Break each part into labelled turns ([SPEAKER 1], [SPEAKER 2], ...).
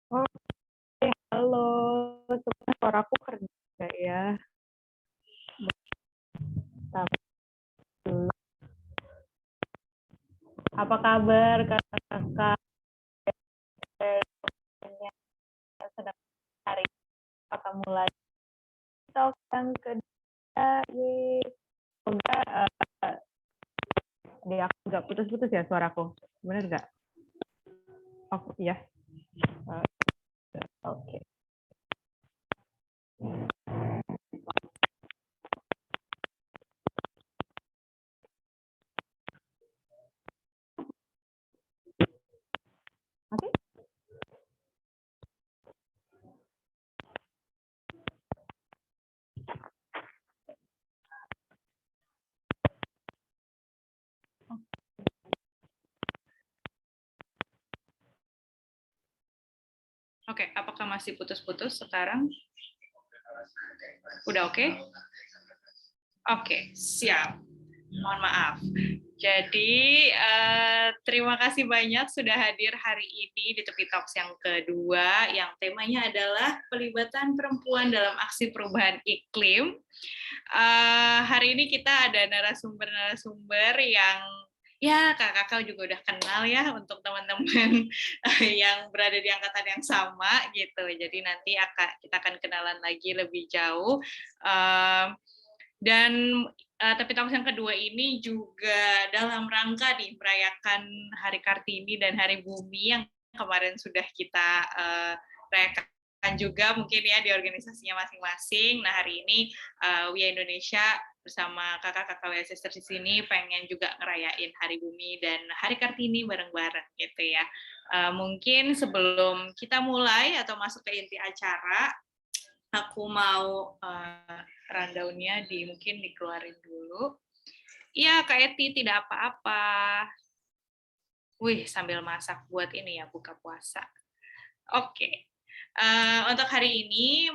[SPEAKER 1] Oke, halo. Sebenarnya suaraku kerja ya. Tapi, apa kabar kakak-kakak yang sedang hari ketemu lagi talk yang kedua? Yeay. Semoga di aku nggak putus-putus ya suaraku. Bener nggak? Oh iya. Oke. Oke.
[SPEAKER 2] Oke, apakah masih putus-putus sekarang? Udah oke? Oke, siap. Mohon maaf. Jadi, terima kasih banyak sudah hadir hari ini di Tepi Talks yang kedua, yang temanya adalah pelibatan perempuan dalam aksi perubahan iklim. Hari ini kita ada narasumber-narasumber yang ya kakak-kakak juga udah kenal ya untuk teman-teman yang berada di angkatan yang sama gitu. Jadi nanti kita akan kenalan lagi lebih jauh. Dan Tapi Talks yang kedua ini juga dalam rangka nih merayakan Hari Kartini dan Hari Bumi yang kemarin sudah kita rayakan juga mungkin ya di organisasinya masing-masing. Nah hari ini WIA Indonesia bersama kakak-kakak WIA Sisters di sini pengen juga ngerayain Hari Bumi dan Hari Kartini bareng-bareng gitu ya. Mungkin sebelum kita mulai atau masuk ke inti acara, aku mau rundown-nya mungkin dikeluarin dulu. Iya, Kak Eti, tidak apa-apa. Wih, sambil masak buat ini ya, buka puasa. Oke. Untuk hari ini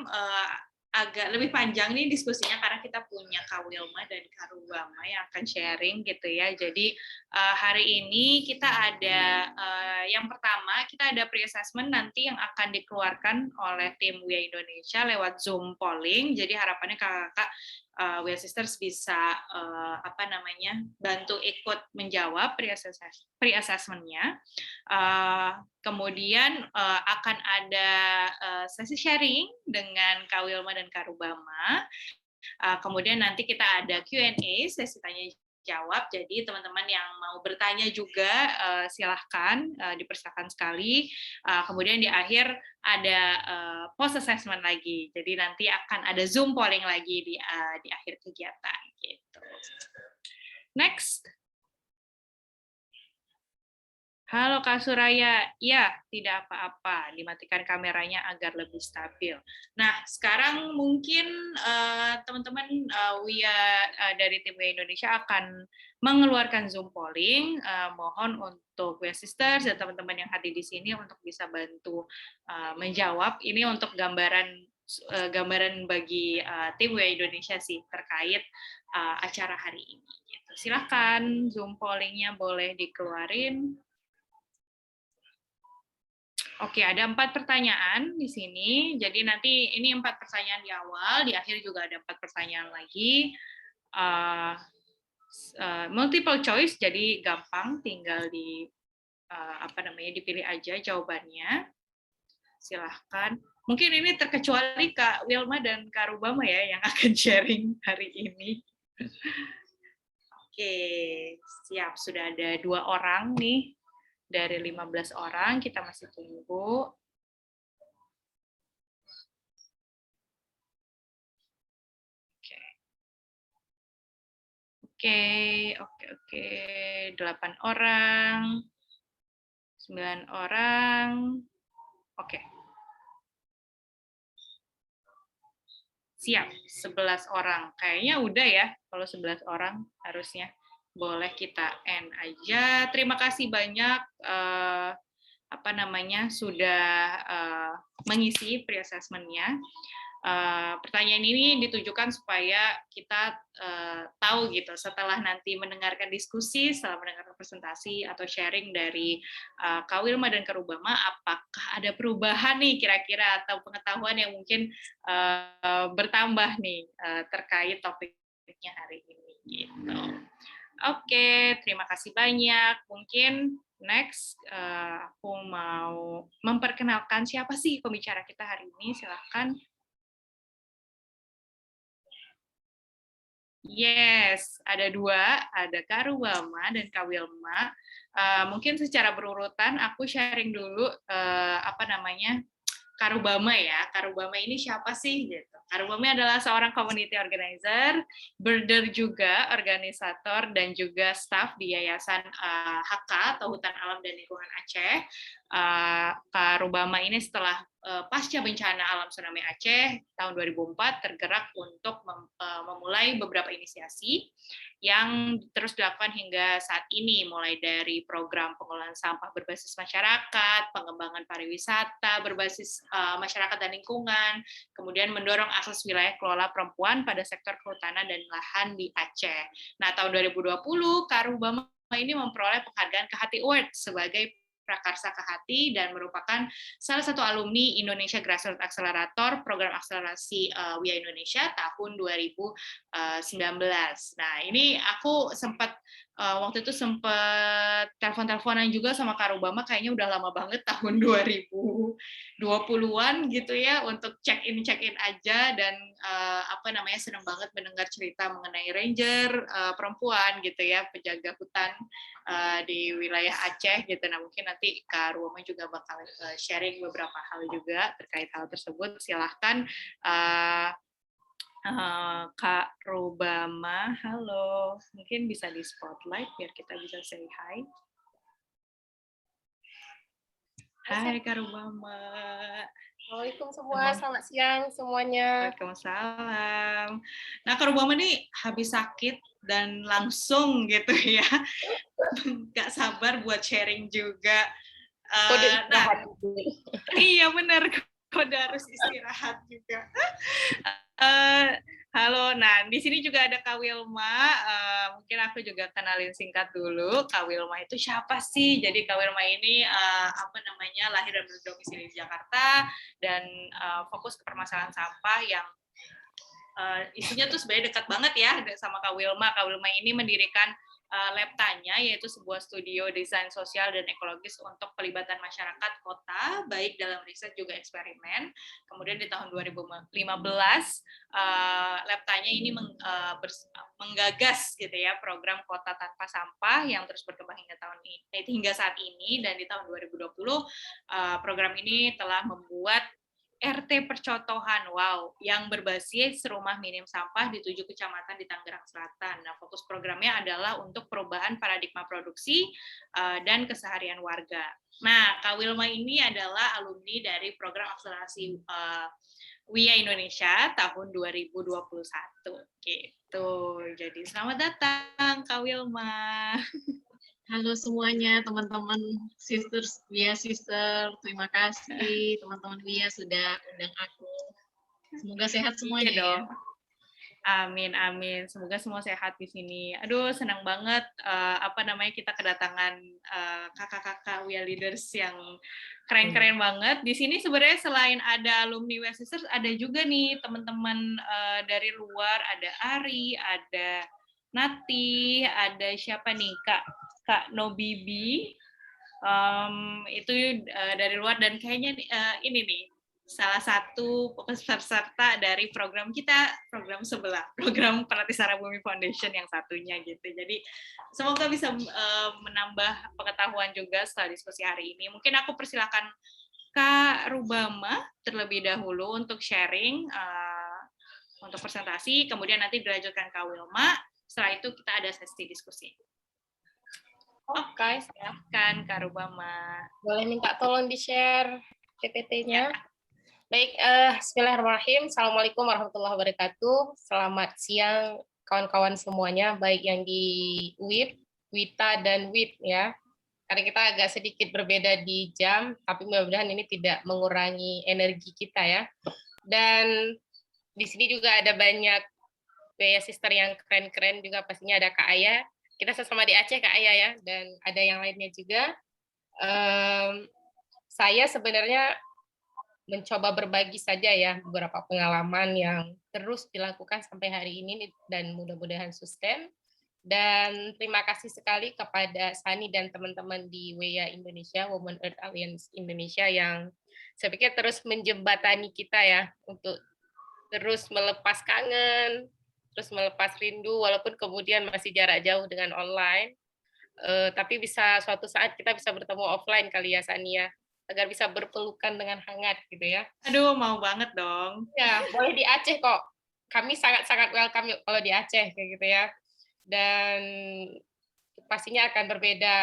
[SPEAKER 2] agak lebih panjang nih diskusinya karena kita punya Kak Wilma dan Kak Rubama yang akan sharing gitu ya. Jadi hari ini kita ada yang pertama kita ada pre-assessment nanti yang akan dikeluarkan oleh tim WIA Indonesia lewat Zoom polling. Jadi harapannya kakak-kakak WIA Sisters bisa bantu ikut menjawab pre-assessment-nya. Kemudian akan ada sesi sharing dengan Kak Wilma dan Kak Rubama. Kemudian nanti kita ada Q&A, sesi tanya jawab. Jadi teman-teman yang mau bertanya juga silahkan dipersilakan sekali. Kemudian di akhir ada post assessment lagi. Jadi nanti akan ada Zoom polling lagi di akhir kegiatan gitu. Next. Halo Kak Suraya, ya tidak apa-apa, dimatikan kameranya agar lebih stabil. Nah sekarang mungkin teman-teman dari tim WIA Indonesia akan mengeluarkan Zoom polling. Mohon untuk WIA Sisters dan teman-teman yang hadir di sini untuk bisa bantu menjawab. Ini untuk gambaran bagi tim WIA Indonesia sih terkait acara hari ini. Gitu. Silakan Zoom polling-nya boleh dikeluarin. Oke, ada 4 pertanyaan di sini. Jadi nanti ini 4 pertanyaan di awal, di akhir juga ada 4 pertanyaan lagi. Multiple choice, jadi gampang, tinggal dipilih aja jawabannya. Silahkan. Mungkin ini terkecuali Kak Wilma dan Kak Rubama ya yang akan sharing hari ini. Oke, siap. Sudah ada 2 orang nih. Dari 15 orang, kita masih tunggu. Oke. 8 orang. 9 orang. Oke. Siap, 11 orang. Kayaknya udah ya, kalau 11 orang harusnya. Boleh kita end aja. Terima kasih banyak sudah mengisi pre-assessment-nya. Pertanyaan ini ditujukan supaya kita tahu gitu setelah nanti mendengarkan diskusi, setelah mendengarkan presentasi atau sharing dari Kak Wilma dan Kak Rubama, apakah ada perubahan nih kira-kira atau pengetahuan yang mungkin bertambah nih terkait topiknya hari ini gitu. Oke, terima kasih banyak. Mungkin next aku mau memperkenalkan siapa sih pembicara kita hari ini. Silakan. Yes, ada dua, ada Kak Rubama dan Kak Wilma. Mungkin secara berurutan aku sharing dulu apa namanya Kak Rubama ya. Kak Rubama ini siapa sih? Gitu. Kak Rubama adalah seorang community organizer, birder juga, organisator dan juga staff di Yayasan HK atau Hutan Alam dan Lingkungan Aceh. Kak Rubama ini setelah pasca bencana alam tsunami Aceh tahun 2004 tergerak untuk memulai beberapa inisiasi yang terus dilakukan hingga saat ini, mulai dari program pengelolaan sampah berbasis masyarakat, pengembangan pariwisata berbasis masyarakat dan lingkungan, kemudian mendorong akses wilayah kelola perempuan pada sektor kehutanan dan lahan di Aceh. Nah, tahun 2020, Kak Rubama ini memperoleh penghargaan Kehati Award sebagai Prakarsa Kehati dan merupakan salah satu alumni Indonesia Grassroots Accelerator program akselerasi WIA Indonesia tahun 2019. Nah, ini aku waktu itu sempat telepon-teleponan juga sama Kak Rubama, kayaknya udah lama banget tahun 2020-an gitu ya untuk check-in aja, dan senang banget mendengar cerita mengenai ranger perempuan gitu ya, penjaga hutan di wilayah Aceh gitu. Nah, mungkin nanti Kak Rubama juga bakal sharing beberapa hal juga terkait hal tersebut. Silahkan Kak Rubama, halo. Mungkin bisa di spotlight biar kita bisa say hi. Hai Kak Rubama.
[SPEAKER 3] Assalamualaikum semua, selamat siang semuanya.
[SPEAKER 2] Waalaikumsalam. Nah, Kak Rubama nih habis sakit dan langsung gitu ya, nggak sabar buat sharing juga. Iya benar, kode harus istirahat juga. Halo, nah di sini juga ada Kak Wilma. Mungkin aku juga kenalin singkat dulu. Kak Wilma itu siapa sih? Jadi Kak Wilma ini lahir dan berdomisili di Jakarta dan fokus ke permasalahan sampah yang isunya tuh sebenarnya dekat banget ya sama Kak Wilma. Kak Wilma ini mendirikan Lab Tanya, yaitu sebuah studio desain sosial dan ekologis untuk pelibatan masyarakat kota, baik dalam riset juga eksperimen. Kemudian di tahun 2015, Lab Tanya ini menggagas gitu ya program Kota Tanpa Sampah yang terus berkembang hingga saat ini, dan di tahun 2020 program ini telah membuat RT Percontohan, yang berbasis rumah minim sampah di 7 kecamatan di Tangerang Selatan. Nah, fokus programnya adalah untuk perubahan paradigma produksi dan keseharian warga. Nah, Kak Wilma ini adalah alumni dari program akselerasi WIA Indonesia tahun 2021. Gitu. Jadi selamat datang, Kak Wilma.
[SPEAKER 3] Halo semuanya, teman-teman sisters, WIA sister. Terima kasih teman-teman WIA sudah undang aku. Semoga sehat semuanya ya.
[SPEAKER 2] Amin, amin. Semoga semua sehat di sini. Aduh, senang banget kita kedatangan kakak-kakak WIA leaders yang keren-keren banget. Di sini sebenarnya selain ada alumni WIA Sisters, ada juga nih teman-teman dari luar, ada Ari, ada Nati, ada siapa nih, Kak Nobibi, itu dari luar, dan kayaknya ini nih salah satu peserta dari program kita, program sebelah, program Pratisara Bumi Foundation yang satunya gitu. Jadi semoga bisa menambah pengetahuan juga setelah diskusi hari ini. Mungkin aku persilakan Kak Rubama terlebih dahulu untuk sharing, untuk presentasi, kemudian nanti dilanjutkan Kak Wilma. Setelah itu kita ada sesi diskusi. Oke, silakan Kak Rubama.
[SPEAKER 3] Boleh minta tolong di-share PPT-nya? Ya. Baik, bismillahirrahmanirrahim. Assalamualaikum warahmatullahi wabarakatuh. Selamat siang kawan-kawan semuanya, baik yang di WIP, WITA, dan WIP ya. Karena kita agak sedikit berbeda di jam, tapi mudah-mudahan ini tidak mengurangi energi kita ya. Dan di sini juga ada banyak Buaya Sister yang keren-keren juga, pastinya ada Kak Aya. Kita sesama di Aceh, Kak Aya ya, dan ada yang lainnya juga. Saya sebenarnya mencoba berbagi saja ya beberapa pengalaman yang terus dilakukan sampai hari ini dan mudah-mudahan sustain. Dan terima kasih sekali kepada Sani dan teman-teman di WEA Indonesia, Women Earth Alliance Indonesia, yang saya pikir terus menjembatani kita ya untuk terus melepas kangen, terus melepas rindu, walaupun kemudian masih jarak jauh dengan online. Tapi bisa suatu saat kita bisa bertemu offline kali ya, Sani ya, agar bisa berpelukan dengan hangat gitu ya.
[SPEAKER 2] Aduh, mau banget dong.
[SPEAKER 3] Ya, boleh di Aceh kok. Kami sangat-sangat welcome kalau di Aceh kayak gitu ya. Dan pastinya akan berbeda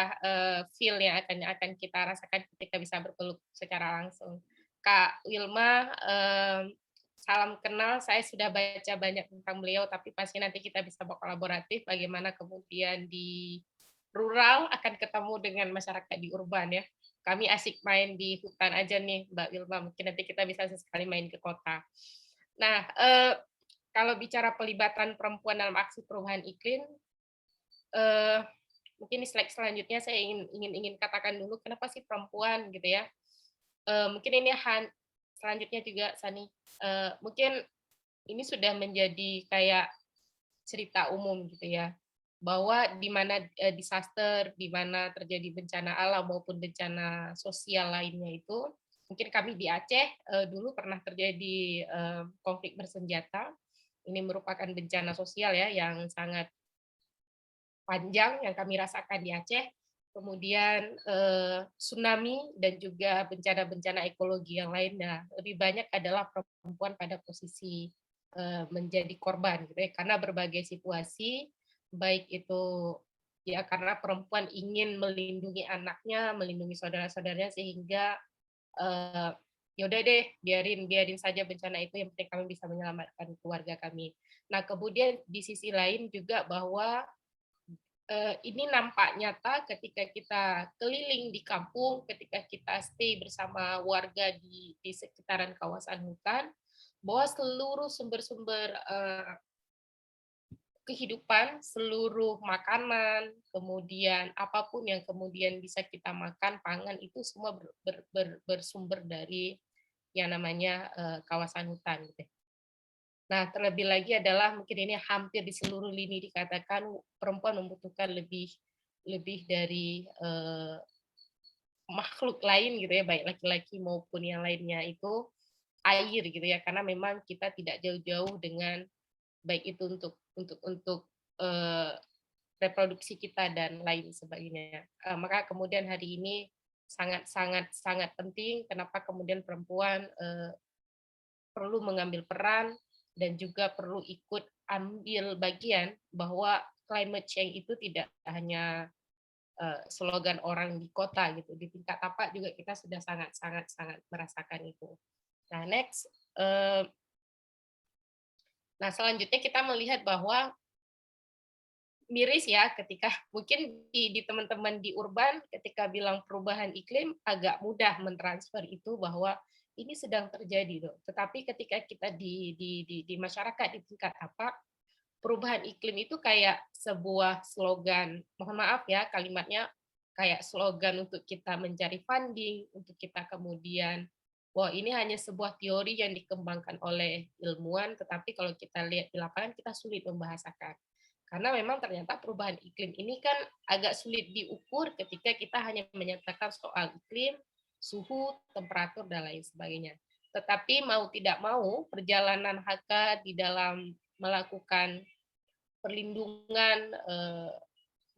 [SPEAKER 3] feel yang akan kita rasakan ketika bisa berpeluk secara langsung. Kak Wilma, salam kenal. Saya sudah baca banyak tentang beliau, tapi pasti nanti kita bisa berkolaboratif bagaimana kemudian di rural akan ketemu dengan masyarakat di urban ya. Kami asik main di hutan aja nih, Mbak Wilma. Mungkin nanti kita bisa sesekali main ke kota. Nah, kalau bicara pelibatan perempuan dalam aksi perubahan iklim, mungkin di slide selanjutnya saya ingin katakan dulu kenapa sih perempuan gitu ya. Mungkin ini selanjutnya juga Sani. Mungkin ini sudah menjadi kayak cerita umum gitu ya, bahwa di mana disaster, di mana terjadi bencana alam maupun bencana sosial lainnya itu, mungkin kami di Aceh dulu pernah terjadi konflik bersenjata. Ini merupakan bencana sosial ya yang sangat panjang yang kami rasakan di Aceh. Kemudian tsunami dan juga bencana-bencana ekologi yang lainnya. Lebih banyak adalah perempuan pada posisi menjadi korban gitu ya, karena berbagai situasi, baik itu ya karena perempuan ingin melindungi anaknya, melindungi saudara-saudaranya, sehingga ya udah deh biarin saja bencana itu, yang penting kami bisa menyelamatkan keluarga kami. Nah kemudian di sisi lain juga bahwa ini nampak nyata ketika kita keliling di kampung, ketika kita stay bersama warga di sekitaran kawasan hutan, bahwa seluruh sumber-sumber kehidupan, seluruh makanan, kemudian apapun yang kemudian bisa kita makan, pangan, itu semua bersumber dari yang namanya kawasan hutan. Gitu. Nah, terlebih lagi adalah mungkin ini hampir di seluruh lini dikatakan perempuan membutuhkan lebih dari makhluk lain gitu ya, baik laki-laki maupun yang lainnya itu air gitu ya, karena memang kita tidak jauh-jauh dengan baik itu untuk reproduksi kita dan lain sebagainya. Maka kemudian hari ini sangat penting kenapa kemudian perempuan perlu mengambil peran dan juga perlu ikut ambil bagian, bahwa climate change itu tidak hanya slogan orang di kota gitu, di tingkat tapak juga kita sudah sangat merasakan itu. Nah next, nah selanjutnya kita melihat bahwa miris ya ketika mungkin di teman-teman di urban ketika bilang perubahan iklim agak mudah mentransfer itu bahwa ini sedang terjadi loh. Tetapi ketika kita di masyarakat di tingkat tapak, perubahan iklim itu kayak sebuah slogan. Mohon maaf ya kalimatnya, kayak slogan untuk kita mencari funding, untuk kita kemudian wah ini hanya sebuah teori yang dikembangkan oleh ilmuwan, tetapi kalau kita lihat di lapangan kita sulit membahasakan. Karena memang ternyata perubahan iklim ini kan agak sulit diukur ketika kita hanya menyatakan soal iklim, suhu, temperatur, dan lain sebagainya. Tetapi mau tidak mau, perjalanan HK di dalam melakukan perlindungan,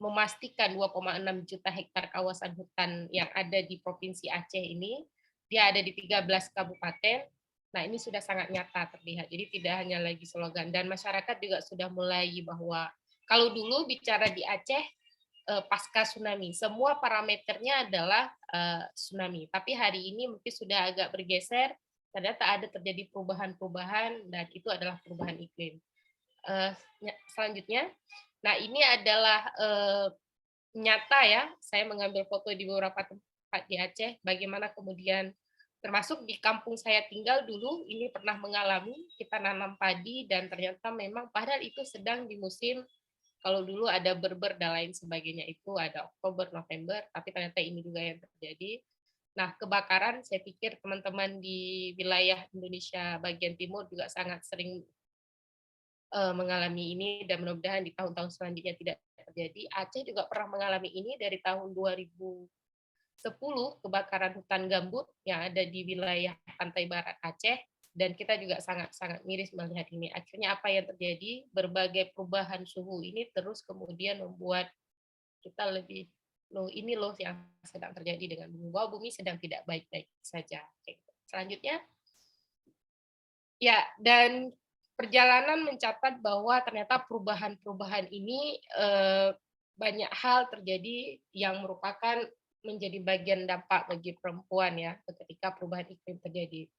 [SPEAKER 3] memastikan 2,6 juta hektar kawasan hutan yang ada di Provinsi Aceh ini, dia ada di 13 kabupaten. Nah, ini sudah sangat nyata terlihat. Jadi tidak hanya lagi slogan, dan masyarakat juga sudah mulai bahwa kalau dulu bicara di Aceh pasca tsunami, semua parameternya adalah tsunami. Tapi hari ini mungkin sudah agak bergeser, ternyata ada terjadi perubahan-perubahan, dan itu adalah perubahan iklim. Selanjutnya, nah ini adalah nyata ya, saya mengambil foto di beberapa tempat di Aceh, bagaimana kemudian Termasuk di kampung saya tinggal dulu, ini pernah mengalami, kita nanam padi dan ternyata memang padahal itu sedang di musim, kalau dulu ada berber dan lain sebagainya itu ada Oktober, November, tapi ternyata ini juga yang terjadi. Nah, kebakaran saya pikir teman-teman di wilayah Indonesia bagian timur juga sangat sering mengalami ini dan mudah-mudahan di tahun-tahun selanjutnya tidak terjadi. Aceh juga pernah mengalami ini dari tahun 2010, kebakaran hutan gambut yang ada di wilayah pantai barat Aceh, dan kita juga sangat-sangat miris melihat ini. Akhirnya apa yang terjadi? Berbagai perubahan suhu ini terus kemudian membuat kita lebih, loh ini loh yang sedang terjadi dengan bumi, bahwa bumi sedang tidak baik-baik saja. Selanjutnya, ya, dan perjalanan mencatat bahwa ternyata perubahan-perubahan ini banyak hal terjadi yang merupakan menjadi bagian dampak bagi perempuan ya ketika perubahan iklim terjadi.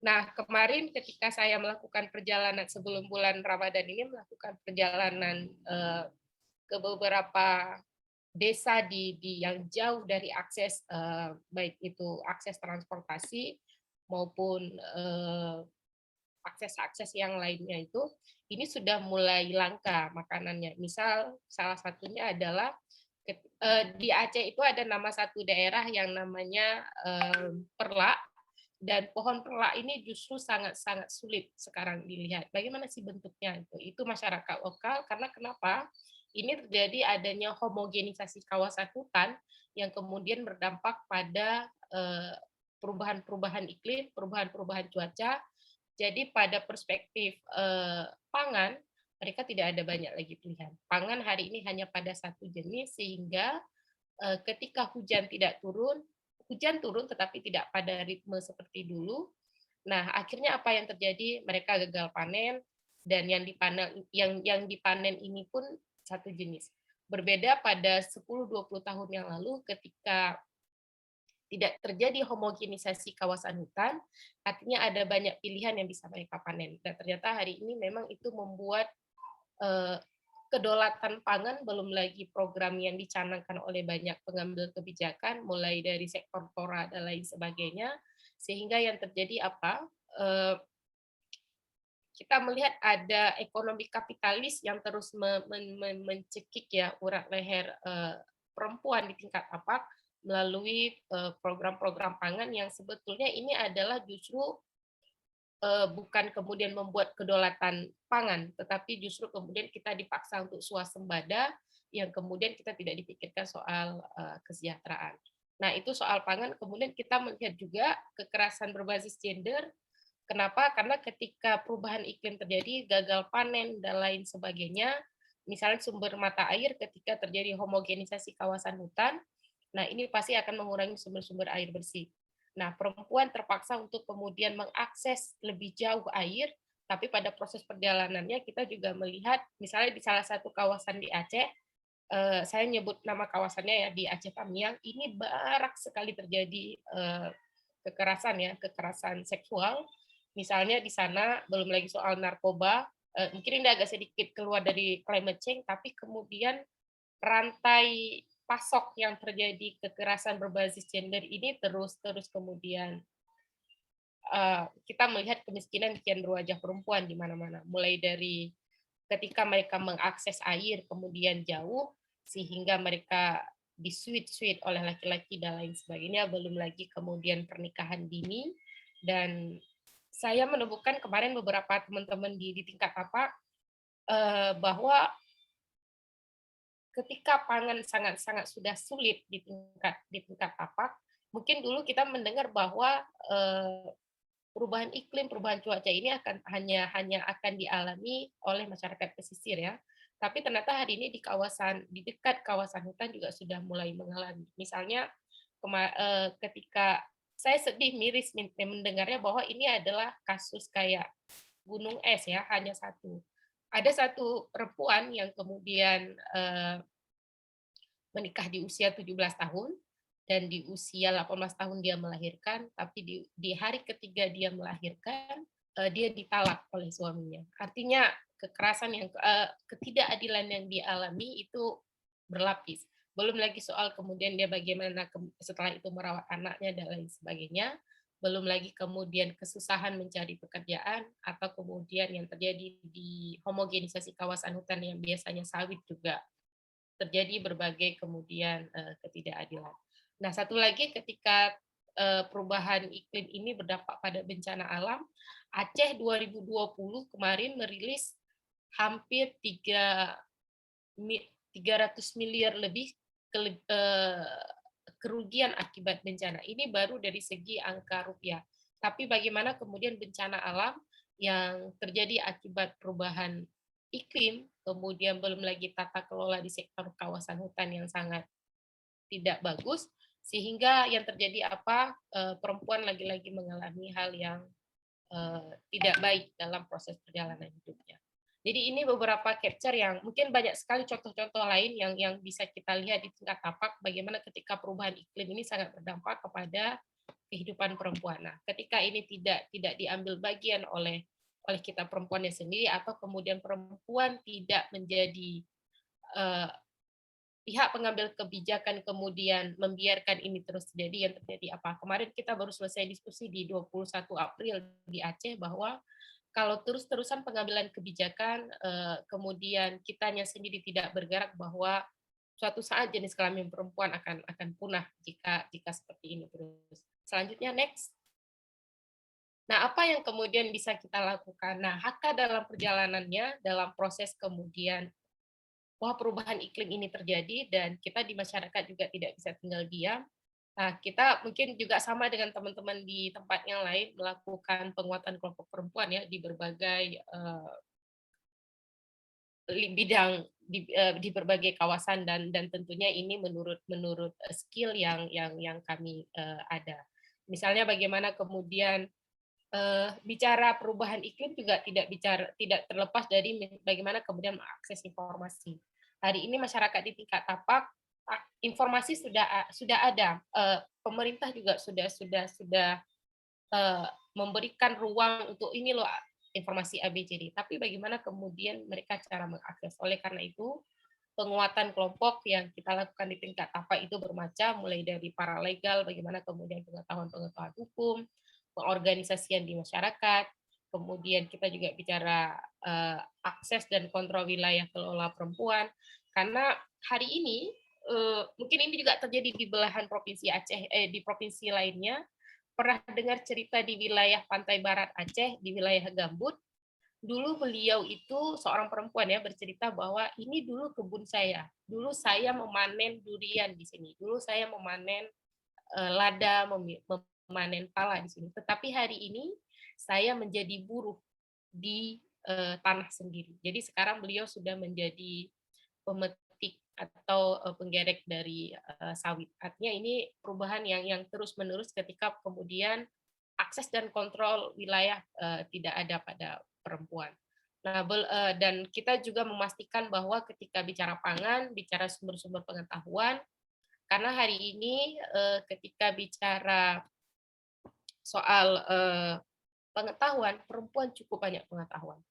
[SPEAKER 3] Nah, kemarin ketika saya melakukan perjalanan sebelum bulan Ramadan ini, melakukan perjalanan ke beberapa desa yang jauh dari akses, baik itu akses transportasi maupun akses-akses yang lainnya itu, ini sudah mulai langka makanannya. Misal salah satunya adalah di Aceh itu ada nama satu daerah yang namanya Perlak, dan pohon perlak ini justru sangat-sangat sulit sekarang dilihat. Bagaimana sih bentuknya itu? Itu masyarakat lokal, karena kenapa? Ini terjadi adanya homogenisasi kawasan hutan yang kemudian berdampak pada perubahan-perubahan iklim, perubahan-perubahan cuaca. Jadi pada perspektif pangan, mereka tidak ada banyak lagi pilihan. Pangan hari ini hanya pada satu jenis, sehingga ketika hujan turun tetapi tidak pada ritme seperti dulu. Nah, akhirnya apa yang terjadi? Mereka gagal panen, dan yang dipanen ini pun satu jenis. Berbeda pada 10-20 tahun yang lalu ketika tidak terjadi homogenisasi kawasan hutan, artinya ada banyak pilihan yang bisa mereka panen. Dan ternyata hari ini memang itu membuat kedaulatan pangan, belum lagi program yang dicanangkan oleh banyak pengambil kebijakan, mulai dari sektor Tora dan lain sebagainya, sehingga yang terjadi apa? Kita melihat ada ekonomi kapitalis yang terus mencekik ya urat leher perempuan di tingkat tapak melalui program-program pangan yang sebetulnya ini adalah justru bukan kemudian membuat kedaulatan pangan, tetapi justru kemudian kita dipaksa untuk swasembada yang kemudian kita tidak dipikirkan soal kesejahteraan. Nah, itu soal pangan. Kemudian kita melihat juga kekerasan berbasis gender. Kenapa? Karena ketika perubahan iklim terjadi, gagal panen dan lain sebagainya, misalnya sumber mata air ketika terjadi homogenisasi kawasan hutan, nah ini pasti akan mengurangi sumber-sumber air bersih. Nah, perempuan terpaksa untuk kemudian mengakses lebih jauh air, tapi pada proses perjalanannya kita juga melihat, misalnya di salah satu kawasan di Aceh, saya nyebut nama kawasannya ya, di Aceh Tamiang, ini barak sekali terjadi kekerasan seksual. Misalnya di sana, belum lagi soal narkoba, mungkin ini agak sedikit keluar dari climate change, tapi kemudian rantai pasok yang terjadi kekerasan berbasis gender ini terus kemudian kita melihat kemiskinan kian berwajah perempuan di mana-mana, mulai dari ketika mereka mengakses air kemudian jauh sehingga mereka disuit oleh laki-laki dan lain sebagainya, belum lagi kemudian pernikahan dini. Dan saya menemukan kemarin beberapa teman-teman di tingkat apa bahwa ketika pangan sangat sudah sulit di tingkat tapak, mungkin dulu kita mendengar bahwa perubahan iklim, perubahan cuaca ini hanya akan dialami oleh masyarakat pesisir ya. Tapi ternyata hari ini di dekat kawasan hutan juga sudah mulai mengalami. Misalnya ketika saya sedih miris mendengarnya bahwa ini adalah kasus kayak gunung es ya, hanya satu. Ada satu perempuan yang kemudian menikah di usia 17 tahun, dan di usia 18 tahun dia melahirkan, tapi di hari ketiga dia melahirkan, dia ditalak oleh suaminya. Artinya kekerasan ketidakadilan yang dialami itu berlapis. Belum lagi soal kemudian dia bagaimana setelah itu merawat anaknya dan lain sebagainya. belum lagi kemudian kesusahan mencari pekerjaan, atau kemudian yang terjadi di homogenisasi kawasan hutan yang biasanya sawit juga terjadi berbagai kemudian ketidakadilan. Nah, satu lagi ketika perubahan iklim ini berdampak pada bencana alam, Aceh 2020 kemarin merilis hampir 300 miliar lebih kerugian akibat bencana. Ini baru dari segi angka rupiah. Tapi bagaimana kemudian bencana alam yang terjadi akibat perubahan iklim, kemudian belum lagi tata kelola di sektor kawasan hutan yang sangat tidak bagus, sehingga yang terjadi apa, perempuan lagi-lagi mengalami hal yang tidak baik dalam proses perjalanan hidupnya. Jadi ini beberapa capture yang mungkin banyak sekali contoh-contoh lain yang bisa kita lihat di tingkat tapak bagaimana ketika perubahan iklim ini sangat berdampak kepada kehidupan perempuan. Nah, ketika ini tidak diambil bagian oleh kita perempuannya sendiri, atau kemudian perempuan tidak menjadi pihak pengambil kebijakan kemudian membiarkan ini terus terjadi, yang terjadi apa? Kemarin kita baru selesai diskusi di 21 April di Aceh bahwa kalau terus-terusan pengambilan kebijakan, kemudian kitanya sendiri tidak bergerak, bahwa suatu saat jenis kelamin perempuan akan punah jika seperti ini terus. Selanjutnya next. Nah, apa yang kemudian bisa kita lakukan? Nah, HK dalam perjalanannya, dalam proses kemudian bahwa perubahan iklim ini terjadi dan kita di masyarakat juga tidak bisa tinggal diam. Nah, kita mungkin juga sama dengan teman-teman di tempat yang lain melakukan penguatan kelompok perempuan ya di berbagai bidang di berbagai kawasan, dan tentunya ini menurut skill yang kami ada. Misalnya bagaimana kemudian bicara perubahan iklim juga tidak terlepas dari bagaimana kemudian mengakses informasi. Hari ini masyarakat di tingkat tapak informasi sudah ada, pemerintah juga sudah memberikan ruang untuk ini loh informasi ABCD, tapi bagaimana kemudian mereka cara mengakses. Oleh karena itu penguatan kelompok yang kita lakukan di tingkat tapak itu bermacam, mulai dari paralegal, bagaimana kemudian pengetahuan hukum, pengorganisasian di masyarakat, kemudian kita juga bicara akses dan kontrol wilayah kelola perempuan, karena hari ini mungkin ini juga terjadi di belahan provinsi Aceh, di provinsi lainnya. Pernah dengar cerita di wilayah pantai barat Aceh, di wilayah Gambut, dulu beliau itu seorang perempuan ya bercerita bahwa ini dulu kebun saya, dulu saya memanen durian di sini, dulu saya memanen lada, memanen pala di sini. Tetapi hari ini saya menjadi buruh di tanah sendiri. Jadi sekarang beliau sudah menjadi pemetik atau penggerek dari sawit. Artinya ini perubahan yang terus-menerus ketika kemudian akses dan kontrol wilayah tidak ada pada perempuan. Nah, dan kita juga memastikan bahwa ketika bicara pangan, bicara sumber-sumber pengetahuan, karena hari ini ketika bicara soal pengetahuan, perempuan cukup banyak pengetahuan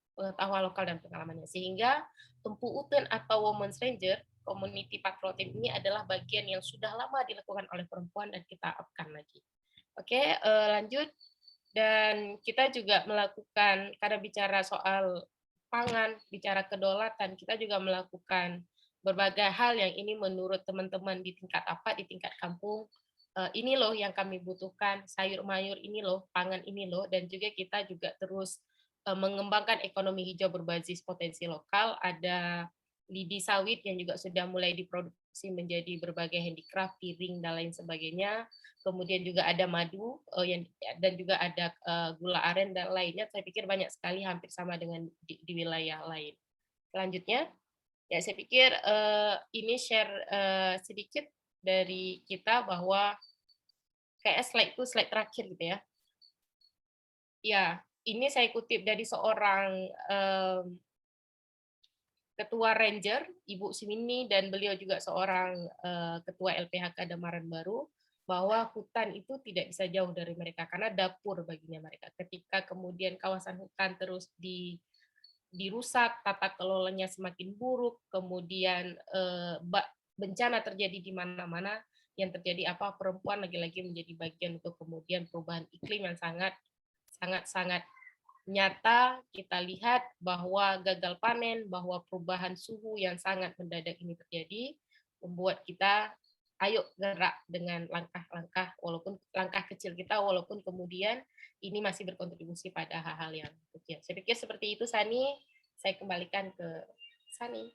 [SPEAKER 3] lokal dan pengalamannya, sehingga Tempu Uten atau Women's Ranger, community patrol team ini adalah bagian yang sudah lama dilakukan oleh perempuan dan kita upkan lagi. Oke, lanjut. Dan kita juga melakukan, karena bicara soal pangan, bicara kedaulatan, kita juga melakukan berbagai hal yang ini menurut teman-teman di tingkat apa, di tingkat kampung, ini loh yang kami butuhkan, sayur mayur ini loh, pangan ini loh, dan juga kita juga terus mengembangkan ekonomi hijau berbasis potensi lokal. Ada lidi sawit yang juga sudah mulai diproduksi menjadi berbagai handicraft, piring, dan lain sebagainya. Kemudian juga ada madu, dan juga ada gula aren dan lainnya. Saya pikir banyak sekali, hampir sama dengan di wilayah lain. Selanjutnya, ya saya pikir ini share sedikit dari kita bahwa kayak slide terakhir gitu ya. Ya, ini saya kutip dari seorang ketua Ranger, Ibu Simini, dan beliau juga seorang ketua LPHK Damaran Baru, bahwa hutan itu tidak bisa jauh dari mereka karena dapur baginya mereka. Ketika kemudian kawasan hutan terus dirusak, tata kelolanya semakin buruk, kemudian bencana terjadi di mana-mana, yang terjadi apa, perempuan lagi-lagi menjadi bagian untuk kemudian perubahan iklim yang sangat nyata. Kita lihat bahwa gagal panen, bahwa perubahan suhu yang sangat mendadak ini terjadi, membuat kita ayo gerak dengan langkah-langkah, walaupun langkah kecil kita, walaupun kemudian ini masih berkontribusi pada hal-hal yang kecil. Saya pikir seperti itu, Sani. Saya kembalikan ke Sani.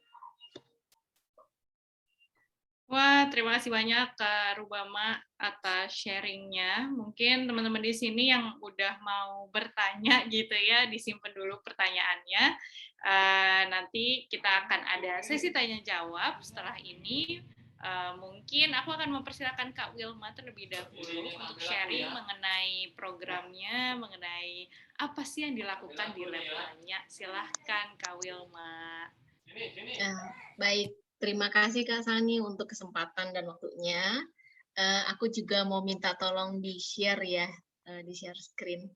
[SPEAKER 2] Wah, terima kasih banyak Kak Rubama atas sharing-nya. Mungkin teman-teman di sini yang udah mau bertanya gitu ya, disimpan dulu pertanyaannya. Nanti kita akan ada sesi tanya-jawab setelah ini. Mungkin aku akan mempersilakan Kak Wilma terlebih dahulu untuk sharing mengenai programnya, mengenai apa sih yang dilakukan di Lab Tanya. Silahkan Kak Wilma.
[SPEAKER 4] Baik. Terima kasih Kak Sani untuk kesempatan dan waktunya. Aku juga mau minta tolong di-share ya, di-share screen.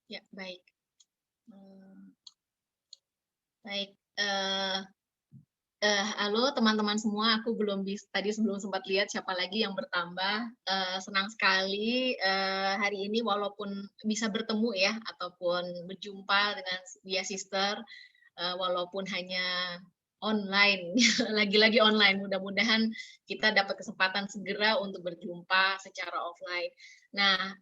[SPEAKER 4] Ya, baik. Baik. Halo teman-teman semua, aku tadi sebelum sempat lihat siapa lagi yang bertambah. Senang sekali hari ini walaupun bisa bertemu ya ataupun berjumpa dengan via sister, walaupun hanya online, lagi-lagi online. Mudah-mudahan kita dapat kesempatan segera untuk berjumpa secara offline. Nah,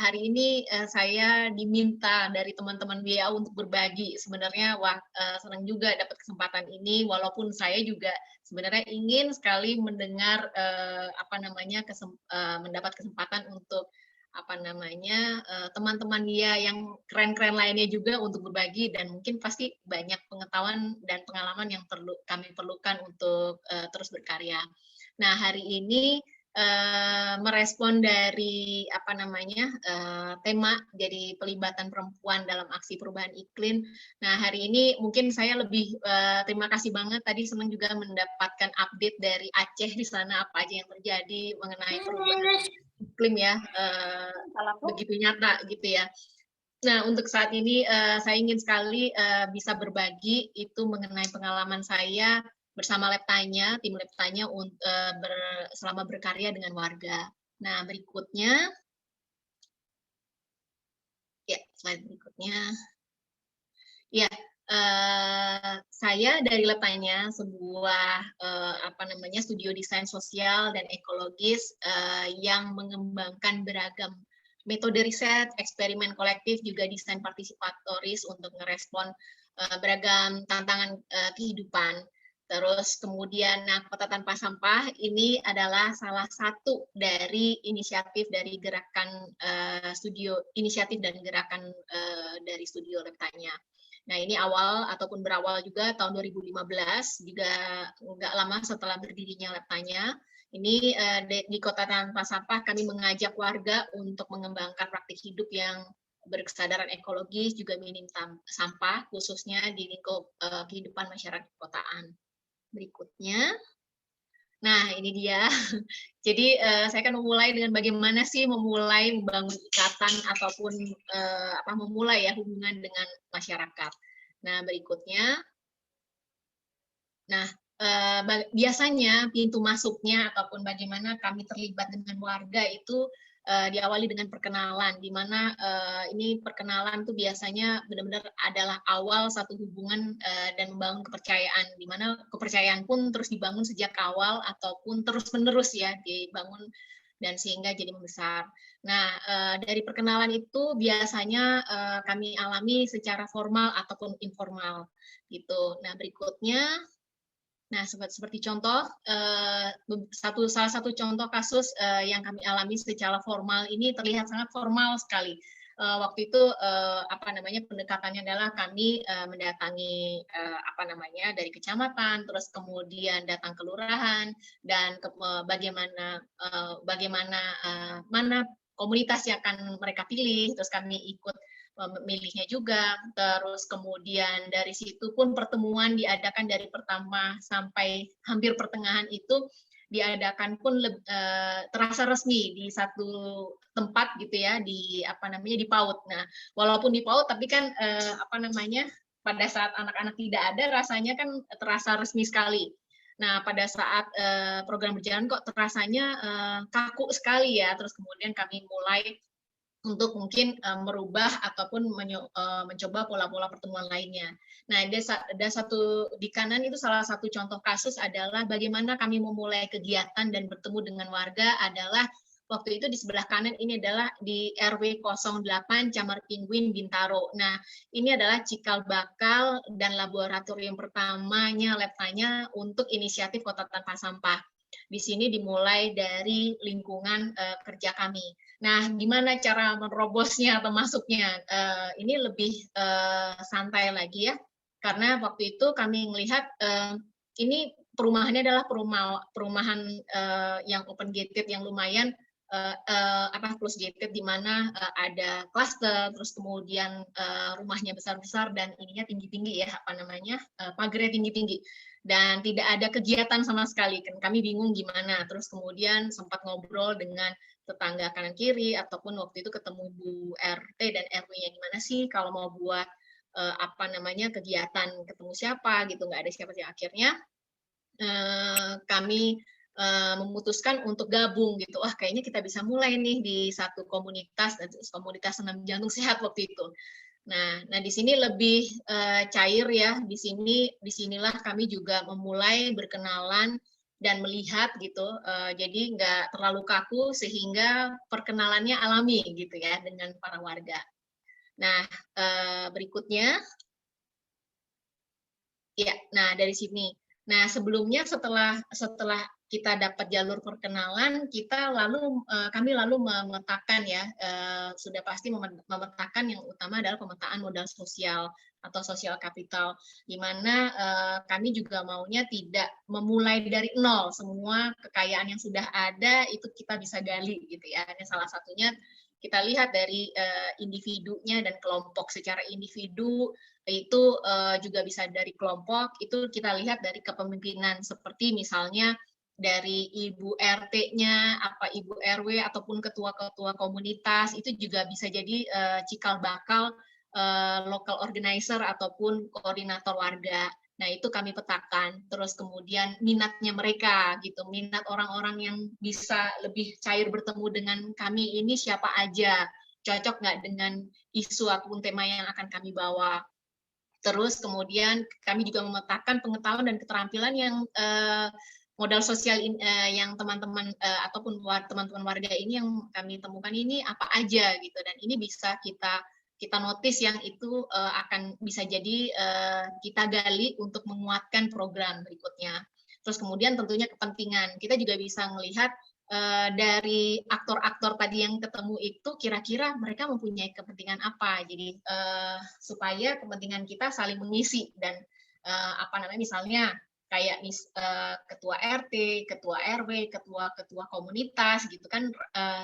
[SPEAKER 4] hari ini saya diminta dari teman-teman WIA untuk berbagi. Sebenarnya senang juga dapat kesempatan ini, walaupun saya juga sebenarnya ingin sekali mendengar mendapat kesempatan untuk teman-teman dia yang keren-keren lainnya juga untuk berbagi, dan mungkin pasti banyak pengetahuan dan pengalaman yang kami perlukan untuk terus berkarya. Nah, hari ini merespon dari tema dari pelibatan perempuan dalam aksi perubahan iklim. Nah, hari ini mungkin saya lebih terima kasih banget, tadi senang juga mendapatkan update dari Aceh di sana apa aja yang terjadi mengenai perubahan iklim ya, begitu nyata gitu ya. Nah, untuk saat ini saya ingin sekali bisa berbagi itu mengenai pengalaman saya bersama Lab Tanya, tim Lab Tanya selama berkarya dengan warga. Nah, berikutnya, ya slide berikutnya. Ya, saya dari Lab Tanya, sebuah studio desain sosial dan ekologis yang mengembangkan beragam metode riset, eksperimen kolektif, juga desain partisipatoris untuk merespon beragam tantangan kehidupan. Terus kemudian, Kota Tanpa Sampah ini adalah salah satu dari inisiatif dari gerakan dari studio Lab Tanya. Nah, ini berawal juga tahun 2015, juga nggak lama setelah berdirinya Lab Tanya. Ini di Kota Tanpa Sampah kami mengajak warga untuk mengembangkan praktik hidup yang berkesadaran ekologis, juga minim sampah, khususnya di lingkup kehidupan masyarakat kotaan. Berikutnya, nah ini dia. Jadi saya akan memulai dengan bagaimana sih memulai membangun ikatan ataupun memulai ya hubungan dengan masyarakat. Nah, berikutnya, biasanya pintu masuknya ataupun bagaimana kami terlibat dengan warga itu diawali dengan perkenalan, di mana ini perkenalan tuh biasanya benar-benar adalah awal satu hubungan dan membangun kepercayaan, di mana kepercayaan pun terus dibangun sejak awal ataupun terus-menerus ya dibangun dan sehingga jadi membesar. Nah, dari perkenalan itu biasanya kami alami secara formal ataupun informal gitu. Nah, berikutnya, nah, seperti contoh, salah satu contoh kasus yang kami alami secara formal ini terlihat sangat formal sekali. Waktu itu pendekatannya adalah kami mendatangi dari kecamatan, terus kemudian datang ke lurahan, dan mana komunitas yang akan mereka pilih, terus kami ikut memilihnya juga. Terus kemudian dari situ pun pertemuan diadakan dari pertama sampai hampir pertengahan itu diadakan pun terasa resmi di satu tempat gitu ya, di di PAUD. Nah, walaupun di PAUD tapi kan pada saat anak-anak tidak ada rasanya kan terasa resmi sekali. Nah, pada saat program berjalan kok terasanya kaku sekali ya. Terus kemudian kami mulai untuk mungkin merubah ataupun mencoba pola-pola pertemuan lainnya. Nah, ada satu di kanan itu salah satu contoh kasus adalah bagaimana kami memulai kegiatan dan bertemu dengan warga adalah waktu itu di sebelah kanan ini adalah di RW 08 Camar Pinguin Bintaro. Nah, ini adalah cikal bakal dan laboratorium pertamanya lab-nya untuk inisiatif Kota Tanpa Sampah. Di sini dimulai dari lingkungan kerja kami. Nah, gimana cara menerobosnya atau masuknya? Ini lebih santai lagi ya, karena waktu itu kami melihat ini perumahannya adalah perumahan yang open gated yang lumayan close gated, di mana ada klaster, terus kemudian rumahnya besar-besar dan ininya tinggi-tinggi ya, pagarnya tinggi-tinggi. Dan tidak ada kegiatan sama sekali, kan kami bingung gimana. Terus kemudian sempat ngobrol dengan tetangga kanan kiri ataupun waktu itu ketemu Bu RT dan RW-nya, gimana sih kalau mau buat kegiatan, ketemu siapa gitu, nggak ada siapa sih. Akhirnya kami memutuskan untuk gabung gitu. Wah, kayaknya kita bisa mulai nih di satu komunitas senam jantung sehat waktu itu. Nah, di sini lebih cair ya. Disinilah kami juga memulai berkenalan dan melihat gitu. Jadi nggak terlalu kaku sehingga perkenalannya alami gitu ya dengan para warga. Nah, berikutnya, ya. Nah, dari sini. Nah, sebelumnya setelah kita dapat jalur perkenalan, kami lalu memetakan ya, sudah pasti memetakan yang utama adalah pemetaan modal sosial atau sosial kapital, di mana kami juga maunya tidak memulai dari nol, semua kekayaan yang sudah ada itu kita bisa gali gitu ya. Ini salah satunya kita lihat dari individunya dan kelompok. Secara individu itu juga bisa dari kelompok, itu kita lihat dari kepemimpinan, seperti misalnya dari ibu RT-nya, ibu RW ataupun ketua-ketua komunitas, itu juga bisa jadi cikal bakal local organizer ataupun koordinator warga. Nah, itu kami petakan. Terus kemudian minatnya mereka gitu, minat orang-orang yang bisa lebih cair bertemu dengan kami ini siapa aja, cocok nggak dengan isu ataupun tema yang akan kami bawa. Terus kemudian kami juga memetakan pengetahuan dan keterampilan yang modal sosial yang teman-teman ataupun teman-teman warga ini yang kami temukan ini apa aja gitu, dan ini bisa kita notice yang itu akan bisa jadi kita gali untuk menguatkan program berikutnya. Terus kemudian tentunya kepentingan, kita juga bisa melihat dari aktor-aktor tadi yang ketemu itu kira-kira mereka mempunyai kepentingan apa, jadi supaya kepentingan kita saling mengisi dan misalnya kayak ketua RT, ketua RW, ketua komunitas gitu kan,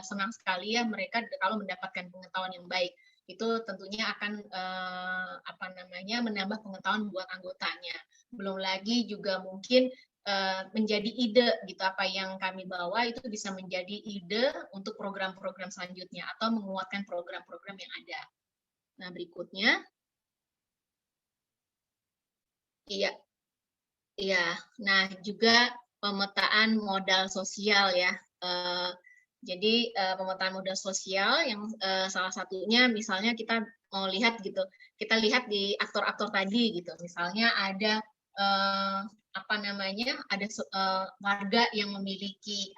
[SPEAKER 4] senang sekali ya mereka kalau mendapatkan pengetahuan yang baik. Itu tentunya akan menambah pengetahuan buat anggotanya. Belum lagi juga mungkin menjadi ide gitu, apa yang kami bawa itu bisa menjadi ide untuk program-program selanjutnya atau menguatkan program-program yang ada. Nah, berikutnya. Iya. Iya, nah juga pemetaan modal sosial ya. Jadi pemetaan modal sosial yang salah satunya misalnya kita mau lihat gitu, kita lihat di aktor-aktor tadi gitu. Misalnya ada ada warga yang memiliki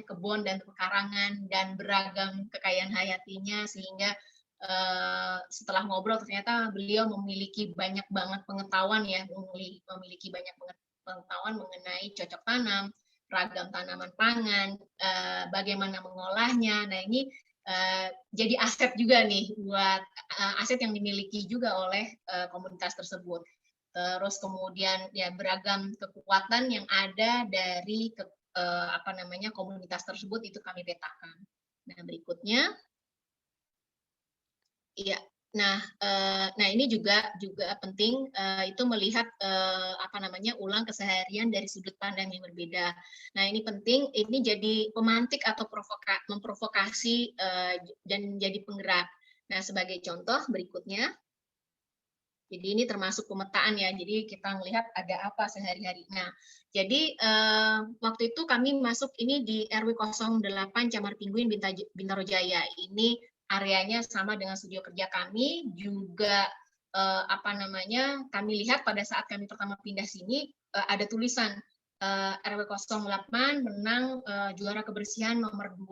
[SPEAKER 4] kebun dan pekarangan dan beragam kekayaan hayatinya, sehingga setelah ngobrol ternyata beliau memiliki banyak banget pengetahuan ya, memiliki banyak pengetahuan mengenai cocok tanam, ragam tanaman pangan, bagaimana mengolahnya. Nah, ini jadi aset juga nih buat aset yang dimiliki juga oleh komunitas tersebut. Terus kemudian ya beragam kekuatan yang ada dari komunitas tersebut itu kami petakan. Nah, berikutnya. Iya. Nah ini juga penting itu melihat ulang keseharian dari sudut pandang yang berbeda. Nah ini penting, ini jadi pemantik atau memprovokasi dan jadi penggerak. Nah sebagai contoh berikutnya, jadi ini termasuk pemetaan ya. Jadi kita melihat ada apa sehari-hari. Nah jadi waktu itu kami masuk ini di RW 08 Camar Pingguin Bintaro Jaya. Ini areanya sama dengan studio kerja kami, juga kami lihat pada saat kami pertama pindah sini ada tulisan RW 08 menang juara kebersihan nomor 2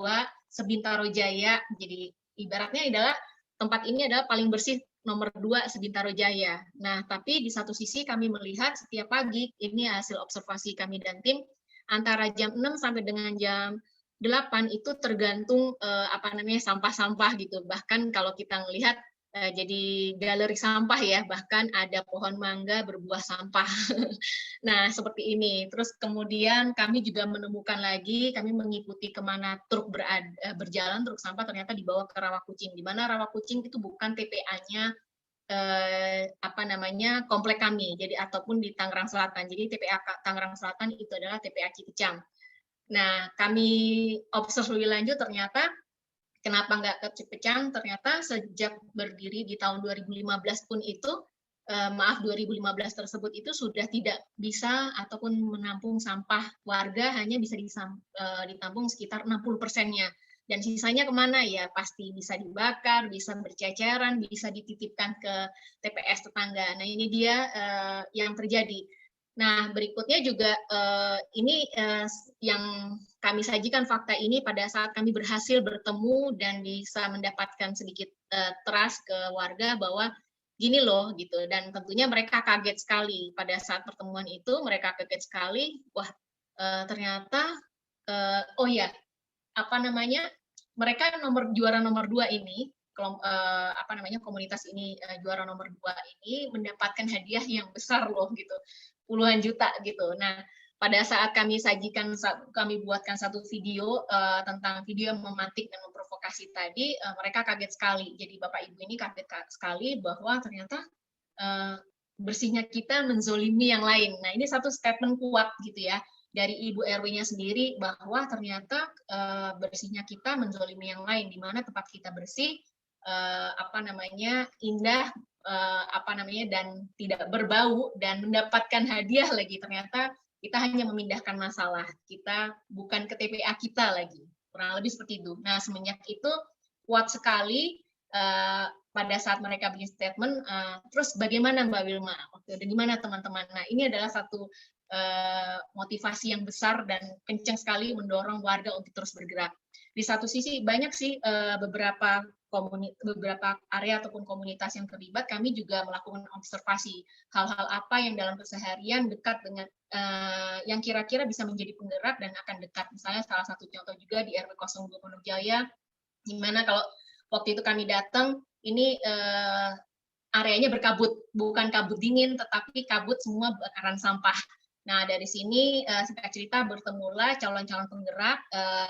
[SPEAKER 4] Sebintaro Jaya. Jadi ibaratnya adalah tempat ini adalah paling bersih nomor 2 Sebintaro Jaya. Nah, tapi di satu sisi kami melihat setiap pagi, ini hasil observasi kami dan tim, antara jam 6 sampai dengan jam 8 itu tergantung sampah-sampah gitu. Bahkan kalau kita melihat jadi galeri sampah ya, bahkan ada pohon mangga berbuah sampah. Nah, seperti ini. Terus kemudian kami juga menemukan lagi, kami mengikuti kemana truk berjalan, truk sampah ternyata dibawa ke Rawa Kucing, di mana Rawa Kucing itu bukan TPA-nya komplek kami, jadi ataupun di Tangerang Selatan. Jadi TPA Tangerang Selatan itu adalah TPA Cikecang. Nah, kami observasi lebih lanjut, ternyata kenapa nggak ke Cikecang? Ternyata sejak berdiri di tahun 2015 pun itu, 2015 tersebut itu sudah tidak bisa ataupun menampung sampah warga, hanya bisa ditampung sekitar 60%-nya. Dan sisanya kemana ya? Pasti bisa dibakar, bisa berceceran, bisa dititipkan ke TPS tetangga. Nah ini dia yang terjadi. Nah berikutnya juga ini yang kami sajikan fakta ini pada saat kami berhasil bertemu dan bisa mendapatkan sedikit trust ke warga bahwa gini loh gitu, dan tentunya mereka kaget sekali pada saat pertemuan itu. Mereka kaget sekali, wah ternyata oh ya mereka juara nomor 2 ini, komunitas ini juara nomor 2 ini mendapatkan hadiah yang besar loh gitu, puluhan juta gitu. Nah pada saat kami buatkan satu video tentang video yang memantik dan memprovokasi tadi, mereka kaget sekali. Jadi Bapak Ibu ini kaget sekali bahwa ternyata bersihnya kita menzolimi yang lain. Nah ini satu statement kuat gitu ya dari Ibu RW-nya sendiri, bahwa ternyata bersihnya kita menzolimi yang lain, di mana tempat kita bersih, indah, dan tidak berbau dan mendapatkan hadiah lagi. Ternyata kita hanya memindahkan masalah, kita bukan ke TPA kita lagi, kurang lebih seperti itu. Nah semenjak itu kuat sekali pada saat mereka bikin statement. Terus bagaimana Mbak Wilma? Dan gimana teman-teman? Nah ini adalah satu motivasi yang besar dan kencang sekali mendorong warga untuk terus bergerak. Di satu sisi banyak sih beberapa area ataupun komunitas yang terlibat. Kami juga melakukan observasi hal-hal apa yang dalam keseharian dekat dengan yang kira-kira bisa menjadi penggerak dan akan dekat. Misalnya salah satu contoh juga di RW 02 Pondok Jaya, di mana kalau waktu itu kami datang, ini areanya berkabut, bukan kabut dingin, tetapi kabut semua bakaran sampah. Nah, dari sini singkat cerita bertemulah calon-calon penggerak.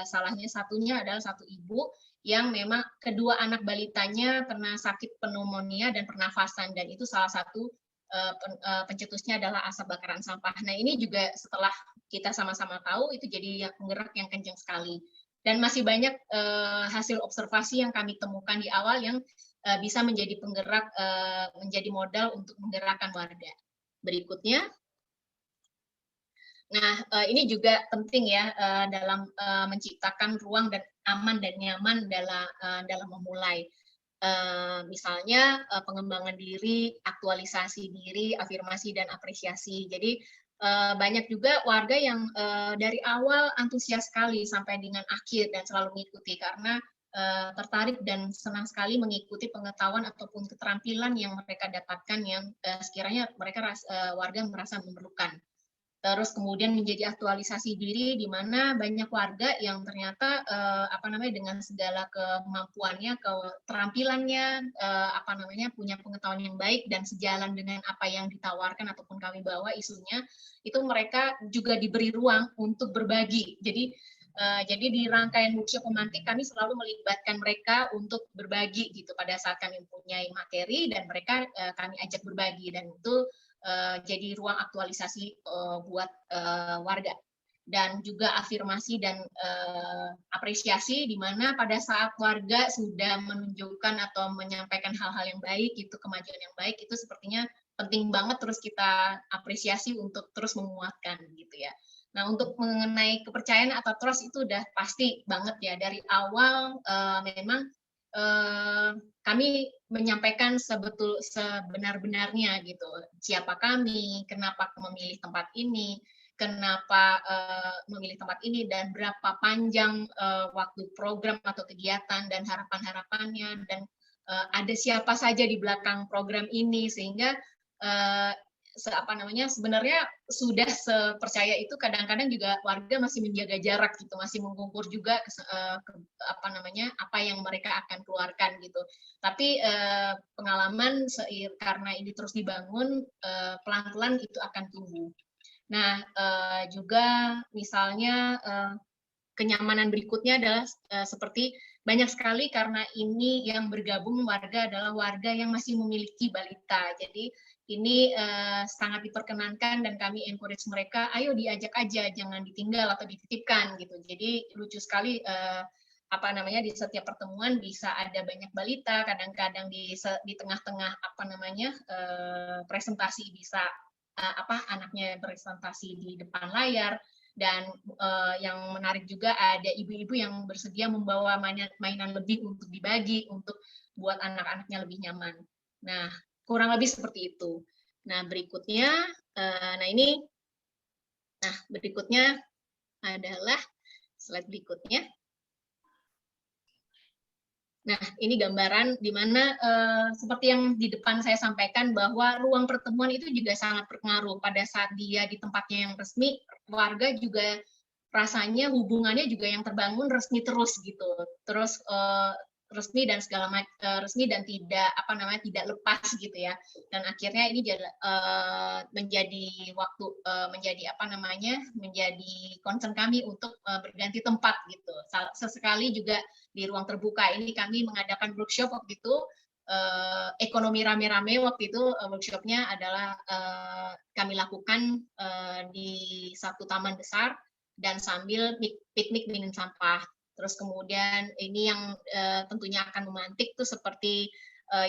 [SPEAKER 4] Salahnya satunya adalah satu ibu yang memang kedua anak balitanya pernah sakit pneumonia dan pernafasan, dan itu salah satu pencetusnya adalah asap bakaran sampah. Nah, ini juga setelah kita sama-sama tahu itu jadi penggerak yang kencang sekali. Dan masih banyak hasil observasi yang kami temukan di awal yang bisa menjadi penggerak, menjadi modal untuk menggerakkan warga. Berikutnya. Nah, ini juga penting ya dalam menciptakan ruang dan aman dan nyaman dalam memulai. Misalnya pengembangan diri, aktualisasi diri, afirmasi dan apresiasi. Jadi banyak juga warga yang dari awal antusias sekali sampai dengan akhir dan selalu mengikuti karena tertarik dan senang sekali mengikuti pengetahuan ataupun keterampilan yang mereka dapatkan yang sekiranya warga merasa memerlukan. Terus kemudian menjadi aktualisasi diri, di mana banyak warga yang ternyata dengan segala kemampuannya, keterampilannya, punya pengetahuan yang baik dan sejalan dengan apa yang ditawarkan ataupun kami bawa isunya, itu mereka juga diberi ruang untuk berbagi. Jadi Jadi di rangkaian workshop pemantik kami selalu melibatkan mereka untuk berbagi gitu pada saat kami mempunyai materi dan mereka kami ajak berbagi dan itu jadi ruang aktualisasi buat warga dan juga afirmasi dan apresiasi di mana pada saat warga sudah menunjukkan atau menyampaikan hal-hal yang baik itu kemajuan yang baik itu sepertinya penting banget terus kita apresiasi untuk terus menguatkan gitu ya. Nah, untuk mengenai kepercayaan atau trust itu udah pasti banget ya dari awal memang kami menyampaikan sebenar-benarnya gitu. Siapa kami, kenapa memilih tempat ini, kenapa memilih tempat ini dan berapa panjang waktu program atau kegiatan dan harapan-harapannya dan ada siapa saja di belakang program ini sehingga sebenarnya sudah sepercaya itu kadang-kadang juga warga masih menjaga jarak gitu masih mengukur juga apa yang mereka akan keluarkan gitu tapi pengalaman karena ini terus dibangun pelan-pelan itu akan tumbuh. Nah juga misalnya kenyamanan berikutnya adalah seperti banyak sekali karena ini yang bergabung warga adalah warga yang masih memiliki balita. Jadi ini sangat diperkenankan dan kami encourage mereka, ayo diajak aja, jangan ditinggal atau dititipkan gitu. Jadi lucu sekali di setiap pertemuan bisa ada banyak balita, kadang-kadang di tengah-tengah presentasi bisa anaknya presentasi di depan layar. Dan yang menarik juga ada ibu-ibu yang bersedia membawa mainan lebih untuk dibagi, untuk buat anak-anaknya lebih nyaman. Nah, kurang lebih seperti itu. Nah, berikutnya adalah slide berikutnya. Nah, ini gambaran di mana seperti yang di depan saya sampaikan bahwa ruang pertemuan itu juga sangat berpengaruh. Pada saat dia di tempatnya yang resmi, warga juga rasanya hubungannya juga yang terbangun resmi terus gitu. Terus resmi dan resmi dan tidak lepas gitu ya. Dan akhirnya ini menjadi menjadi concern kami untuk berganti tempat gitu. Sesekali juga di ruang terbuka ini kami mengadakan workshop waktu itu ekonomi rame-rame waktu itu workshopnya adalah kami lakukan di satu taman besar dan sambil piknik minum sampah. Terus kemudian ini yang tentunya akan memantik tuh seperti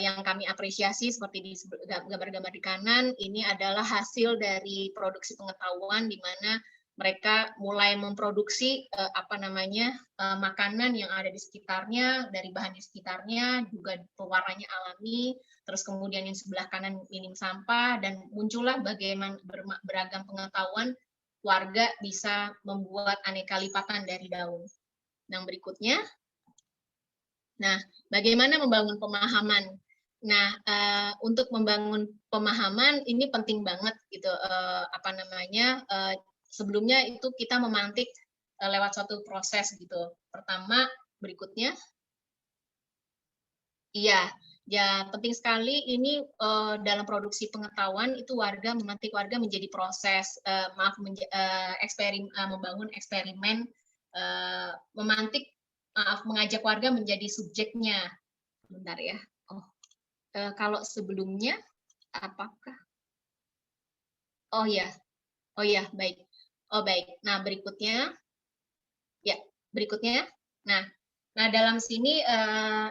[SPEAKER 4] yang kami apresiasi seperti di gambar-gambar di kanan ini adalah hasil dari produksi pengetahuan di mana mereka mulai memproduksi makanan yang ada di sekitarnya dari bahan di sekitarnya juga pewarnanya alami terus kemudian yang sebelah kanan minim sampah dan muncullah bagaimana beragam pengetahuan warga bisa membuat aneka lipatan dari daun. Yang berikutnya, nah bagaimana membangun pemahaman. Nah untuk membangun pemahaman ini penting banget gitu sebelumnya itu kita memantik lewat suatu proses gitu. Pertama, berikutnya. Iya, ya penting sekali ini dalam produksi pengetahuan itu memantik warga menjadi proses, membangun eksperimen, mengajak warga menjadi subjeknya. Bentar ya. Kalau sebelumnya, apakah? Oh ya, baik. Baik. Nah, berikutnya. Ya, berikutnya. Nah, dalam sini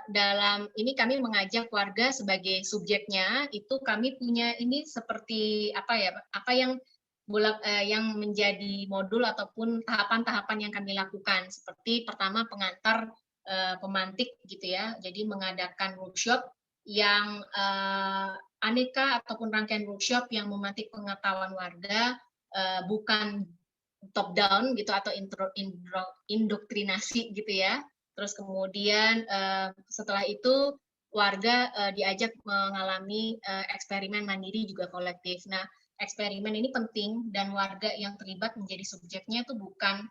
[SPEAKER 4] dalam ini kami mengajak warga sebagai subjeknya, itu kami punya ini seperti apa yang menjadi modul ataupun tahapan-tahapan yang kami lakukan. Seperti pertama pengantar pemantik gitu ya. Jadi mengadakan workshop yang aneka ataupun rangkaian workshop yang memantik pengetahuan warga bukan top down gitu atau indoktrinasi gitu ya. Terus kemudian setelah itu warga diajak mengalami eksperimen mandiri juga kolektif. Nah, eksperimen ini penting dan warga yang terlibat menjadi subjeknya itu bukan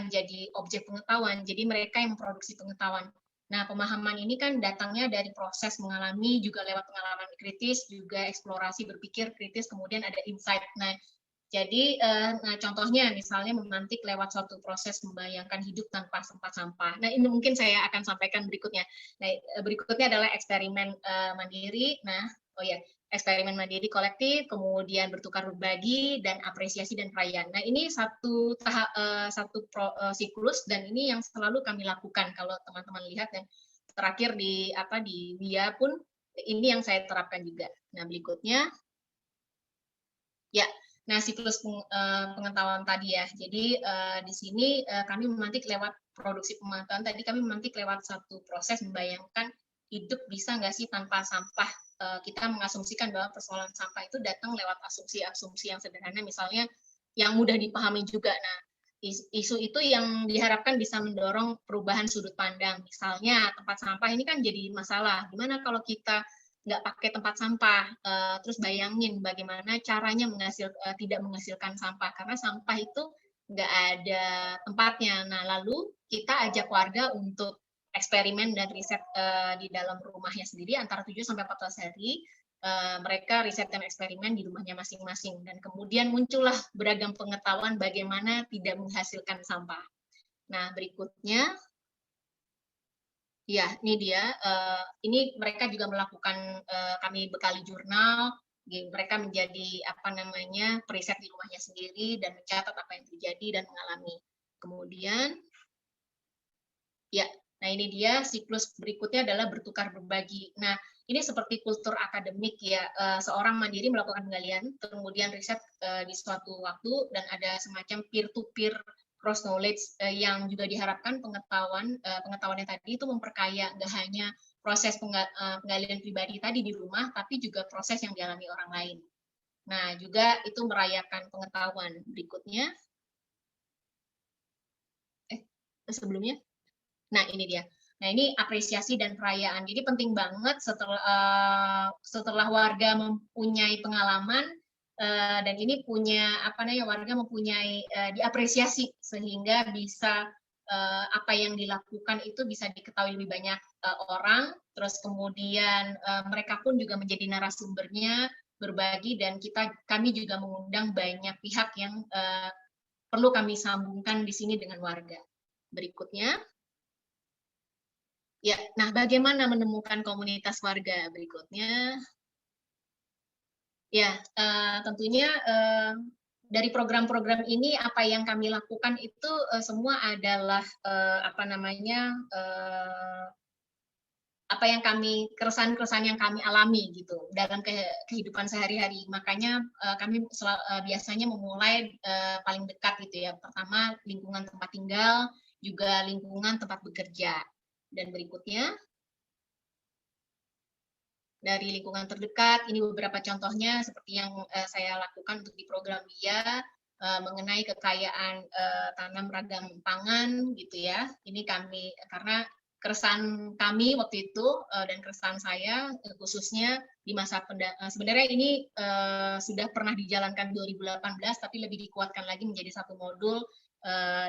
[SPEAKER 4] jadi objek pengetahuan, jadi mereka yang memproduksi pengetahuan. Nah, pemahaman ini kan datangnya dari proses mengalami juga lewat pengalaman kritis, juga eksplorasi berpikir kritis, kemudian ada insight. Nah, Jadi, nah contohnya misalnya memantik lewat suatu proses membayangkan hidup tanpa tempat sampah. Nah, ini mungkin saya akan sampaikan berikutnya. Nah, berikutnya adalah eksperimen mandiri. Nah, eksperimen mandiri kolektif, kemudian bertukar berbagi dan apresiasi dan perayaan. Nah, ini satu tahap siklus, dan ini yang selalu kami lakukan kalau teman-teman lihat, dan terakhir di BIA pun ini yang saya terapkan juga. Nah, berikutnya ya. Nah, siklus pengetahuan tadi ya. Jadi di sini kami memantik lewat produksi pengetahuan. Tadi kami memantik lewat satu proses membayangkan hidup bisa nggak sih tanpa sampah. Kita mengasumsikan bahwa persoalan sampah itu datang lewat asumsi-asumsi yang sederhana, misalnya yang mudah dipahami juga. Nah, isu itu yang diharapkan bisa mendorong perubahan sudut pandang. Misalnya tempat sampah ini kan jadi masalah. Gimana kalau kita nggak pakai tempat sampah, terus bayangin bagaimana caranya tidak menghasilkan sampah, karena sampah itu nggak ada tempatnya. Nah, lalu kita ajak warga untuk eksperimen dan riset di dalam rumahnya sendiri antara 7 sampai 14 hari. Mereka riset dan eksperimen di rumahnya masing-masing, dan kemudian muncullah beragam pengetahuan bagaimana tidak menghasilkan sampah. Nah, berikutnya ya, ini dia. Ini mereka juga melakukan, kami bekali jurnal. Mereka menjadi periset di rumahnya sendiri dan mencatat apa yang terjadi dan mengalami. Kemudian, ya, nah ini dia siklus berikutnya adalah bertukar berbagi. Nah, ini seperti kultur akademik ya. Seorang mandiri melakukan penggalian, kemudian riset di suatu waktu, dan ada semacam peer-to-peer cross knowledge yang juga diharapkan pengetahuannya tadi itu memperkaya nggak hanya proses penggalian pribadi tadi di rumah, tapi juga proses yang dialami orang lain. Nah, juga itu merayakan pengetahuan. Berikutnya, sebelumnya, nah ini dia. Nah, ini apresiasi dan perayaan. Jadi penting banget setelah warga mempunyai pengalaman, dan ini warga mempunyai diapresiasi, sehingga bisa apa yang dilakukan itu bisa diketahui lebih banyak orang. Terus kemudian mereka pun juga menjadi narasumbernya, berbagi, dan kami juga mengundang banyak pihak yang perlu kami sambungkan di sini dengan warga. Berikutnya, ya, nah bagaimana menemukan komunitas warga? Berikutnya, ya, tentunya dari program-program ini apa yang kami lakukan itu semua adalah keresahan-keresahan yang kami alami gitu dalam kehidupan sehari-hari. Makanya kami biasanya memulai paling dekat gitu ya. Pertama, lingkungan tempat tinggal, juga lingkungan tempat bekerja. Dan berikutnya, dari lingkungan terdekat, ini beberapa contohnya seperti yang saya lakukan untuk di program BIA, mengenai kekayaan tanam ragam pangan gitu ya. Ini karena keresahan kami waktu itu dan keresahan saya khususnya di masa sebenarnya ini sudah pernah dijalankan 2018, tapi lebih dikuatkan lagi menjadi satu modul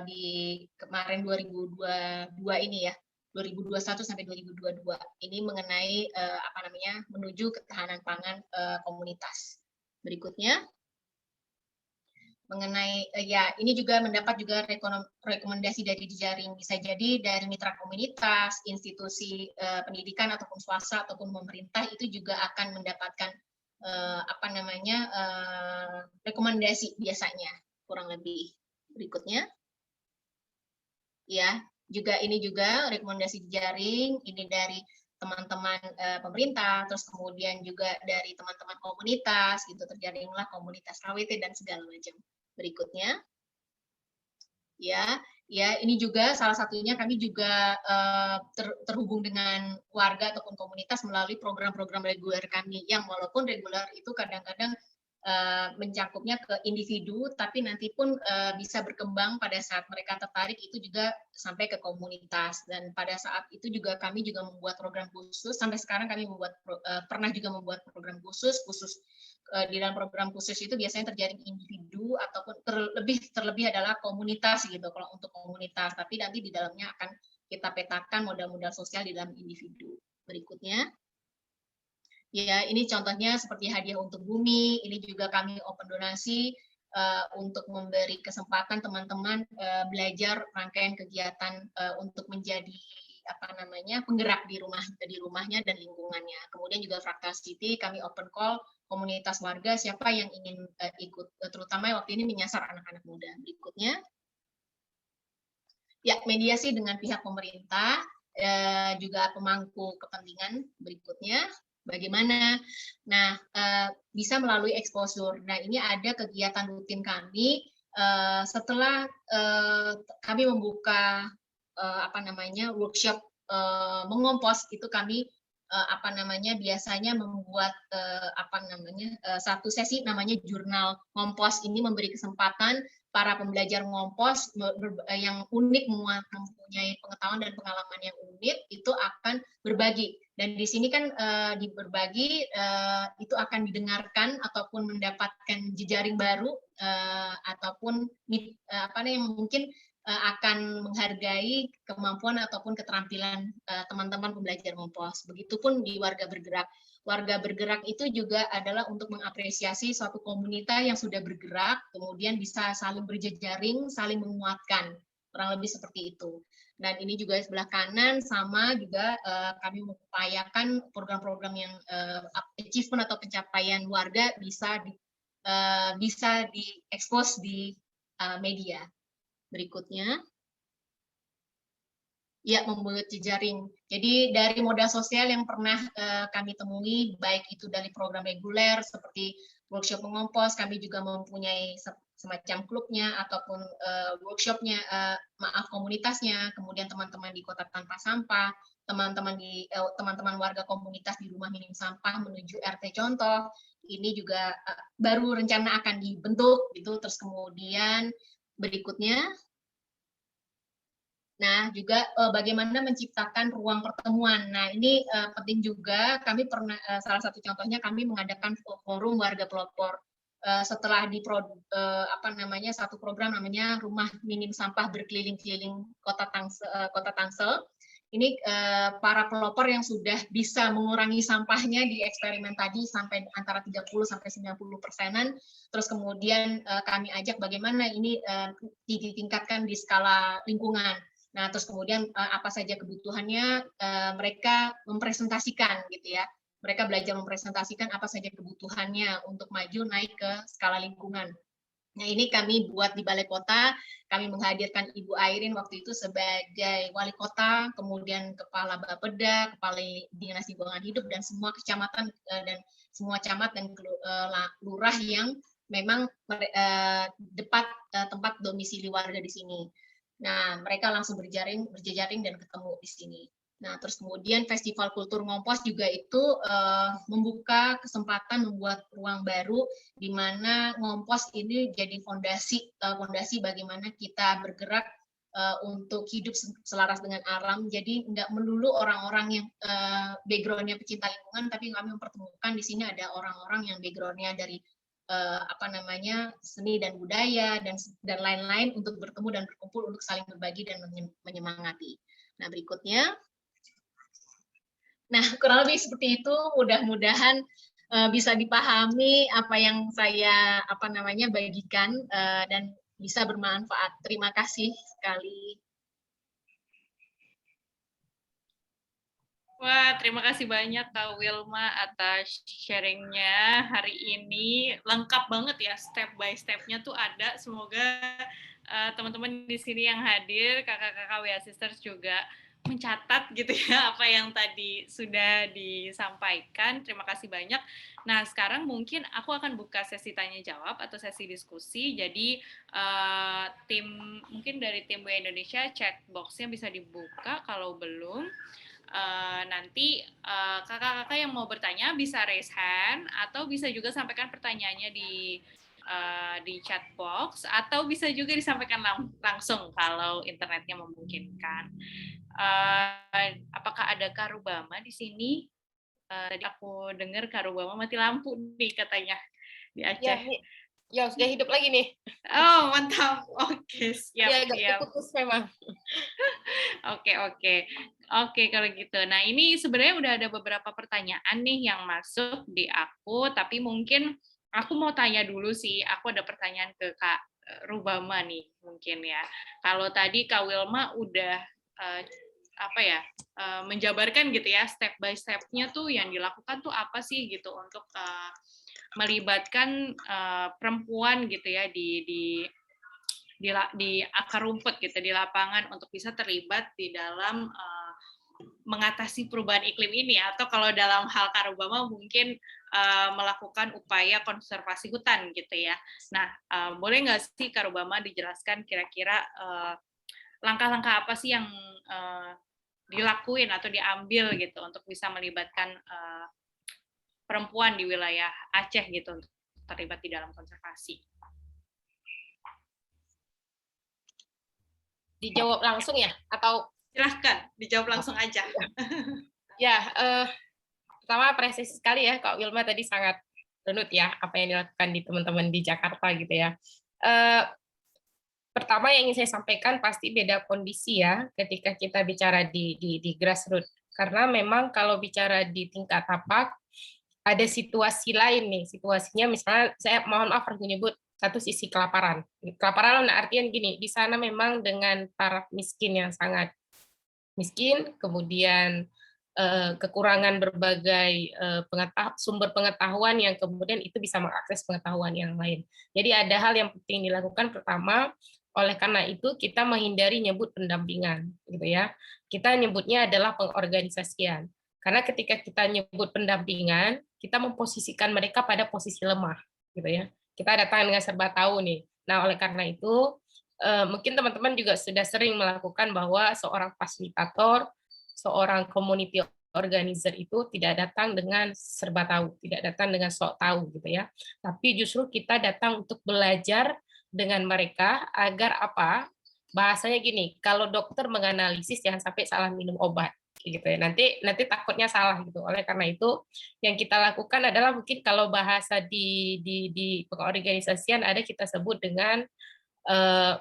[SPEAKER 4] di kemarin 2022 ini ya. 2021 sampai 2022 ini mengenai menuju ketahanan pangan komunitas. Berikutnya mengenai ini juga mendapat juga rekomendasi dari jejaring, bisa jadi dari mitra komunitas, institusi pendidikan ataupun swasta ataupun pemerintah, itu juga akan mendapatkan rekomendasi biasanya kurang lebih. Berikutnya ya, ini juga rekomendasi jejaring, ini dari teman-teman pemerintah, terus kemudian juga dari teman-teman komunitas gitu, terjaringlah komunitas KWT dan segala macam. Berikutnya, ya ini juga salah satunya kami juga terhubung dengan warga ataupun komunitas melalui program-program reguler kami, yang walaupun reguler itu kadang-kadang mencangkupnya ke individu, tapi nanti pun bisa berkembang pada saat mereka tertarik itu juga sampai ke komunitas. Dan pada saat itu juga kami juga membuat program khusus. Sampai sekarang kami pernah juga membuat program khusus di dalam program khusus itu biasanya terjaring individu ataupun terlebih adalah komunitas gitu kalau untuk komunitas. Tapi nanti di dalamnya akan kita petakan modal-modal sosial di dalam individu. Berikutnya. Ya, ini contohnya seperti hadiah untuk bumi, ini juga kami open donasi, untuk memberi kesempatan teman-teman belajar rangkaian kegiatan untuk menjadi penggerak di rumahnya dan lingkungannya. Kemudian juga Fractal City kami open call komunitas warga siapa yang ingin ikut, terutama waktu ini menyasar anak-anak muda. Berikutnya, ya mediasi dengan pihak pemerintah, juga pemangku kepentingan. Berikutnya, bagaimana? Nah, bisa melalui exposure. Nah, ini ada kegiatan rutin kami setelah kami membuka workshop mengompos, itu kami biasanya membuat satu sesi namanya jurnal ngompos. Ini memberi kesempatan para pembelajar ngompos yang unik, mempunyai pengetahuan dan pengalaman yang unik, itu akan berbagi. Dan di sini kan berbagi itu akan didengarkan ataupun mendapatkan jejaring baru ataupun yang mungkin akan menghargai kemampuan ataupun keterampilan teman-teman pembelajar ngompos. Begitupun di warga bergerak. Warga bergerak itu juga adalah untuk mengapresiasi suatu komunitas yang sudah bergerak, kemudian bisa saling berjejaring, saling menguatkan. Kurang lebih seperti itu. Dan ini juga sebelah kanan sama juga kami mengupayakan program-program yang achievement atau pencapaian warga bisa diekspos di media. Berikutnya, ya membuat jejaring. Jadi dari modal sosial yang pernah kami temui, baik itu dari program reguler seperti workshop mengompos, kami juga mempunyai semacam klubnya ataupun workshopnya, komunitasnya, kemudian teman-teman di Kota Tanpa Sampah, teman-teman warga komunitas di Rumah Minim Sampah menuju RT Contoh, ini juga baru rencana akan dibentuk, gitu. Terus kemudian berikutnya, nah juga bagaimana menciptakan ruang pertemuan. Nah ini penting juga. Kami pernah salah satu contohnya kami mengadakan forum warga pelopor setelah satu program namanya Rumah Minim Sampah Berkeliling-keliling Kota Tangsel. Ini para pelopor yang sudah bisa mengurangi sampahnya di eksperimen tadi sampai antara 30-90%. Terus kemudian kami ajak bagaimana ini ditingkatkan di skala lingkungan. Nah, terus kemudian apa saja kebutuhannya, mereka mempresentasikan gitu ya. Mereka belajar mempresentasikan apa saja kebutuhannya untuk maju naik ke skala lingkungan. Nah, ini kami buat di Balai Kota, kami menghadirkan Ibu Airin waktu itu sebagai wali kota, kemudian Kepala Bapeda, Kepala Dinas Lingkungan Hidup, dan semua kecamatan dan semua camat dan lurah yang memang tempat domisili warga di sini. Nah, mereka langsung berjejaring dan ketemu di sini. Nah, terus kemudian Festival Kultur Ngompos juga itu membuka kesempatan membuat ruang baru di mana ngompos ini jadi fondasi bagaimana kita bergerak untuk hidup selaras dengan alam. Jadi nggak melulu orang-orang yang background-nya pecinta lingkungan, tapi kami mempertemukan di sini ada orang-orang yang background-nya dari seni dan budaya dan lain-lain untuk bertemu dan berkumpul untuk saling berbagi dan menyemangati. Nah, berikutnya. Nah, kurang lebih seperti itu. Mudah-mudahan bisa dipahami apa yang saya bagikan dan bisa bermanfaat. Terima kasih sekali.
[SPEAKER 2] Wah, terima kasih banyak Kak Wilma atas sharing-nya hari ini. Lengkap banget ya, step by step-nya tuh ada. Semoga teman-teman di sini yang hadir, kakak-kakak WA Sisters juga mencatat gitu ya apa yang tadi sudah disampaikan. Terima kasih banyak. Nah, sekarang mungkin aku akan buka sesi tanya jawab atau sesi diskusi. Jadi mungkin dari tim WA Indonesia chat box-nya bisa dibuka, kalau belum nanti kakak-kakak yang mau bertanya bisa raise hand atau bisa juga sampaikan pertanyaannya di chat box atau bisa juga disampaikan langsung kalau internetnya memungkinkan. Apakah ada Kak Rubama di sini? Tadi aku dengar Kak Rubama mati lampu nih katanya di Aceh.
[SPEAKER 3] Ya, sudah hidup lagi nih.
[SPEAKER 2] Oh, mantap. Oke, siap.
[SPEAKER 3] Ya, putus memang.
[SPEAKER 2] Oke, kalau gitu. Nah, ini sebenarnya udah ada beberapa pertanyaan nih yang masuk di aku, tapi mungkin aku mau tanya dulu sih, aku ada pertanyaan ke Kak Rubama nih mungkin ya. Kalau tadi Kak Wilma udah menjabarkan gitu ya step by step-nya tuh yang dilakukan tuh apa sih gitu untuk melibatkan perempuan gitu ya di akar rumput gitu di lapangan untuk bisa terlibat di dalam mengatasi perubahan iklim ini, atau kalau dalam hal Kak Rubama mungkin melakukan upaya konservasi hutan gitu ya. Nah, boleh nggak sih Kak Rubama dijelaskan kira-kira langkah-langkah apa sih yang dilakuin atau diambil gitu untuk bisa melibatkan perempuan di wilayah Aceh gitu untuk terlibat di dalam konservasi?
[SPEAKER 3] Dijawab langsung ya atau
[SPEAKER 2] silahkan dijawab langsung aja.
[SPEAKER 3] Ya, pertama apresiasi sekali ya Kak Wilma tadi sangat runut ya apa yang dilakukan di teman-teman di Jakarta gitu ya. Pertama yang ingin saya sampaikan pasti beda kondisi ya ketika kita bicara di grassroots, karena memang kalau bicara di tingkat tapak ada situasi lain nih, situasinya misalnya saya mohon maaf harus menyebut satu sisi kelaparan. Kelaparan artian gini, di sana memang dengan taraf miskin yang sangat miskin, kemudian kekurangan berbagai sumber pengetahuan yang kemudian itu bisa mengakses pengetahuan yang lain. Jadi ada hal yang penting dilakukan. Pertama, oleh karena itu kita menghindari nyebut pendampingan, gitu ya. Kita nyebutnya adalah pengorganisasian. Karena ketika kita nyebut pendampingan, kita memposisikan mereka pada posisi lemah, gitu ya. Kita datang dengan serba tahu nih. Nah, oleh karena itu mungkin teman-teman juga sudah sering melakukan bahwa seorang fasilitator, seorang community organizer itu tidak datang dengan serba tahu, tidak datang dengan sok tahu gitu ya. Tapi justru kita datang untuk belajar dengan mereka agar apa? Bahasanya gini, kalau dokter menganalisis jangan sampai salah minum obat gitu ya. Nanti takutnya salah gitu. Oleh karena itu yang kita lakukan adalah mungkin kalau bahasa di pengorganisasian ada kita sebut dengan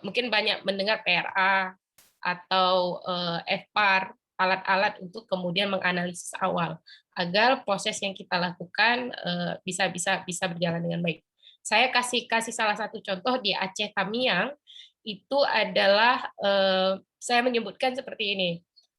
[SPEAKER 3] mungkin banyak mendengar PRA atau FPAR, alat-alat untuk kemudian menganalisis awal agar proses yang kita lakukan bisa berjalan dengan baik. Saya kasih salah satu contoh di Aceh Tamiang itu adalah saya menyebutkan seperti ini.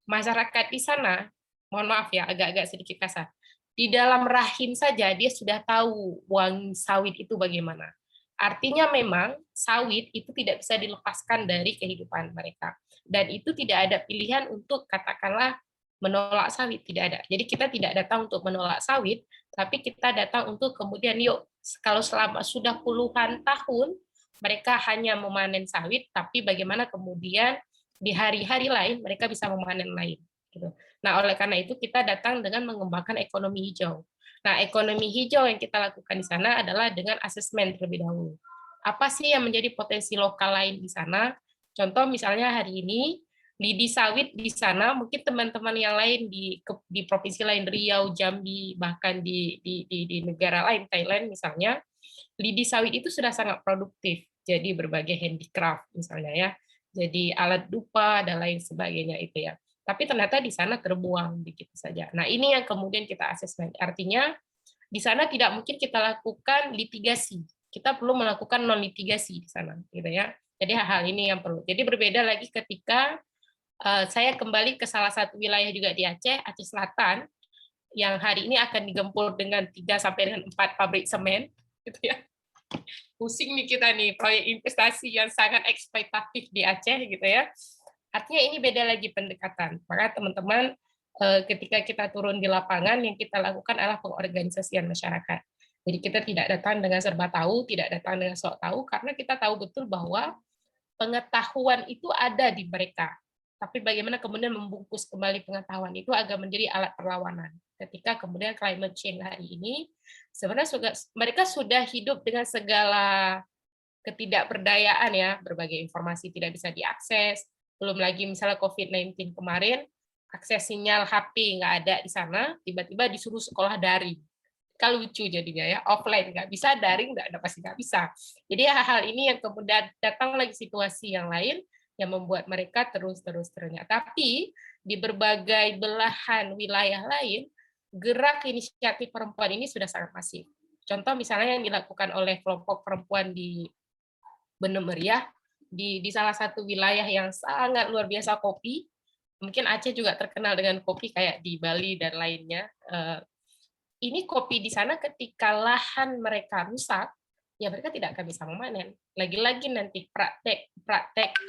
[SPEAKER 3] Masyarakat di sana, mohon maaf ya agak-agak sedikit kasar, di dalam rahim saja dia sudah tahu wangi sawit itu bagaimana. Artinya memang sawit itu tidak bisa dilepaskan dari kehidupan mereka. Dan itu tidak ada pilihan untuk katakanlah menolak sawit, tidak ada. Jadi kita tidak datang untuk menolak sawit, tapi kita datang untuk kemudian yuk, kalau selama sudah puluhan tahun mereka hanya memanen sawit, tapi bagaimana kemudian di hari-hari lain mereka bisa memanen lain. Gitu. Nah, oleh karena itu kita datang dengan mengembangkan ekonomi hijau. Nah, ekonomi hijau yang kita lakukan di sana adalah dengan asesmen terlebih dahulu. Apa sih yang menjadi potensi lokal lain di sana? Contoh misalnya hari ini, lidi sawit di sana, mungkin teman-teman yang lain di provinsi lain, Riau, Jambi, bahkan di negara lain, Thailand misalnya, lidi sawit itu sudah sangat produktif. Jadi berbagai handicraft misalnya ya, jadi alat dupa dan lain sebagainya itu ya. Tapi ternyata di sana terbuang begitu saja. Nah, ini yang kemudian kita asesmen. Artinya di sana tidak mungkin kita lakukan litigasi. Kita perlu melakukan non litigasi di sana, gitu ya. Jadi hal-hal ini yang perlu. Jadi berbeda lagi ketika saya kembali ke salah satu wilayah juga di Aceh, Aceh Selatan, yang hari ini akan digempur dengan 3 sampai dengan 4 pabrik semen, gitu ya. Pusing nih kita nih, proyek investasi yang sangat eksploitatif di Aceh, gitu ya. Artinya ini beda lagi pendekatan. Maka teman-teman, ketika kita turun di lapangan, yang kita lakukan adalah pengorganisasian masyarakat. Jadi kita tidak datang dengan serba tahu, tidak datang dengan sok tahu, karena kita tahu betul bahwa pengetahuan itu ada di mereka. Tapi bagaimana kemudian membungkus kembali pengetahuan itu agar menjadi alat perlawanan. Ketika kemudian climate change hari ini, sebenarnya mereka sudah hidup dengan segala ketidakberdayaan ya, berbagai informasi tidak bisa diakses, belum lagi misalnya COVID-19 kemarin, akses sinyal HP nggak ada di sana, tiba-tiba disuruh sekolah daring. Kalau lucu jadinya ya, offline nggak bisa, daring nggak ada, pasti nggak bisa. Jadi hal-hal ini yang kemudian datang lagi situasi yang lain, yang membuat mereka terus ternyata. Tapi di berbagai belahan wilayah lain, gerak inisiatif perempuan ini sudah sangat masif. Contoh misalnya yang dilakukan oleh kelompok perempuan di Bendem Meriah, di salah satu wilayah yang sangat luar biasa kopi, mungkin Aceh juga terkenal dengan kopi kayak di Bali dan lainnya. Ini kopi di sana ketika lahan mereka rusak, ya mereka tidak akan bisa memanen. Lagi-lagi nanti praktek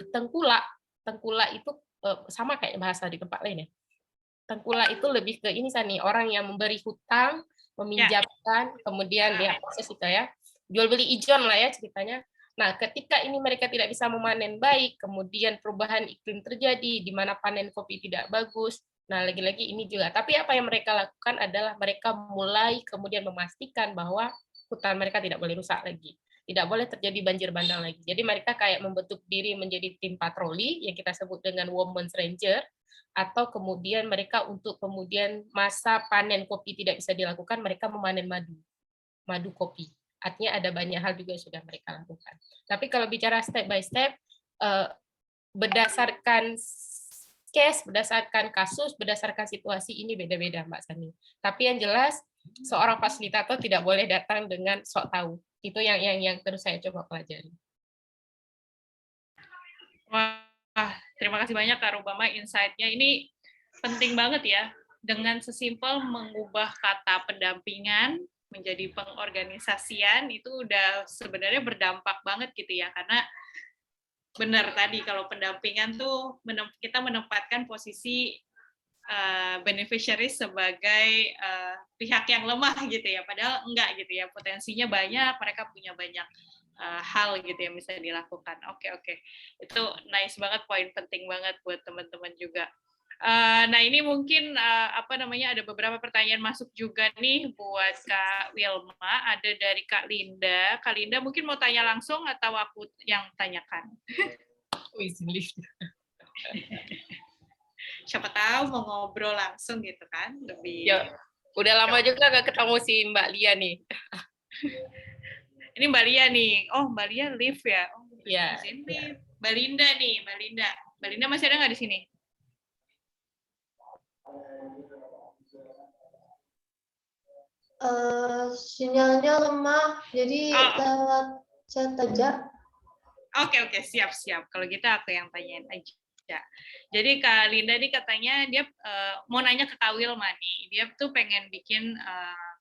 [SPEAKER 3] tengkulak itu sama kayak bahasa di tempat lain ya. Tengkulak itu lebih ke ini nih, orang yang memberi hutang, meminjamkan, kemudian dia proses itu ya, jual beli ijon lah ya ceritanya. Nah, ketika ini mereka tidak bisa memanen baik, kemudian perubahan iklim terjadi, di mana panen kopi tidak bagus. Nah, lagi-lagi ini juga. Tapi apa yang mereka lakukan adalah mereka mulai kemudian memastikan bahwa hutan mereka tidak boleh rusak lagi. Tidak boleh terjadi banjir bandang lagi. Jadi mereka kayak membentuk diri menjadi tim patroli, yang kita sebut dengan Women's Ranger, atau kemudian mereka untuk kemudian masa panen kopi tidak bisa dilakukan, mereka memanen madu kopi. Artinya ada banyak hal juga yang sudah mereka lakukan. Tapi kalau bicara step by step, berdasarkan case, berdasarkan kasus, berdasarkan situasi ini beda-beda Mbak Sani. Tapi yang jelas, seorang fasilitator tidak boleh datang dengan sok tahu. Itu yang terus saya coba pelajari.
[SPEAKER 2] Wah, terima kasih banyak Kak Rubama insight-nya. Ini penting banget ya, dengan sesimpel mengubah kata pendampingan menjadi pengorganisasian, itu udah sebenarnya berdampak banget gitu ya, karena benar tadi kalau pendampingan tuh kita menempatkan posisi beneficiary sebagai pihak yang lemah gitu ya, padahal enggak gitu ya, potensinya banyak, mereka punya banyak hal gitu yang bisa dilakukan. Oke, itu nice banget, poin penting banget buat teman-teman juga. Nah ini mungkin ada beberapa pertanyaan masuk juga nih buat Kak Wilma, ada dari Kak Linda. Kak Linda mungkin mau tanya langsung atau aku yang tanyakan? Siapa tahu mau ngobrol langsung gitu kan, lebih.
[SPEAKER 3] Ya, udah lama juga nggak ketemu si Mbak Lia nih.
[SPEAKER 2] Ini Mbak Lia nih. Oh, Mbak Lia live ya. Oh,
[SPEAKER 3] ya.
[SPEAKER 2] Mbak Linda nih, Mbak Linda. Mbak Linda masih ada nggak di sini?
[SPEAKER 5] Sinyalnya lemah, jadi lewat chat aja.
[SPEAKER 2] Oke, siap. Kalau gitu aku yang tanyain aja. Jadi Kak Linda nih katanya dia mau nanya ke Kak Wilma nih. Dia tuh pengen bikin,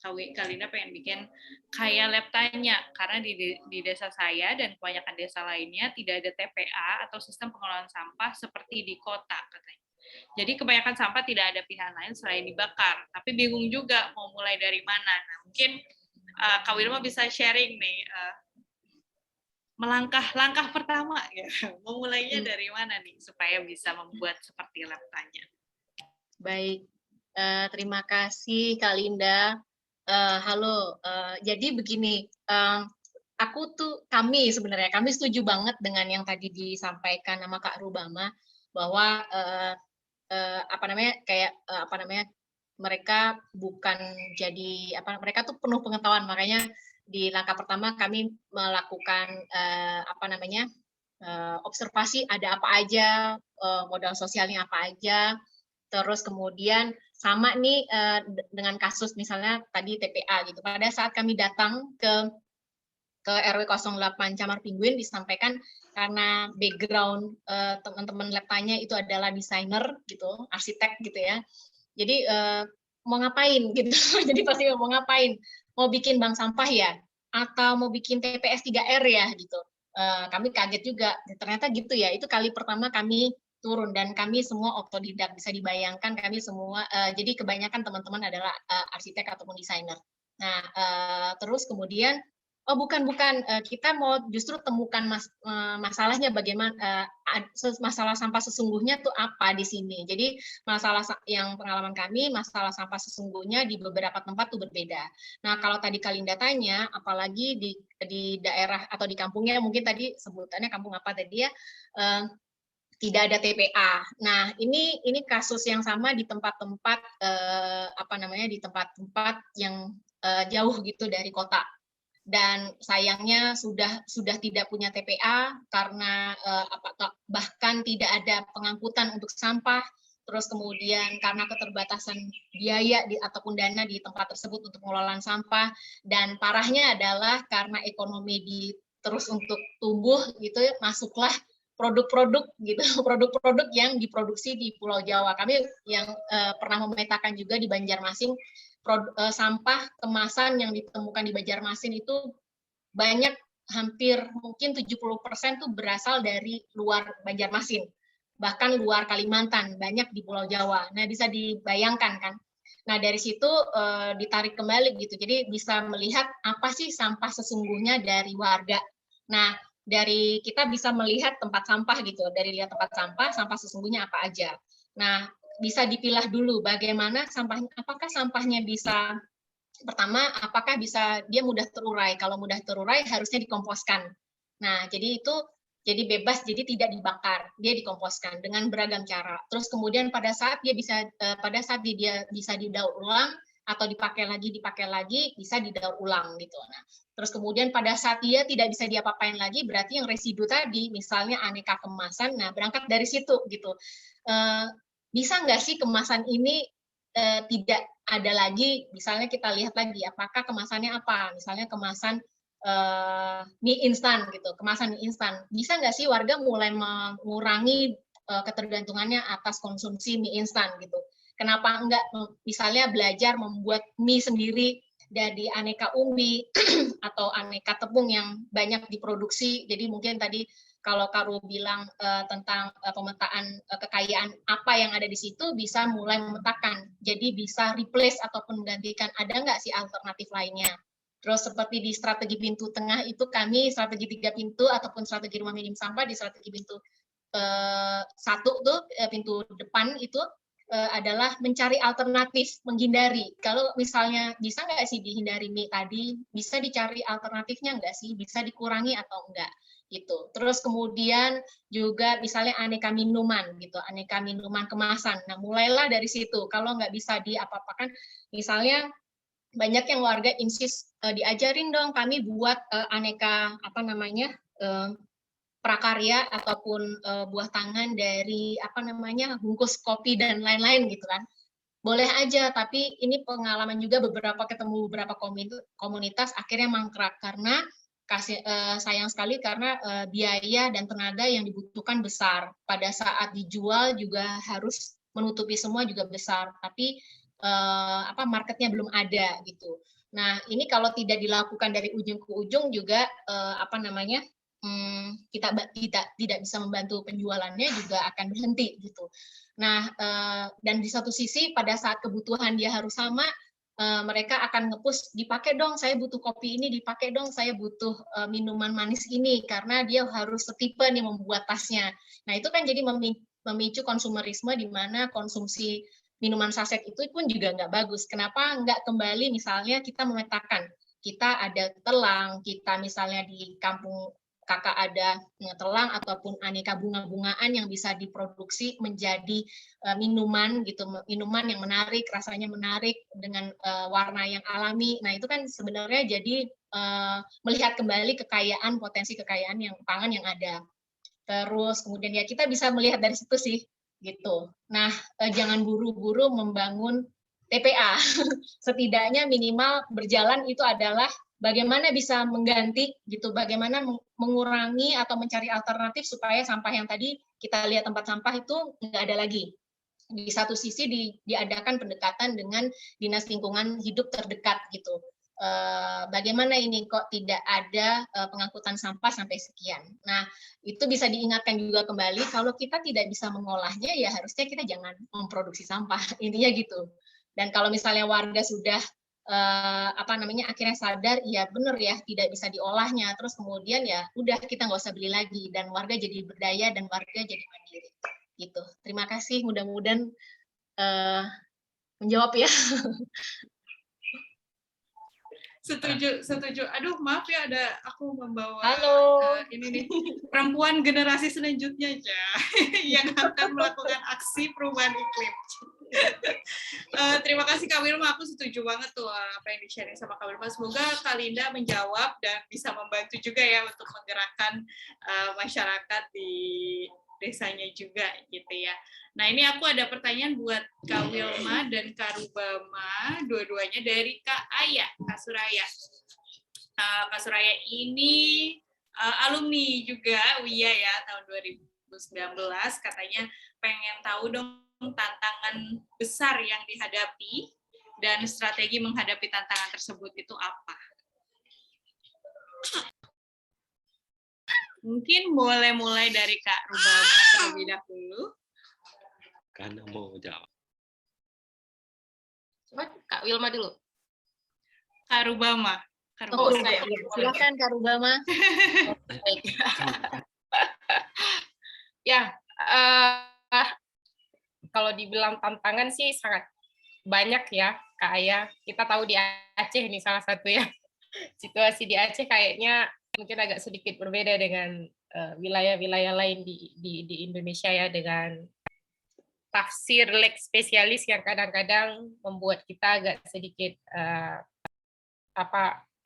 [SPEAKER 2] Kak Linda pengen bikin kayak lab tanya, karena di desa saya dan kebanyakan desa lainnya tidak ada TPA atau sistem pengelolaan sampah seperti di kota katanya. Jadi kebanyakan sampah tidak ada pilihan lain selain dibakar. Tapi bingung juga mau mulai dari mana. Nah, mungkin Kak Wilma bisa sharing nih, langkah pertama ya, memulainya dari mana nih supaya bisa membuat seperti lab tanya.
[SPEAKER 4] Baik, terima kasih Kak Linda. Halo, jadi begini, kami setuju banget dengan yang tadi disampaikan sama Kak Rubama, bahwa mereka bukan jadi mereka tuh penuh pengetahuan, makanya di langkah pertama kami melakukan observasi ada apa aja, modal sosialnya apa aja, terus kemudian sama nih dengan kasus misalnya tadi TPA gitu. Pada saat kami datang ke RW 08 Camar Pinguin disampaikan karena background teman-teman lab tanya itu adalah desainer gitu, arsitek gitu ya. Jadi mau ngapain gitu. Jadi pasti mau ngapain? Mau bikin bank sampah ya? Atau mau bikin TPS 3R ya gitu. Kami kaget juga. Ternyata gitu ya. Itu kali pertama kami turun dan kami semua otodidak, bisa dibayangkan kami semua jadi kebanyakan teman-teman adalah arsitek ataupun desainer. Nah, terus kemudian bukan kita mau justru temukan masalahnya bagaimana masalah sampah sesungguhnya tuh apa di sini. Jadi masalah yang pengalaman kami, masalah sampah sesungguhnya di beberapa tempat tuh berbeda. Nah, kalau tadi Kak Linda tanya, apalagi di daerah atau di kampungnya, mungkin tadi sebutannya kampung apa tadi ya, tidak ada TPA. Nah, ini kasus yang sama di tempat-tempat di tempat-tempat yang jauh gitu dari kota. Dan sayangnya sudah tidak punya TPA karena bahkan tidak ada pengangkutan untuk sampah, terus kemudian karena keterbatasan biaya ataupun dana di tempat tersebut untuk pengelolaan sampah, dan parahnya adalah karena ekonomi terus untuk tumbuh gitu, masuklah produk-produk gitu, produk-produk yang diproduksi di Pulau Jawa. Kami yang pernah memetakan juga di Banjarmasin, sampah kemasan yang ditemukan di Banjarmasin itu banyak, hampir mungkin 70% tuh berasal dari luar Banjarmasin, bahkan luar Kalimantan, banyak di Pulau Jawa. Nah, bisa dibayangkan kan. Nah, dari situ ditarik kembali gitu. Jadi bisa melihat apa sih sampah sesungguhnya dari warga. Nah, dari kita bisa melihat tempat sampah gitu. Dari lihat tempat sampah sesungguhnya apa aja. Nah, bisa dipilah dulu bagaimana sampahnya, apakah sampahnya bisa, pertama, apakah bisa dia mudah terurai. Kalau mudah terurai harusnya dikomposkan. Nah, jadi itu jadi bebas, jadi tidak dibakar, dia dikomposkan dengan beragam cara. Terus kemudian pada saat dia bisa didaur ulang atau dipakai lagi, bisa didaur ulang gitu. Nah, terus kemudian pada saat dia tidak bisa diapa-apain lagi, berarti yang residu tadi, misalnya aneka kemasan, nah berangkat dari situ gitu. Bisa nggak sih kemasan ini tidak ada lagi, misalnya kita lihat lagi apakah kemasannya apa, misalnya kemasan mie instan gitu, kemasan mie instan, bisa nggak sih warga mulai mengurangi ketergantungannya atas konsumsi mie instan gitu? Kenapa enggak misalnya belajar membuat mie sendiri dari aneka umbi atau aneka tepung yang banyak diproduksi? Jadi mungkin tadi kalau Karu bilang tentang pemetaan kekayaan apa yang ada di situ, bisa mulai memetakan. Jadi bisa replace ataupun menggantikan, ada nggak sih alternatif lainnya? Terus seperti di strategi pintu tengah itu kami strategi 3 pintu ataupun strategi rumah minim sampah, di strategi pintu 1 tuh pintu depan itu adalah mencari alternatif, menghindari. Kalau misalnya bisa nggak sih dihindari mie tadi, bisa dicari alternatifnya nggak sih, bisa dikurangi atau enggak gitu. Terus kemudian juga misalnya aneka minuman gitu, aneka minuman kemasan. Nah, mulailah dari situ. Kalau nggak bisa diapa-apakan, misalnya banyak yang warga insist diajarin dong kami buat aneka prakarya ataupun buah tangan dari bungkus kopi dan lain-lain gitu kan. Boleh aja, tapi ini pengalaman juga ketemu beberapa komunitas akhirnya mangkrak karena sayang sekali karena biaya dan tenaga yang dibutuhkan besar. Pada saat dijual juga harus menutupi semua juga besar, tapi marketnya belum ada gitu. Nah, ini kalau tidak dilakukan dari ujung ke ujung juga kita tidak bisa membantu penjualannya, juga akan berhenti gitu. Nah, dan di satu sisi pada saat kebutuhan dia harus sama, mereka akan nge-push, dipakai dong, saya butuh kopi ini, dipakai dong, saya butuh minuman manis ini, karena dia harus setipe nih membuat tasnya. Nah, itu kan jadi memicu konsumerisme di mana konsumsi minuman saset itu pun juga nggak bagus. Kenapa nggak kembali misalnya kita memetakan, kita ada telang, kita misalnya di kampung kakak ada telang ataupun aneka bunga-bungaan yang bisa diproduksi menjadi minuman gitu, minuman yang menarik, rasanya menarik dengan warna yang alami. Nah, itu kan sebenarnya jadi melihat kembali kekayaan, potensi kekayaan yang pangan yang ada. Terus kemudian ya kita bisa melihat dari situ sih gitu. Nah, jangan buru-buru membangun TPA. Setidaknya minimal berjalan itu adalah bagaimana bisa mengganti gitu, bagaimana mengurangi atau mencari alternatif supaya sampah yang tadi kita lihat tempat sampah itu nggak ada lagi. Di satu sisi diadakan pendekatan dengan dinas lingkungan hidup terdekat gitu. Bagaimana ini kok tidak ada pengangkutan sampah sampai sekian. Nah, itu bisa diingatkan juga kembali, kalau kita tidak bisa mengolahnya, ya harusnya kita jangan memproduksi sampah, intinya gitu. Dan kalau misalnya warga sudah akhirnya sadar, ya benar ya, tidak bisa diolahnya, terus kemudian ya udah kita nggak usah beli lagi, dan warga jadi berdaya dan warga jadi mandiri. Gitu. Terima kasih, mudah-mudahan menjawab ya.
[SPEAKER 2] Setuju. Aduh, maaf ya, aku membawa ini nih perempuan generasi selanjutnya aja yang akan melakukan aksi perubahan iklim. Terima kasih Kak Wilma, aku setuju banget tuh apa yang di-sharing sama Kak Wilma. Semoga Kak Linda menjawab dan bisa membantu juga ya untuk menggerakkan masyarakat di desanya juga gitu ya. Nah ini aku ada pertanyaan buat Kak Wilma dan Kak Rubama, dua-duanya dari Kak Aya, Kak Suraya. Kak Suraya ini alumni juga UIA ya tahun 2019, katanya pengen tahu dong tantangan besar yang dihadapi dan strategi menghadapi tantangan tersebut itu apa? Mungkin boleh mulai dari Kak Rubama terlebih dahulu.
[SPEAKER 6] Karena mau jawab.
[SPEAKER 3] Coba Kak Wilma dulu.
[SPEAKER 2] Kak Rubama.
[SPEAKER 4] Oh, saya. Silakan Kak Rubama.
[SPEAKER 3] Ya, kalau dibilang tantangan sih sangat banyak ya, Kak Aya. Kita tahu di Aceh ini salah satu ya. Situasi di Aceh kayaknya mungkin agak sedikit berbeda dengan wilayah-wilayah lain di Indonesia ya, dengan tafsir lex spesialis yang kadang-kadang membuat kita agak sedikit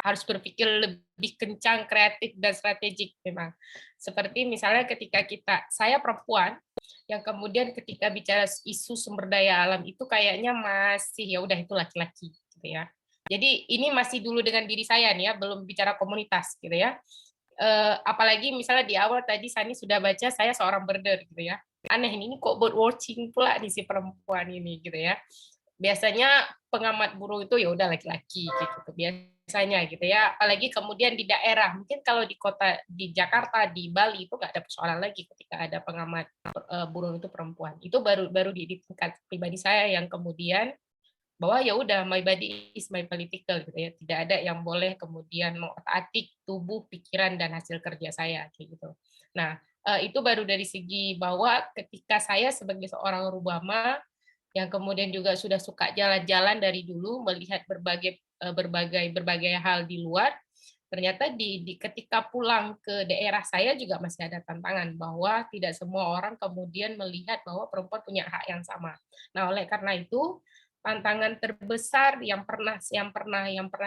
[SPEAKER 3] harus berpikir lebih kencang, kreatif dan strategik memang. Seperti misalnya ketika saya perempuan yang kemudian ketika bicara isu sumber daya alam itu kayaknya masih ya udah itu laki-laki gitu ya. Jadi ini masih dulu dengan diri saya nih ya, belum bicara komunitas gitu ya. Apalagi misalnya di awal tadi Sani sudah baca saya seorang birder gitu ya. Aneh ini kok bird watching pula nih si perempuan ini gitu ya. Biasanya pengamat burung itu ya udah laki-laki gitu biasanya gitu ya. Apalagi kemudian di daerah, mungkin kalau di kota di Jakarta, di Bali itu nggak ada persoalan lagi ketika ada pengamat burung itu perempuan. Itu baru di tingkat pribadi saya yang kemudian bahwa ya udah my body is my political gitu ya, tidak ada yang boleh kemudian mengotak-atik tubuh, pikiran dan hasil kerja saya kayak gitu. Nah itu baru dari segi bahwa ketika saya sebagai seorang Rubama yang kemudian juga sudah suka jalan-jalan dari dulu melihat berbagai hal di luar, ternyata ketika pulang ke daerah saya juga masih ada tantangan bahwa tidak semua orang kemudian melihat bahwa perempuan punya hak yang sama. Nah oleh karena itu tantangan terbesar yang pernah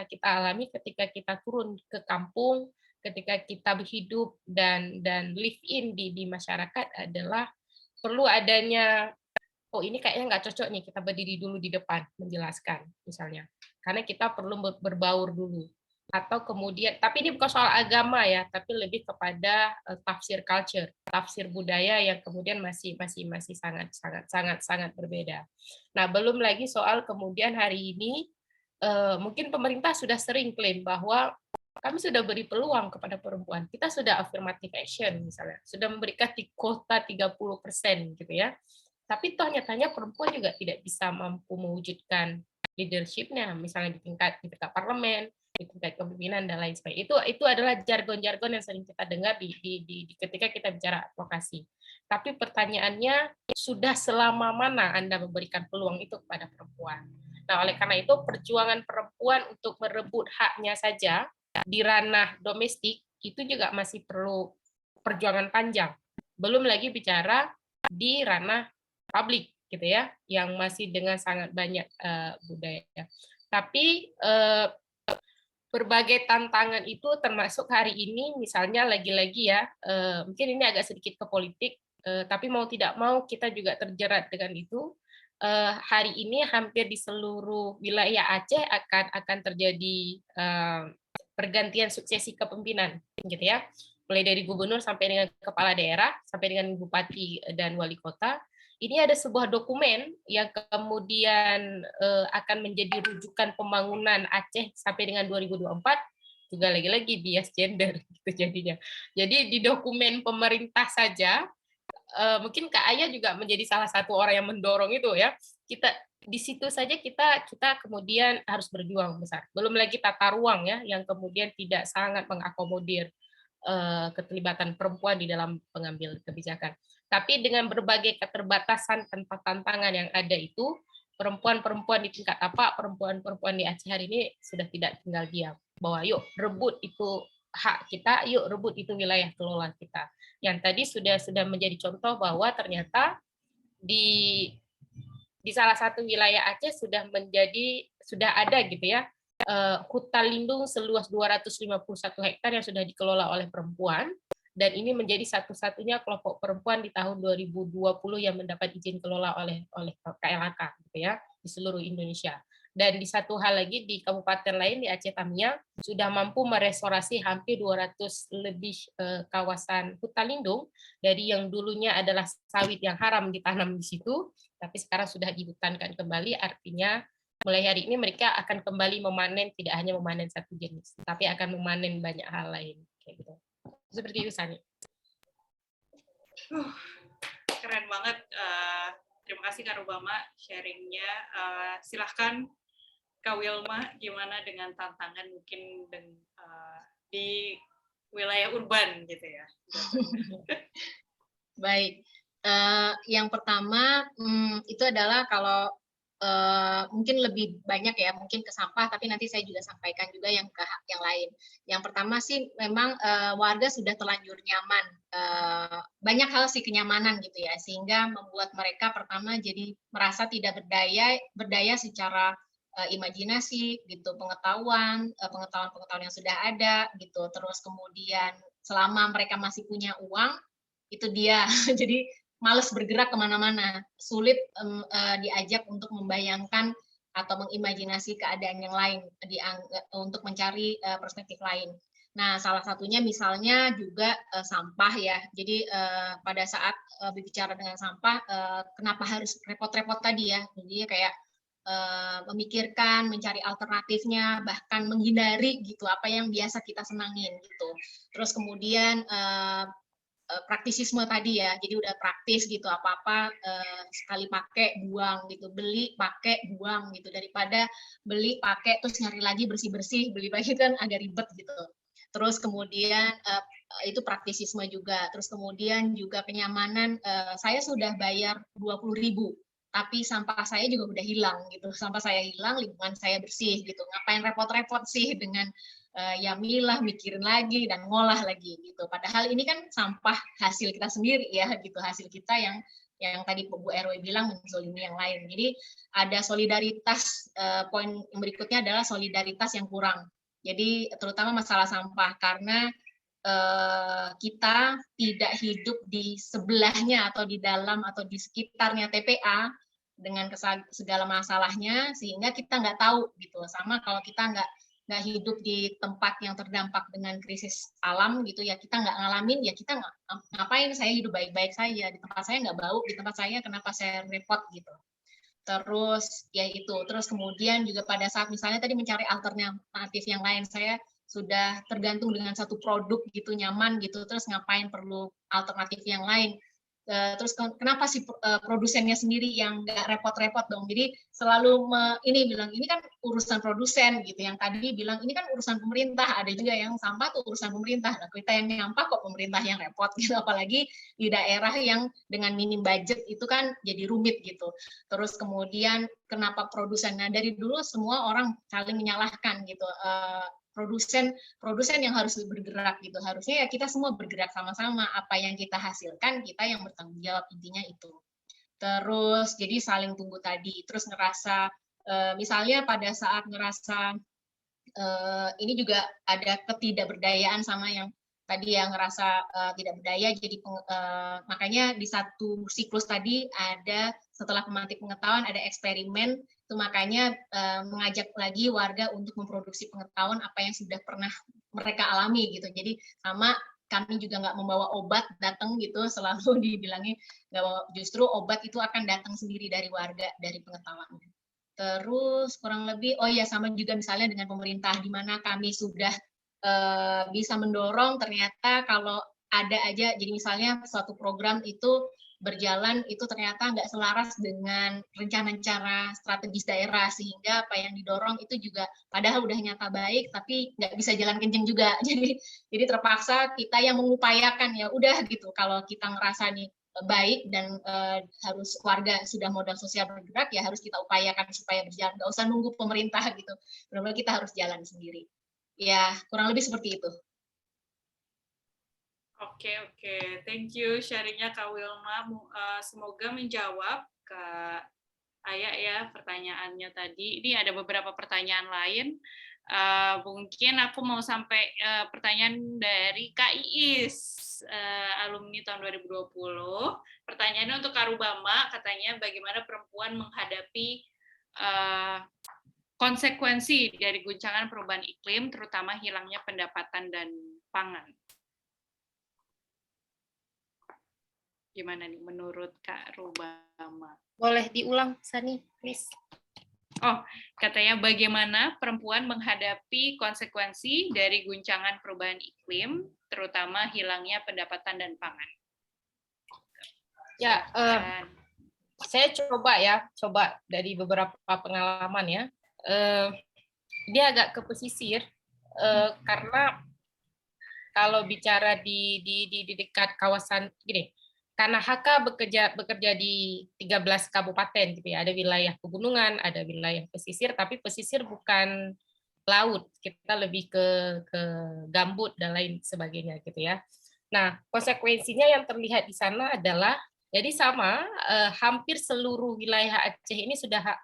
[SPEAKER 3] kita alami ketika kita turun ke kampung, ketika kita hidup dan live in di masyarakat adalah perlu adanya ini kayaknya nggak cocok nih kita berdiri dulu di depan menjelaskan misalnya, karena kita perlu berbaur dulu. Atau kemudian, tapi ini bukan soal agama ya, tapi lebih kepada tafsir culture, tafsir budaya yang kemudian masih sangat berbeda. Nah, belum lagi soal kemudian hari ini mungkin pemerintah sudah sering klaim bahwa kami sudah beri peluang kepada perempuan. Kita sudah affirmative action misalnya, sudah memberikan kuota 30% gitu ya. Tapi toh nyatanya perempuan juga tidak bisa mampu mewujudkan leadership-nya, misalnya di tingkat parlemen, di tingkat kepemimpinan dan lain sebagainya. Itu adalah jargon-jargon yang sering kita dengar ketika kita bicara advokasi. Tapi pertanyaannya, sudah selama mana Anda memberikan peluang itu kepada perempuan? Nah, oleh karena itu perjuangan perempuan untuk merebut haknya saja di ranah domestik itu juga masih perlu perjuangan panjang. Belum lagi bicara di ranah publik gitu ya, yang masih dengan sangat banyak budaya. Tapi berbagai tantangan itu termasuk hari ini misalnya lagi-lagi ya, mungkin ini agak sedikit ke politik, tapi mau tidak mau kita juga terjerat dengan itu. Hari ini hampir di seluruh wilayah Aceh akan terjadi pergantian suksesi kepemimpinan gitu ya, mulai dari gubernur sampai dengan kepala daerah sampai dengan bupati dan wali kota. Ini ada sebuah dokumen yang kemudian akan menjadi rujukan pembangunan Aceh sampai dengan 2024, juga lagi-lagi bias gender gitu jadinya. Jadi di dokumen pemerintah saja, mungkin Kak Aya juga menjadi salah satu orang yang mendorong itu ya. Kita di situ saja kita kemudian harus berjuang besar. Belum lagi tata ruang ya, yang kemudian tidak sangat mengakomodir keterlibatan perempuan di dalam pengambil kebijakan. Tapi dengan berbagai keterbatasan tanpa tantangan yang ada itu, perempuan-perempuan di tingkat perempuan-perempuan di Aceh hari ini sudah tidak tinggal diam. Bahwa yuk rebut itu hak kita, yuk rebut itu wilayah kelola kita. Yang tadi sudah menjadi contoh bahwa ternyata di salah satu wilayah Aceh sudah ada gitu ya, hutan lindung seluas 251 hektar yang sudah dikelola oleh perempuan, dan ini menjadi satu-satunya kelompok perempuan di tahun 2020 yang mendapat izin kelola oleh KLHK gitu ya, di seluruh Indonesia. Dan di satu hal lagi, di kabupaten lain di Aceh Tamiang sudah mampu merestorasi hampir 200 lebih kawasan hutan lindung dari yang dulunya adalah sawit yang haram ditanam di situ, tapi sekarang sudah dihutankan kembali. Artinya mulai hari ini mereka akan kembali memanen, tidak hanya memanen satu jenis, tapi akan memanen banyak hal lain. Kayak gitu. Seperti itu, Sani.
[SPEAKER 2] Keren banget. Terima kasih Kak Rubama sharingnya. Silahkan Kak Wilma, gimana dengan tantangan mungkin di wilayah urban gitu ya?
[SPEAKER 4] Baik, yang pertama itu adalah kalau mungkin lebih banyak ya, mungkin ke sampah, tapi nanti saya juga sampaikan juga yang ke yang lain. Yang pertama sih memang warga sudah terlanjur nyaman, banyak hal sih kenyamanan gitu ya, sehingga membuat mereka pertama jadi merasa tidak berdaya secara imajinasi gitu, pengetahuan yang sudah ada gitu, terus kemudian selama mereka masih punya uang itu dia jadi malas bergerak kemana-mana, sulit diajak untuk membayangkan atau mengimajinasi keadaan yang lain untuk mencari perspektif lain. Nah, salah satunya misalnya juga sampah ya. Jadi pada saat berbicara dengan sampah, kenapa harus repot-repot tadi ya? Jadi kayak memikirkan, mencari alternatifnya, bahkan menghindari gitu apa yang biasa kita senangin gitu. Terus kemudian praktisisme tadi ya, jadi udah praktis gitu, apa-apa sekali pakai buang gitu, beli pakai buang gitu, daripada beli pakai terus nyari lagi bersih-bersih, beli lagi kan agak ribet gitu. Terus kemudian itu praktisisme juga, terus kemudian juga kenyamanan, saya sudah bayar 20.000, tapi sampah saya juga udah hilang gitu, sampah saya hilang, lingkungan saya bersih gitu, ngapain repot-repot sih dengan ya milah, mikirin lagi dan ngolah lagi gitu. Padahal ini kan sampah hasil kita sendiri ya gitu, hasil kita yang tadi Bu RW bilang menzolimi yang lain. Jadi ada solidaritas, poin yang berikutnya adalah solidaritas yang kurang. Jadi terutama masalah sampah, karena kita tidak hidup di sebelahnya atau di dalam atau di sekitarnya TPA dengan segala masalahnya, sehingga kita nggak tahu gitu. Sama kalau kita nggak hidup di tempat yang terdampak dengan krisis alam gitu ya, kita nggak ngalamin ya, kita ngapain saya hidup baik-baik saja, di tempat saya nggak bau, di tempat saya kenapa saya repot gitu. Terus ya itu, terus kemudian juga pada saat misalnya tadi mencari alternatif yang lain, saya sudah tergantung dengan satu produk gitu, nyaman gitu, terus ngapain perlu alternatif yang lain. Terus kenapa sih produsennya sendiri yang nggak repot-repot dong, jadi selalu ini bilang ini kan urusan produsen gitu, yang tadi bilang ini kan urusan pemerintah, ada juga yang sampah tuh urusan pemerintah, nah kita yang nyampah kok pemerintah yang repot gitu, apalagi di daerah yang dengan minim budget itu kan jadi rumit gitu. Terus kemudian kenapa produsen, nah dari dulu semua orang saling menyalahkan gitu, produsen yang harus bergerak gitu, harusnya ya kita semua bergerak sama-sama, apa yang kita hasilkan kita yang bertanggung jawab, intinya itu. Terus jadi saling tunggu tadi, terus ngerasa misalnya pada saat ngerasa ini juga ada ketidakberdayaan sama yang tadi yang ngerasa tidak berdaya, jadi makanya di satu siklus tadi ada setelah pemantik pengetahuan ada eksperimen, itu makanya mengajak lagi warga untuk memproduksi pengetahuan apa yang sudah pernah mereka alami gitu. Jadi sama kami juga nggak membawa obat datang gitu, selalu dibilangi nggak bawa, justru obat itu akan datang sendiri dari warga, dari pengetahuan. Terus kurang lebih, oh ya sama juga misalnya dengan pemerintah, di mana kami sudah bisa mendorong, ternyata kalau ada aja, jadi misalnya suatu program itu berjalan, itu ternyata nggak selaras dengan rencana strategis daerah, sehingga apa yang didorong itu juga padahal udah nyata baik, tapi nggak bisa jalan kenceng juga. Jadi terpaksa kita yang mengupayakan, ya udah gitu, kalau kita ngerasa nih baik dan harus warga sudah modal sosial bergerak, ya harus kita upayakan supaya berjalan, nggak usah nunggu pemerintah gitu, benar-benar kita harus jalan sendiri. Ya, kurang lebih seperti itu.
[SPEAKER 2] Oke, thank you sharingnya Kak Wilma. Semoga menjawab Kak Aya ya pertanyaannya tadi. Ini ada beberapa pertanyaan lain. Mungkin aku mau sampai pertanyaan dari Kak Iis. alumni tahun 2020. Pertanyaannya untuk Kak Rubama, katanya bagaimana perempuan menghadapi konsekuensi dari guncangan perubahan iklim, terutama hilangnya pendapatan dan pangan. Gimana nih menurut Kak Rubama?
[SPEAKER 3] Boleh diulang, Sani, please.
[SPEAKER 2] Oh, katanya bagaimana perempuan menghadapi konsekuensi dari guncangan perubahan iklim, terutama hilangnya pendapatan dan pangan.
[SPEAKER 3] Ya, saya coba dari beberapa pengalaman ya. Dia agak ke pesisir karena kalau bicara di dekat kawasan gini, karena HK bekerja di 13 kabupaten gitu ya, ada wilayah pegunungan, ada wilayah pesisir, tapi pesisir bukan laut, kita lebih ke gambut dan lain sebagainya gitu ya. Nah, konsekuensinya yang terlihat di sana adalah jadi sama, hampir seluruh wilayah Aceh ini sudah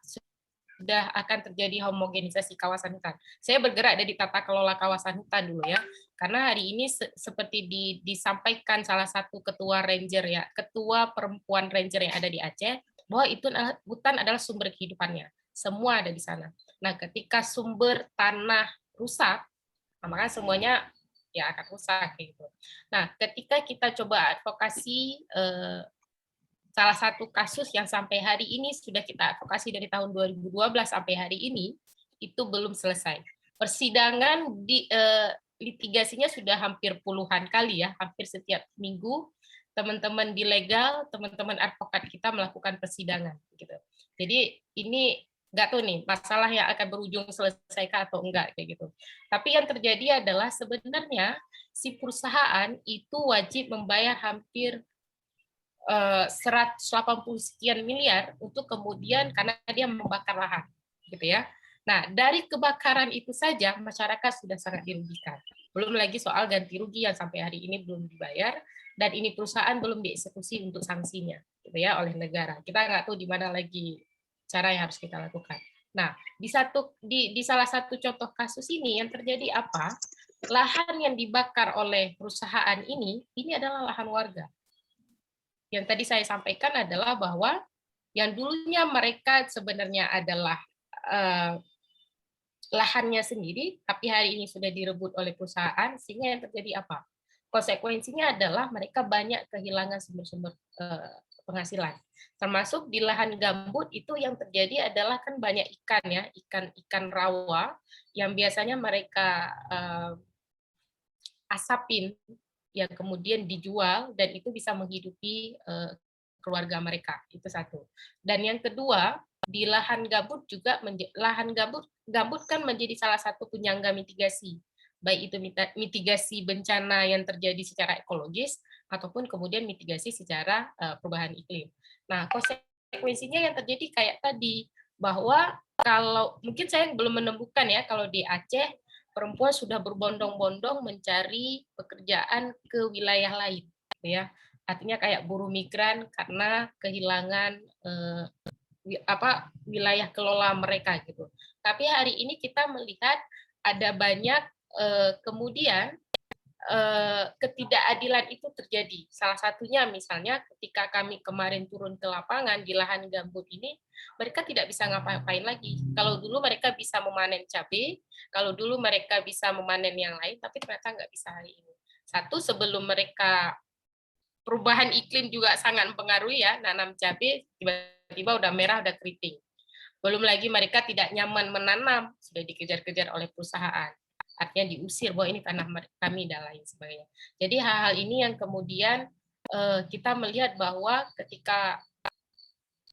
[SPEAKER 3] akan terjadi homogenisasi kawasan hutan. Saya bergerak dari tata kelola kawasan hutan dulu ya, karena hari ini seperti disampaikan salah satu ketua ranger ya, ketua perempuan ranger yang ada di Aceh, bahwa itu hutan adalah sumber kehidupannya, semua ada di sana. Nah, ketika sumber tanah rusak, maka semuanya ya akan rusak gitu. Nah, ketika kita coba advokasi salah satu kasus yang sampai hari ini sudah kita advokasi dari tahun 2012 sampai hari ini itu belum selesai. Persidangan litigasinya sudah hampir puluhan kali ya, hampir setiap minggu teman-teman di legal, teman-teman advokat kita melakukan persidangan gitu. Jadi ini nggak tahu nih masalah yang akan berujung selesai atau enggak kayak gitu. Tapi yang terjadi adalah sebenarnya si perusahaan itu wajib membayar hampir 180 sekian miliar untuk kemudian karena dia membakar lahan gitu ya. Nah, dari kebakaran itu saja masyarakat sudah sangat dirugikan. Belum lagi soal ganti rugi yang sampai hari ini belum dibayar dan ini perusahaan belum dieksekusi untuk sanksinya gitu ya oleh negara. Kita nggak tahu di mana lagi cara yang harus kita lakukan. Nah, di salah satu contoh kasus ini yang terjadi apa? Lahan yang dibakar oleh perusahaan ini adalah lahan warga. Yang tadi saya sampaikan adalah bahwa yang dulunya mereka sebenarnya adalah lahannya sendiri, tapi hari ini sudah direbut oleh perusahaan, sehingga yang terjadi apa? Konsekuensinya adalah mereka banyak kehilangan sumber-sumber penghasilan. Termasuk di lahan gambut itu yang terjadi adalah kan banyak ikan ya, ikan rawa yang biasanya mereka asapin yang kemudian dijual dan itu bisa menghidupi keluarga mereka. Itu satu. Dan yang kedua, di lahan gambut juga lahan gambut kan menjadi salah satu penyangga mitigasi. Baik itu mitigasi bencana yang terjadi secara ekologis ataupun kemudian mitigasi secara perubahan iklim. Nah, konsekuensinya yang terjadi kayak tadi bahwa kalau mungkin saya belum menemukan ya kalau di Aceh perempuan sudah berbondong-bondong mencari pekerjaan ke wilayah lain, gitu ya. Artinya kayak buruh migran karena kehilangan wilayah kelola mereka gitu. Tapi hari ini kita melihat ada banyak kemudian ketidakadilan itu terjadi. Salah satunya misalnya ketika kami kemarin turun ke lapangan di lahan gambut ini, mereka tidak bisa ngapa-ngapain lagi. Kalau dulu mereka bisa memanen cabai, kalau dulu mereka bisa memanen yang lain, tapi ternyata nggak bisa hari ini. Satu, sebelum mereka perubahan iklim juga sangat mempengaruhi ya, nanam cabai tiba-tiba udah merah, udah keriting. Belum lagi mereka tidak nyaman menanam, sudah dikejar-kejar oleh perusahaan. Artinya diusir bahwa ini tanah kami dan lain sebagainya. Jadi hal-hal ini yang kemudian kita melihat bahwa ketika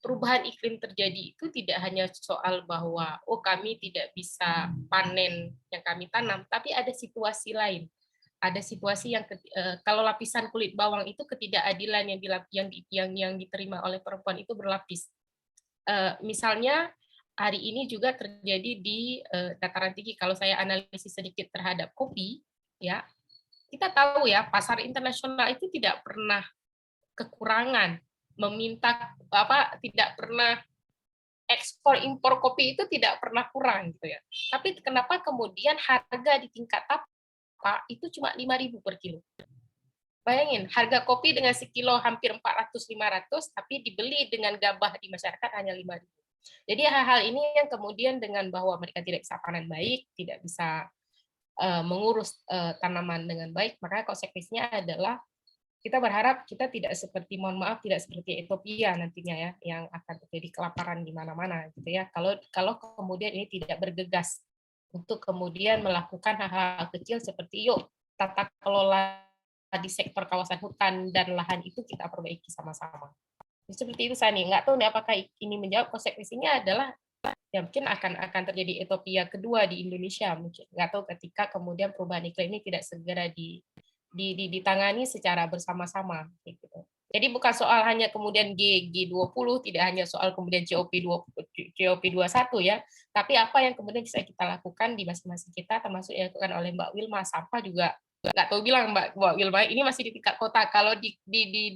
[SPEAKER 3] perubahan iklim terjadi itu tidak hanya soal bahwa kami tidak bisa panen yang kami tanam, tapi ada situasi lain. Ada situasi yang kalau lapisan kulit bawang itu ketidakadilan yang diterima oleh perempuan itu berlapis. Misalnya hari ini juga terjadi di dataran tinggi. Kalau saya analisis sedikit terhadap kopi, ya kita tahu ya pasar internasional itu tidak pernah kekurangan meminta tidak pernah ekspor impor kopi itu tidak pernah kurang gitu ya. Tapi kenapa kemudian harga di tingkat tapak itu cuma 5.000 per kilo? Bayangin, harga kopi dengan sekilo hampir 400-500, tapi dibeli dengan gabah di masyarakat hanya 5.000. Jadi hal-hal ini yang kemudian dengan bahwa mereka tidak bisa panen baik, tidak bisa mengurus tanaman dengan baik, maka konsekuensinya adalah kita berharap kita tidak seperti, mohon maaf, tidak seperti Ethiopia nantinya ya, yang akan terjadi kelaparan di mana-mana gitu ya. Kalau kemudian ini tidak bergegas untuk kemudian melakukan hal-hal kecil seperti yuk tata kelola di sektor kawasan hutan dan lahan itu kita perbaiki sama-sama. Seperti itu Sani, nggak tahu nih apakah ini menjawab. Konsekuensinya adalah ya mungkin akan terjadi Ethiopia kedua di Indonesia, mungkin nggak tahu ketika kemudian perubahan iklim ini tidak segera ditangani secara bersama-sama gitu. Jadi bukan soal hanya kemudian G20, tidak hanya soal kemudian COP21 ya, tapi apa yang kemudian bisa kita lakukan di masing-masing kita, termasuk yang dilakukan oleh Mbak Wilma. Sampah juga nggak tahu bilang Mbak Wilma, ini masih di tingkat kota. Kalau di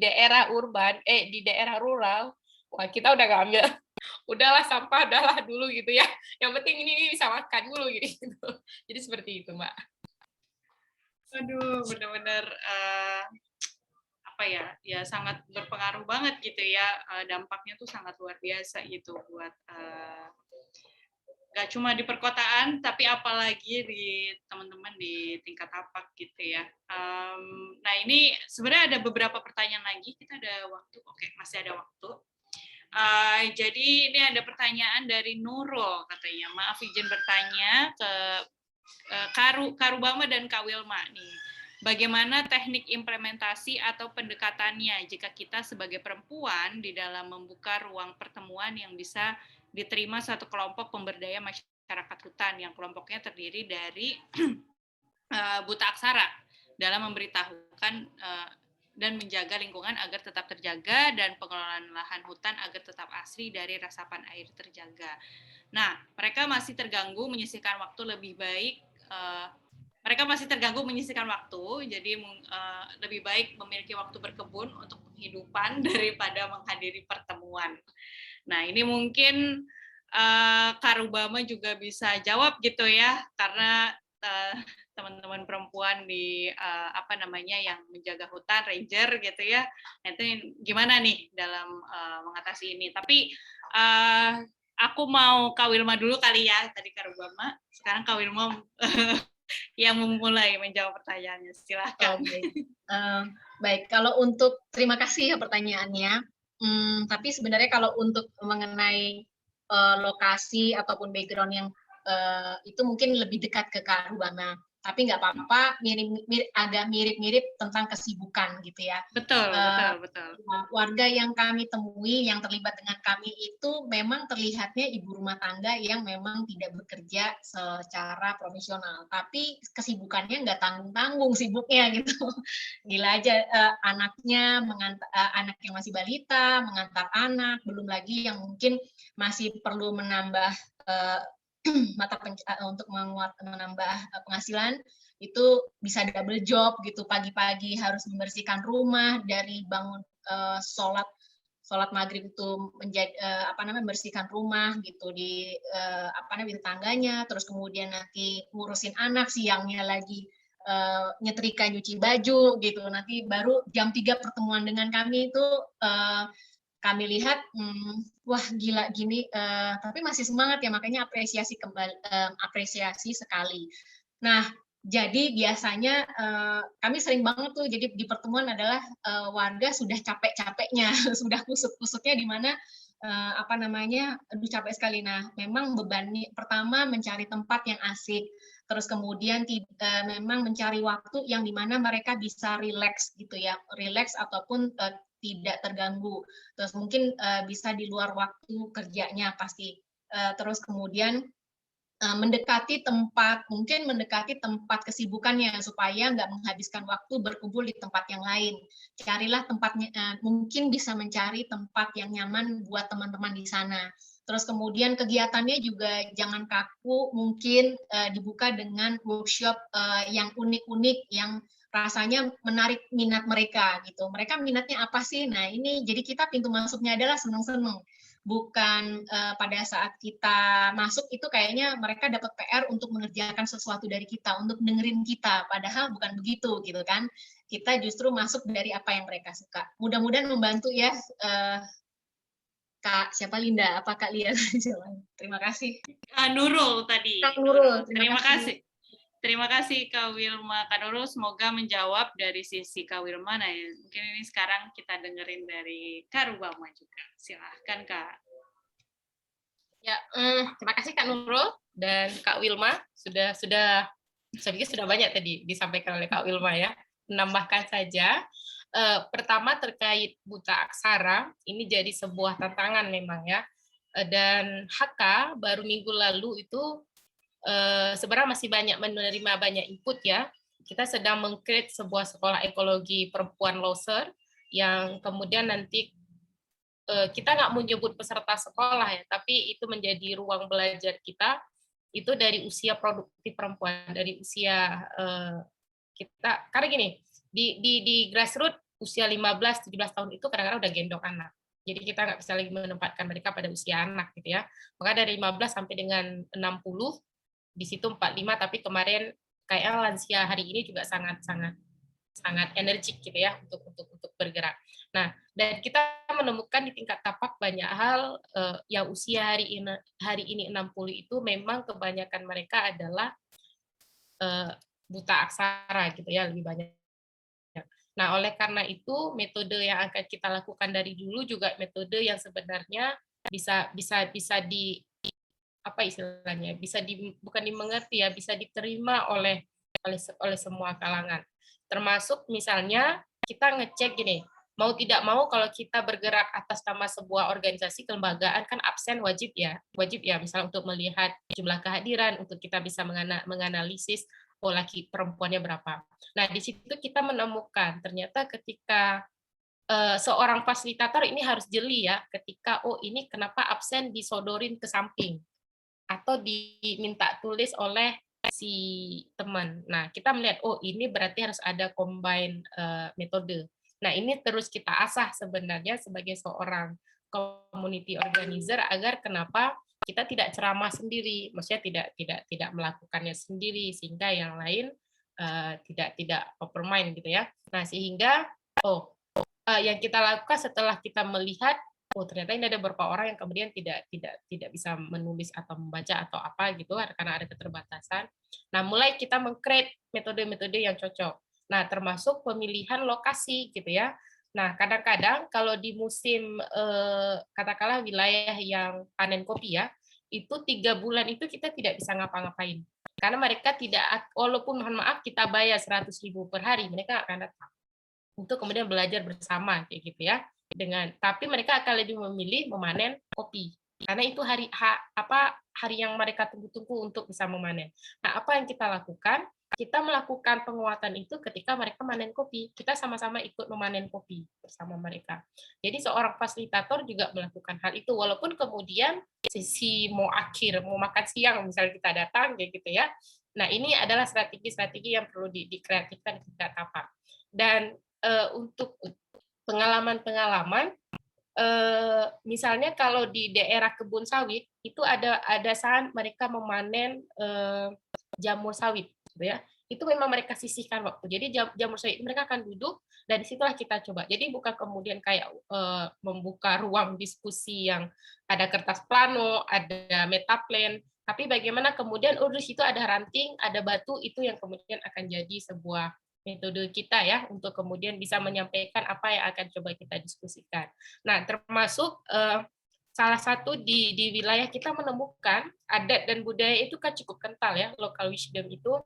[SPEAKER 3] daerah urban, di daerah rural, wah kita udah nggak ambil, udahlah sampah, udahlah dulu gitu ya. Yang penting ini bisa makan dulu gitu. Jadi seperti itu Mbak.
[SPEAKER 2] Aduh, benar-benar apa ya sangat berpengaruh banget gitu ya, dampaknya tuh sangat luar biasa gitu buat nggak cuma di perkotaan, tapi apalagi di teman-teman di tingkat tapak gitu ya. Nah ini sebenarnya ada beberapa pertanyaan lagi, kita ada waktu, oke masih ada waktu. Jadi ini ada pertanyaan dari Nurul katanya, maaf izin bertanya ke Karubama dan Kak Wilma nih. Bagaimana teknik implementasi atau pendekatannya jika kita sebagai perempuan di dalam membuka ruang pertemuan yang bisa diterima satu kelompok pemberdaya masyarakat hutan yang kelompoknya terdiri dari buta aksara dalam memberitahukan dan menjaga lingkungan agar tetap terjaga dan pengelolaan lahan hutan agar tetap asri dari resapan air terjaga. Nah, mereka masih terganggu menyisihkan waktu lebih baik. Mereka masih terganggu menyisihkan waktu, jadi lebih baik memiliki waktu berkebun untuk penghidupan daripada menghadiri pertemuan. Nah, ini mungkin Karubama juga bisa jawab gitu ya, karena teman-teman perempuan di yang menjaga hutan, ranger gitu ya. Nah, itu gimana nih dalam mengatasi ini? Tapi aku mau Kak Wilma dulu kali ya, tadi Karubama. Sekarang Kak Wilma yang memulai menjawab pertanyaannya. Silakan.
[SPEAKER 4] Baik, kalau untuk terima kasih ya pertanyaannya. Tapi sebenarnya kalau untuk mengenai lokasi ataupun background yang itu mungkin lebih dekat ke Karubama. Tapi nggak apa-apa, agak mirip-mirip tentang kesibukan gitu ya.
[SPEAKER 2] Betul.
[SPEAKER 4] Warga yang kami temui, yang terlibat dengan kami itu memang terlihatnya ibu rumah tangga yang memang tidak bekerja secara profesional. Tapi kesibukannya nggak tanggung-tanggung sibuknya gitu. Gila aja, anaknya, anak yang masih balita, mengantar anak, belum lagi yang mungkin masih perlu menambah untuk menambah penghasilan, itu bisa double job gitu, pagi-pagi harus membersihkan rumah, dari bangun sholat maghrib itu membersihkan rumah gitu di tetangganya, terus kemudian nanti ngurusin anak, siangnya lagi nyetrika, nyuci baju gitu. Nanti baru jam 3 pertemuan dengan kami itu kami lihat, wah gila gini, tapi masih semangat ya, makanya apresiasi sekali. Nah, jadi biasanya kami sering banget tuh, jadi di pertemuan adalah warga sudah capek-capeknya, sudah kusut-kusutnya di mana aduh capek sekali. Nah, memang bebannya pertama mencari tempat yang asik, terus kemudian memang mencari waktu yang dimana mereka bisa rileks gitu ya, rileks ataupun tidak terganggu. Terus mungkin bisa di luar waktu kerjanya pasti. Terus kemudian mendekati tempat kesibukannya supaya nggak menghabiskan waktu berkumpul di tempat yang lain. Carilah tempatnya, mungkin bisa mencari tempat yang nyaman buat teman-teman di sana. Terus kemudian kegiatannya juga jangan kaku, mungkin dibuka dengan workshop yang unik-unik, yang rasanya menarik minat mereka gitu. Mereka minatnya apa sih? Nah ini jadi kita pintu masuknya adalah seneng-seneng. Bukan pada saat kita masuk itu kayaknya mereka dapat PR untuk mengerjakan sesuatu dari kita, untuk dengerin kita, padahal bukan begitu gitu kan. kita justru masuk dari apa yang mereka suka. Mudah-mudahan membantu ya, Kak siapa Linda, apa Kak Lia? Terima kasih.
[SPEAKER 2] Nurul tadi.
[SPEAKER 4] Kak Nurul,
[SPEAKER 2] Terima kasih. Terima kasih Kak Wilma. Kak Nurul, semoga menjawab dari sisi Kak Wilma. Nah, mungkin ini sekarang kita dengerin dari Kak Rubama juga. Silahkan Kak.
[SPEAKER 3] Ya, terima kasih Kak Nurul dan Kak Wilma. Saya pikir sudah banyak tadi disampaikan oleh Kak Wilma ya. Menambahkan saja, pertama terkait buta aksara, ini jadi sebuah tantangan memang ya. Dan HK baru minggu lalu itu sebenarnya masih banyak menerima banyak input ya. Kita sedang meng-create sebuah sekolah ekologi perempuan Loser yang kemudian nanti kita nggak mau nyebut peserta sekolah ya, tapi itu menjadi ruang belajar kita itu dari usia produktif perempuan, dari usia kita, karena gini, di grassroots usia 15-17 tahun itu kadang-kadang udah gendong anak. Jadi kita nggak bisa lagi menempatkan mereka pada usia anak gitu ya. Maka dari 15 sampai dengan 60, di situ 45, tapi kemarin kayaknya lansia hari ini juga sangat energik gitu ya untuk bergerak. Nah, dan kita menemukan di tingkat tapak banyak hal yang usia hari ini 60 itu memang kebanyakan mereka adalah buta aksara gitu ya, lebih banyak. Nah, oleh karena itu metode yang akan kita lakukan dari dulu juga metode yang sebenarnya bisa di apa istilahnya, bukan dimengerti ya, bisa diterima oleh semua kalangan. Termasuk misalnya kita ngecek gini, mau tidak mau kalau kita bergerak atas nama sebuah organisasi kelembagaan kan absen wajib ya, misalnya untuk melihat jumlah kehadiran, untuk kita bisa menganalisis laki perempuannya berapa. Nah, di situ kita menemukan ternyata ketika seorang fasilitator ini harus jeli ya, ketika ini kenapa absen disodorin ke samping atau diminta tulis oleh si teman. Nah, kita melihat ini berarti harus ada combine metode. Nah, ini terus kita asah sebenarnya sebagai seorang community organizer agar kenapa kita tidak ceramah sendiri, maksudnya tidak melakukannya sendiri sehingga yang lain tidak open mind gitu ya. Nah, sehingga yang kita lakukan setelah kita melihat ternyata ini ada beberapa orang yang kemudian tidak bisa menulis atau membaca atau apa gitu karena ada keterbatasan. Nah, mulai kita meng-create metode-metode yang cocok. Nah, termasuk pemilihan lokasi gitu ya. Nah, kadang-kadang kalau di musim katakanlah wilayah yang panen kopi ya, itu 3 bulan itu kita tidak bisa ngapa-ngapain. Karena mereka tidak, walaupun mohon maaf kita bayar 100.000 per hari, mereka akan datang untuk kemudian belajar bersama kayak gitu ya. Tapi mereka akan lebih memilih memanen kopi karena itu hari yang mereka tunggu-tunggu untuk bisa memanen. Nah, apa yang kita lakukan? Kita melakukan penguatan itu ketika mereka manen kopi. Kita sama-sama ikut memanen kopi bersama mereka. Jadi seorang fasilitator juga melakukan hal itu walaupun kemudian sisi mau makan siang misalnya kita datang kayak gitu ya. Nah, ini adalah strategi-strategi yang perlu dikreatifkan kita tapak. Dan untuk pengalaman-pengalaman, misalnya kalau di daerah kebun sawit itu ada saat mereka memanen jamur sawit, gitu ya. Itu memang mereka sisihkan waktu. Jadi jamur sawit mereka akan duduk dan disitulah kita coba. Jadi bukan kemudian kayak membuka ruang diskusi yang ada kertas plano, ada metaplan, tapi bagaimana kemudian di situ ada ranting, ada batu, itu yang kemudian akan jadi sebuah metode kita ya untuk kemudian bisa menyampaikan apa yang akan coba kita diskusikan. Nah, termasuk salah satu di wilayah kita menemukan adat dan budaya itu kan cukup kental ya, local wisdom itu.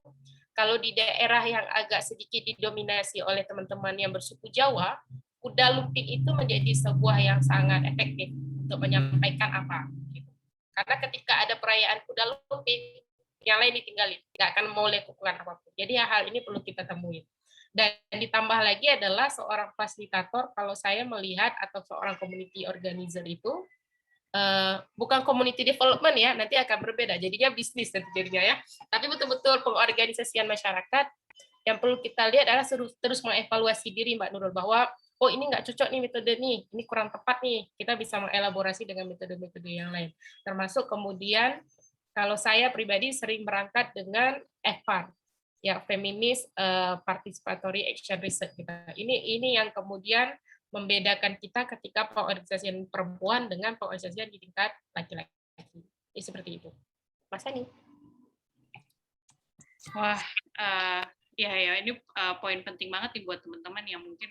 [SPEAKER 3] Kalau di daerah yang agak sedikit didominasi oleh teman-teman yang bersuku Jawa, kuda lumping itu menjadi sebuah yang sangat efektif untuk menyampaikan apa. Karena ketika ada perayaan kuda lumping, yang lain ditinggalin, nggak akan mau lakukan apapun. Jadi hal ini perlu kita temuin. Dan ditambah lagi adalah seorang fasilitator, kalau saya melihat atau seorang community organizer itu bukan community development ya, nanti akan berbeda. Jadinya bisnis nanti jadinya ya. Tapi betul-betul pengorganisasian masyarakat yang perlu kita lihat adalah terus mengevaluasi diri Mbak Nurul bahwa ini nggak cocok nih metode nih, ini kurang tepat nih. Kita bisa mengelaborasi dengan metode-metode yang lain. Termasuk kemudian kalau saya pribadi sering berangkat dengan FPAR. ya feminis participatory action research kita. Ini yang kemudian membedakan kita ketika pengorganisasian perempuan dengan pengorganisasian di tingkat laki-laki. Seperti itu. Mas Ani.
[SPEAKER 2] Wah, ya ini poin penting banget nih buat teman-teman yang mungkin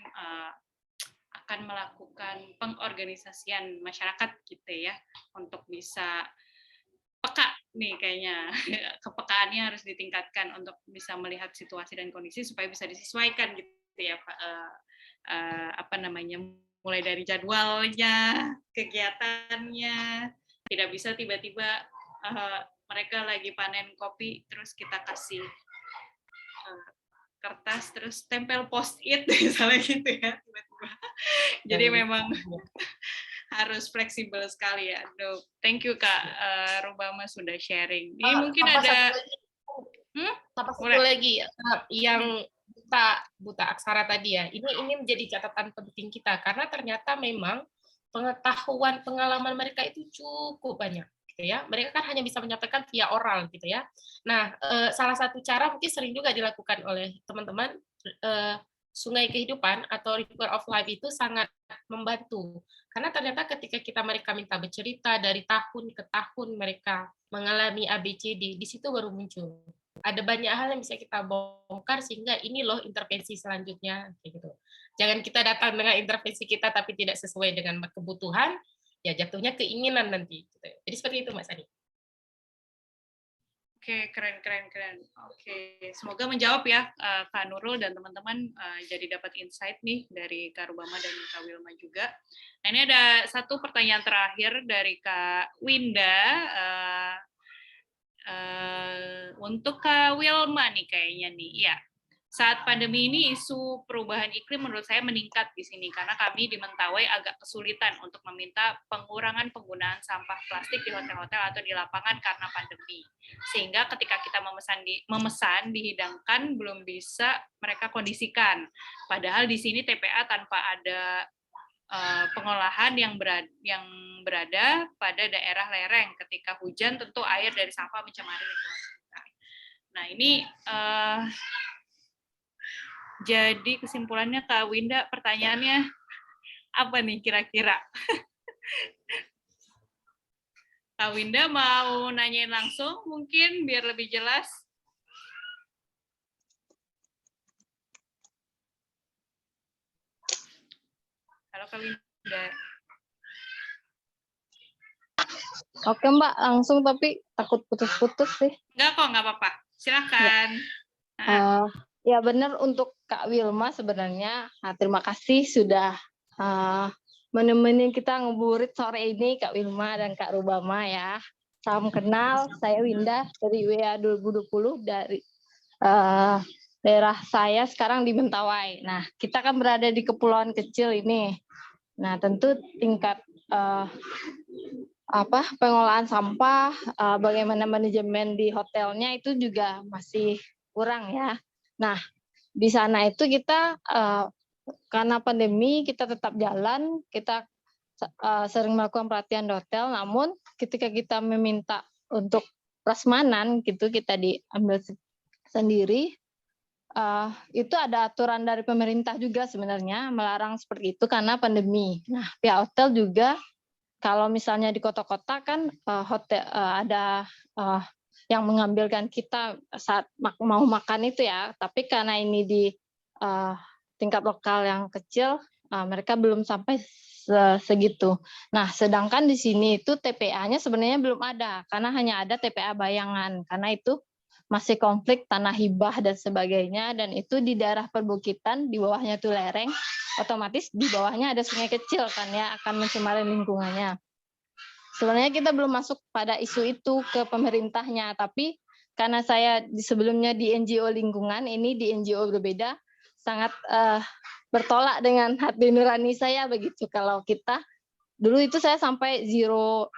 [SPEAKER 2] akan melakukan pengorganisasian masyarakat gitu ya, untuk bisa peka nih kayaknya. Kepekaannya harus ditingkatkan untuk bisa melihat situasi dan kondisi supaya bisa disesuaikan gitu ya, Pak. Mulai dari jadwalnya, kegiatannya, tidak bisa tiba-tiba mereka lagi panen kopi terus kita kasih kertas terus tempel post-it misalnya gitu ya tiba-tiba. Jadi memang harus fleksibel sekali ya. Thank you Kak Rubama sudah sharing. Ini mungkin ada
[SPEAKER 3] satu lagi yang buta aksara tadi ya. Ini menjadi catatan penting kita karena ternyata memang pengalaman mereka itu cukup banyak gitu ya. Mereka kan hanya bisa menyampaikan via oral gitu ya. Nah, salah satu cara mungkin sering juga dilakukan oleh teman-teman Sungai Kehidupan atau River of Life itu sangat membantu. Karena ternyata ketika mereka minta bercerita dari tahun ke tahun mereka mengalami ABCD, di situ baru muncul. Ada banyak hal yang bisa kita bongkar sehingga ini loh intervensi selanjutnya kayak gitu. Jangan kita datang dengan intervensi kita tapi tidak sesuai dengan kebutuhan, ya jatuhnya keinginan nanti. Gitu. Jadi seperti itu Mas Adi.
[SPEAKER 2] Oke, keren. Oke, semoga menjawab ya Kak Nurul dan teman-teman, jadi dapat insight nih dari Kak Rubama dan Kak Wilma juga. Nah, ini ada satu pertanyaan terakhir dari Kak Winda. Untuk Kak Wilma nih kayaknya nih, ya. Saat pandemi ini isu perubahan iklim menurut saya meningkat di sini karena kami di Mentawai agak kesulitan untuk meminta pengurangan penggunaan sampah plastik di hotel-hotel atau di lapangan karena pandemi. Sehingga ketika kita memesan dihidangkan belum bisa mereka kondisikan. Padahal di sini TPA tanpa ada pengolahan yang berada pada daerah lereng. Ketika hujan tentu air dari sampah mencemari lingkungan sekitar. Nah ini jadi kesimpulannya Kak Winda, pertanyaannya apa nih kira-kira? Kak Winda mau nanyain langsung mungkin biar lebih jelas. Halo Kak Winda.
[SPEAKER 7] Oke Mbak, langsung tapi takut putus-putus sih.
[SPEAKER 2] Enggak kok, nggak apa-apa. Silakan.
[SPEAKER 7] Ya benar untuk Kak Wilma sebenarnya. Terima kasih sudah menemani kita ngeburit sore ini Kak Wilma dan Kak Rubama ya. Salam kenal, saya Winda dari WA 2020 dari daerah saya sekarang di Mentawai. Nah, kita kan berada di kepulauan kecil ini. Nah, tentu tingkat pengolahan sampah, bagaimana manajemen di hotelnya itu juga masih kurang ya. Nah, di sana itu kita karena pandemi kita tetap jalan, kita sering melakukan pelatihan di hotel, namun ketika kita meminta untuk prasmanan gitu kita diambil sendiri, itu ada aturan dari pemerintah juga sebenarnya melarang seperti itu karena pandemi. Nah, pihak hotel juga kalau misalnya di kota-kota kan hotel ada yang mengambilkan kita saat mau makan itu ya, tapi karena ini di tingkat lokal yang kecil, mereka belum sampai segitu. Nah, sedangkan di sini itu TPA-nya sebenarnya belum ada, karena hanya ada TPA bayangan, karena itu masih konflik tanah hibah dan sebagainya, dan itu di daerah perbukitan, di bawahnya itu lereng, otomatis di bawahnya ada sungai kecil kan ya, akan mencemari lingkungannya. Sebenarnya kita belum masuk pada isu itu ke pemerintahnya, tapi karena saya sebelumnya di NGO lingkungan, ini di NGO berbeda, sangat bertolak dengan hati nurani saya begitu. Kalau kita, dulu itu saya sampai zero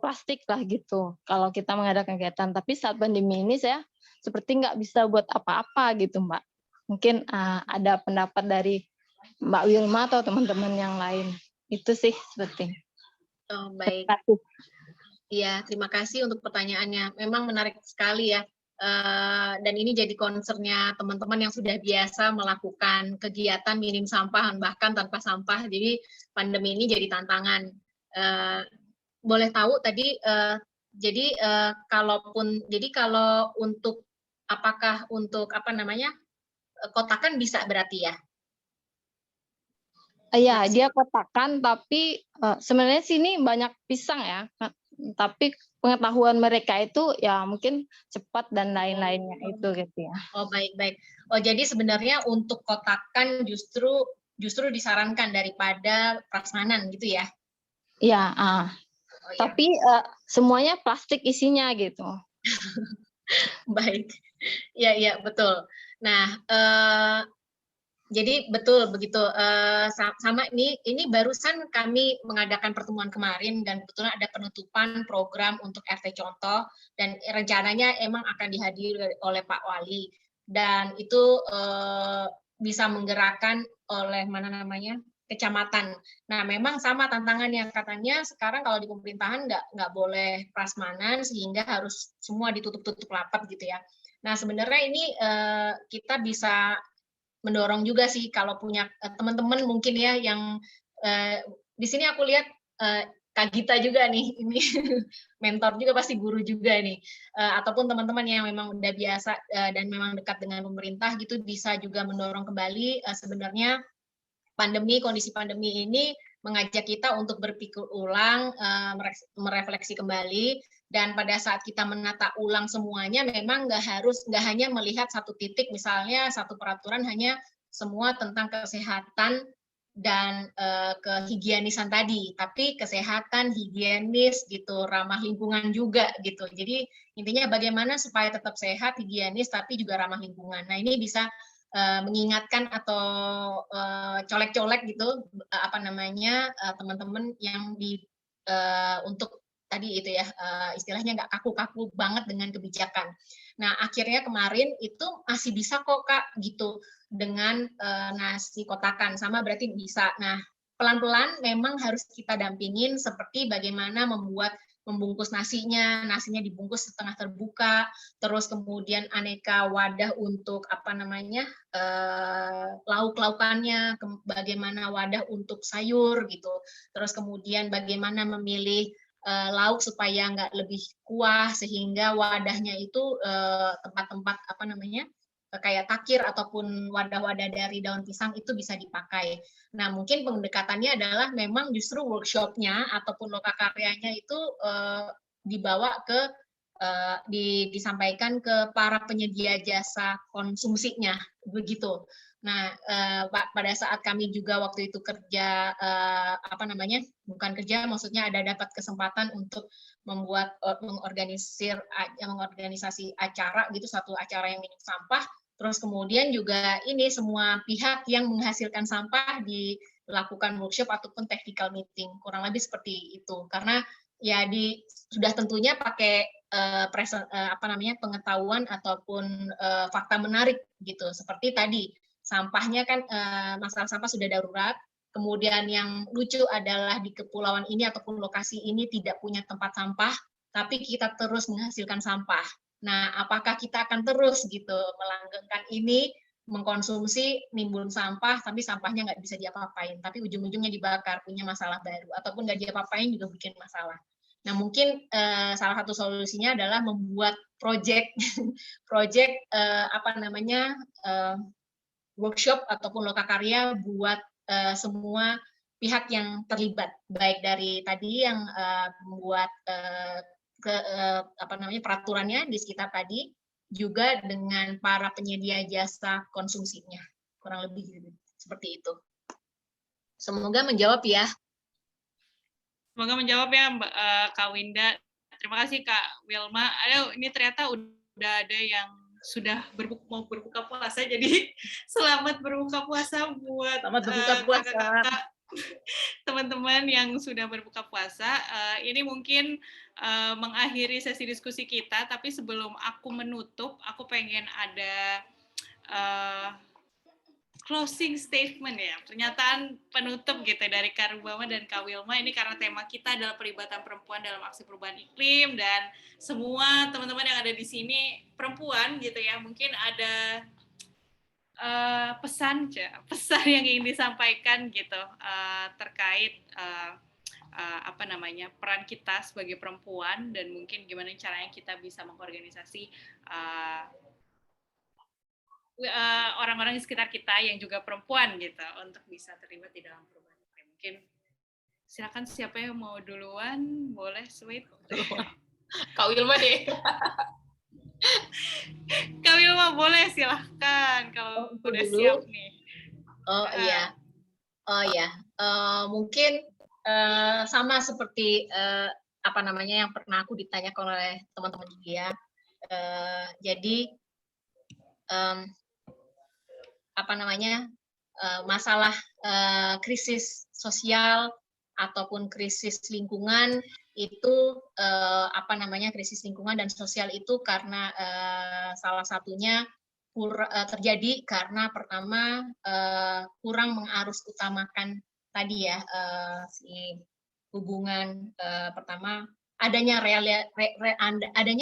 [SPEAKER 7] plastik lah gitu, kalau kita mengadakan kegiatan. Tapi saat pandemi ini saya seperti nggak bisa buat apa-apa gitu Mbak. Mungkin ada pendapat dari Mbak Wilma atau teman-teman yang lain. Itu sih seperti.
[SPEAKER 4] Oh, baik. Ya, terima kasih untuk pertanyaannya. Memang menarik sekali ya. dan ini jadi concern-nya teman-teman yang sudah biasa melakukan kegiatan minim sampah bahkan tanpa sampah. Jadi pandemi ini jadi tantangan. Boleh tahu tadi kalau untuk apakah untuk kotakan bisa berarti ya?
[SPEAKER 7] Iya, dia kotakan, tapi sebenarnya sini banyak pisang ya. Tapi pengetahuan mereka itu ya mungkin cepat dan lain-lainnya itu gitu ya.
[SPEAKER 4] Oh, baik. Oh, jadi sebenarnya untuk kotakan justru disarankan daripada prasmanan gitu ya?
[SPEAKER 7] Iya,
[SPEAKER 4] Oh, ya.
[SPEAKER 7] Tapi semuanya plastik isinya gitu.
[SPEAKER 4] Baik. Iya, betul. Nah, jadi betul begitu. Sama ini barusan kami mengadakan pertemuan kemarin dan kebetulan ada penutupan program untuk RT Contoh dan rencananya emang akan dihadiri oleh Pak Wali dan itu bisa menggerakkan oleh kecamatan. Nah, memang sama tantangannya, katanya sekarang kalau di pemerintahan nggak boleh prasmanan sehingga harus semua ditutup-tutup rapat gitu ya. Nah, sebenarnya ini kita bisa mendorong juga sih kalau punya teman-teman mungkin ya yang di sini aku lihat Kak Gita juga nih, ini mentor juga pasti guru juga nih, ataupun teman-teman yang memang udah biasa dan memang dekat dengan pemerintah gitu bisa juga mendorong kembali sebenarnya kondisi pandemi ini mengajak kita untuk berpikir ulang, merefleksi kembali, dan pada saat kita menata ulang semuanya, memang nggak hanya melihat satu titik, misalnya satu peraturan hanya semua tentang kesehatan dan kehigienisan tadi, tapi kesehatan, higienis gitu, ramah lingkungan juga gitu. Jadi intinya bagaimana supaya tetap sehat, higienis, tapi juga ramah lingkungan. Nah, ini bisa mengingatkan atau colek-colek gitu teman-teman yang untuk tadi itu ya istilahnya nggak kaku-kaku banget dengan kebijakan. Nah, akhirnya kemarin itu masih bisa kok Kak gitu dengan nasi kotakan sama berarti bisa. Nah, pelan-pelan memang harus kita dampingin seperti bagaimana membungkus nasinya dibungkus setengah terbuka, terus kemudian aneka wadah untuk lauk-laukannya, bagaimana wadah untuk sayur gitu, terus kemudian bagaimana memilih lauk supaya nggak lebih kuah sehingga wadahnya itu tempat-tempat kayak takir ataupun wadah-wadah dari daun pisang itu bisa dipakai. Nah, mungkin pendekatannya adalah memang justru workshop-nya ataupun lokakaryanya itu dibawa ke disampaikan ke para penyedia jasa konsumsinya, begitu. Nah, pada saat kami juga waktu itu kerja bukan kerja, maksudnya ada dapat kesempatan untuk mengorganisasi acara gitu, satu acara yang minim sampah. Terus kemudian juga ini semua pihak yang menghasilkan sampah dilakukan workshop ataupun technical meeting, kurang lebih seperti itu. Karena ya sudah tentunya pakai pengetahuan ataupun fakta menarik gitu. Seperti tadi sampahnya kan masalah sampah sudah darurat. Kemudian yang lucu adalah di kepulauan ini ataupun lokasi ini tidak punya tempat sampah, tapi kita terus menghasilkan sampah. Nah, apakah kita akan terus gitu melanggengkan ini, mengkonsumsi, nimbun sampah, tapi sampahnya nggak bisa diapa-apain, tapi ujung-ujungnya dibakar, punya masalah baru, ataupun nggak diapa-apain juga bikin masalah. Nah, mungkin salah satu solusinya adalah membuat project workshop ataupun lokakarya buat semua pihak yang terlibat, baik dari tadi yang membuat peraturannya di sekitar tadi, juga dengan para penyedia jasa konsumsinya, kurang lebih seperti itu. Semoga menjawab ya.
[SPEAKER 2] Semoga menjawab ya Kak Winda. Terima kasih Kak Wilma. Aduh, ini ternyata udah ada yang sudah mau berbuka puasa, jadi selamat berbuka puasa buat kakak-kakak teman-teman yang sudah berbuka puasa. Ini mungkin mengakhiri sesi diskusi kita, tapi sebelum aku menutup, aku pengen ada closing statement ya, pernyataan penutup gitu dari Kak Rubama dan Kak Wilma. Ini karena tema kita adalah pelibatan perempuan dalam aksi perubahan iklim, dan semua teman-teman yang ada di sini perempuan gitu ya. Mungkin ada pesan yang ingin disampaikan gitu terkait peran kita sebagai perempuan, dan mungkin gimana caranya kita bisa mengorganisasi orang-orang di sekitar kita yang juga perempuan gitu untuk bisa terlibat di dalam perubahan iklim. Mungkin silakan siapa yang mau duluan, boleh Sweet.
[SPEAKER 3] Kak Wilma deh.
[SPEAKER 2] Kak Wilma boleh, silahkan kalau udah
[SPEAKER 4] dulu.
[SPEAKER 2] siap nih.
[SPEAKER 4] Mungkin sama seperti yang pernah aku ditanyakan oleh teman-teman juga ya. Jadi masalah krisis sosial ataupun krisis lingkungan itu krisis lingkungan dan sosial itu karena salah satunya terjadi karena pertama kurang mengarus utamakan tadi ya hubungan pertama adanya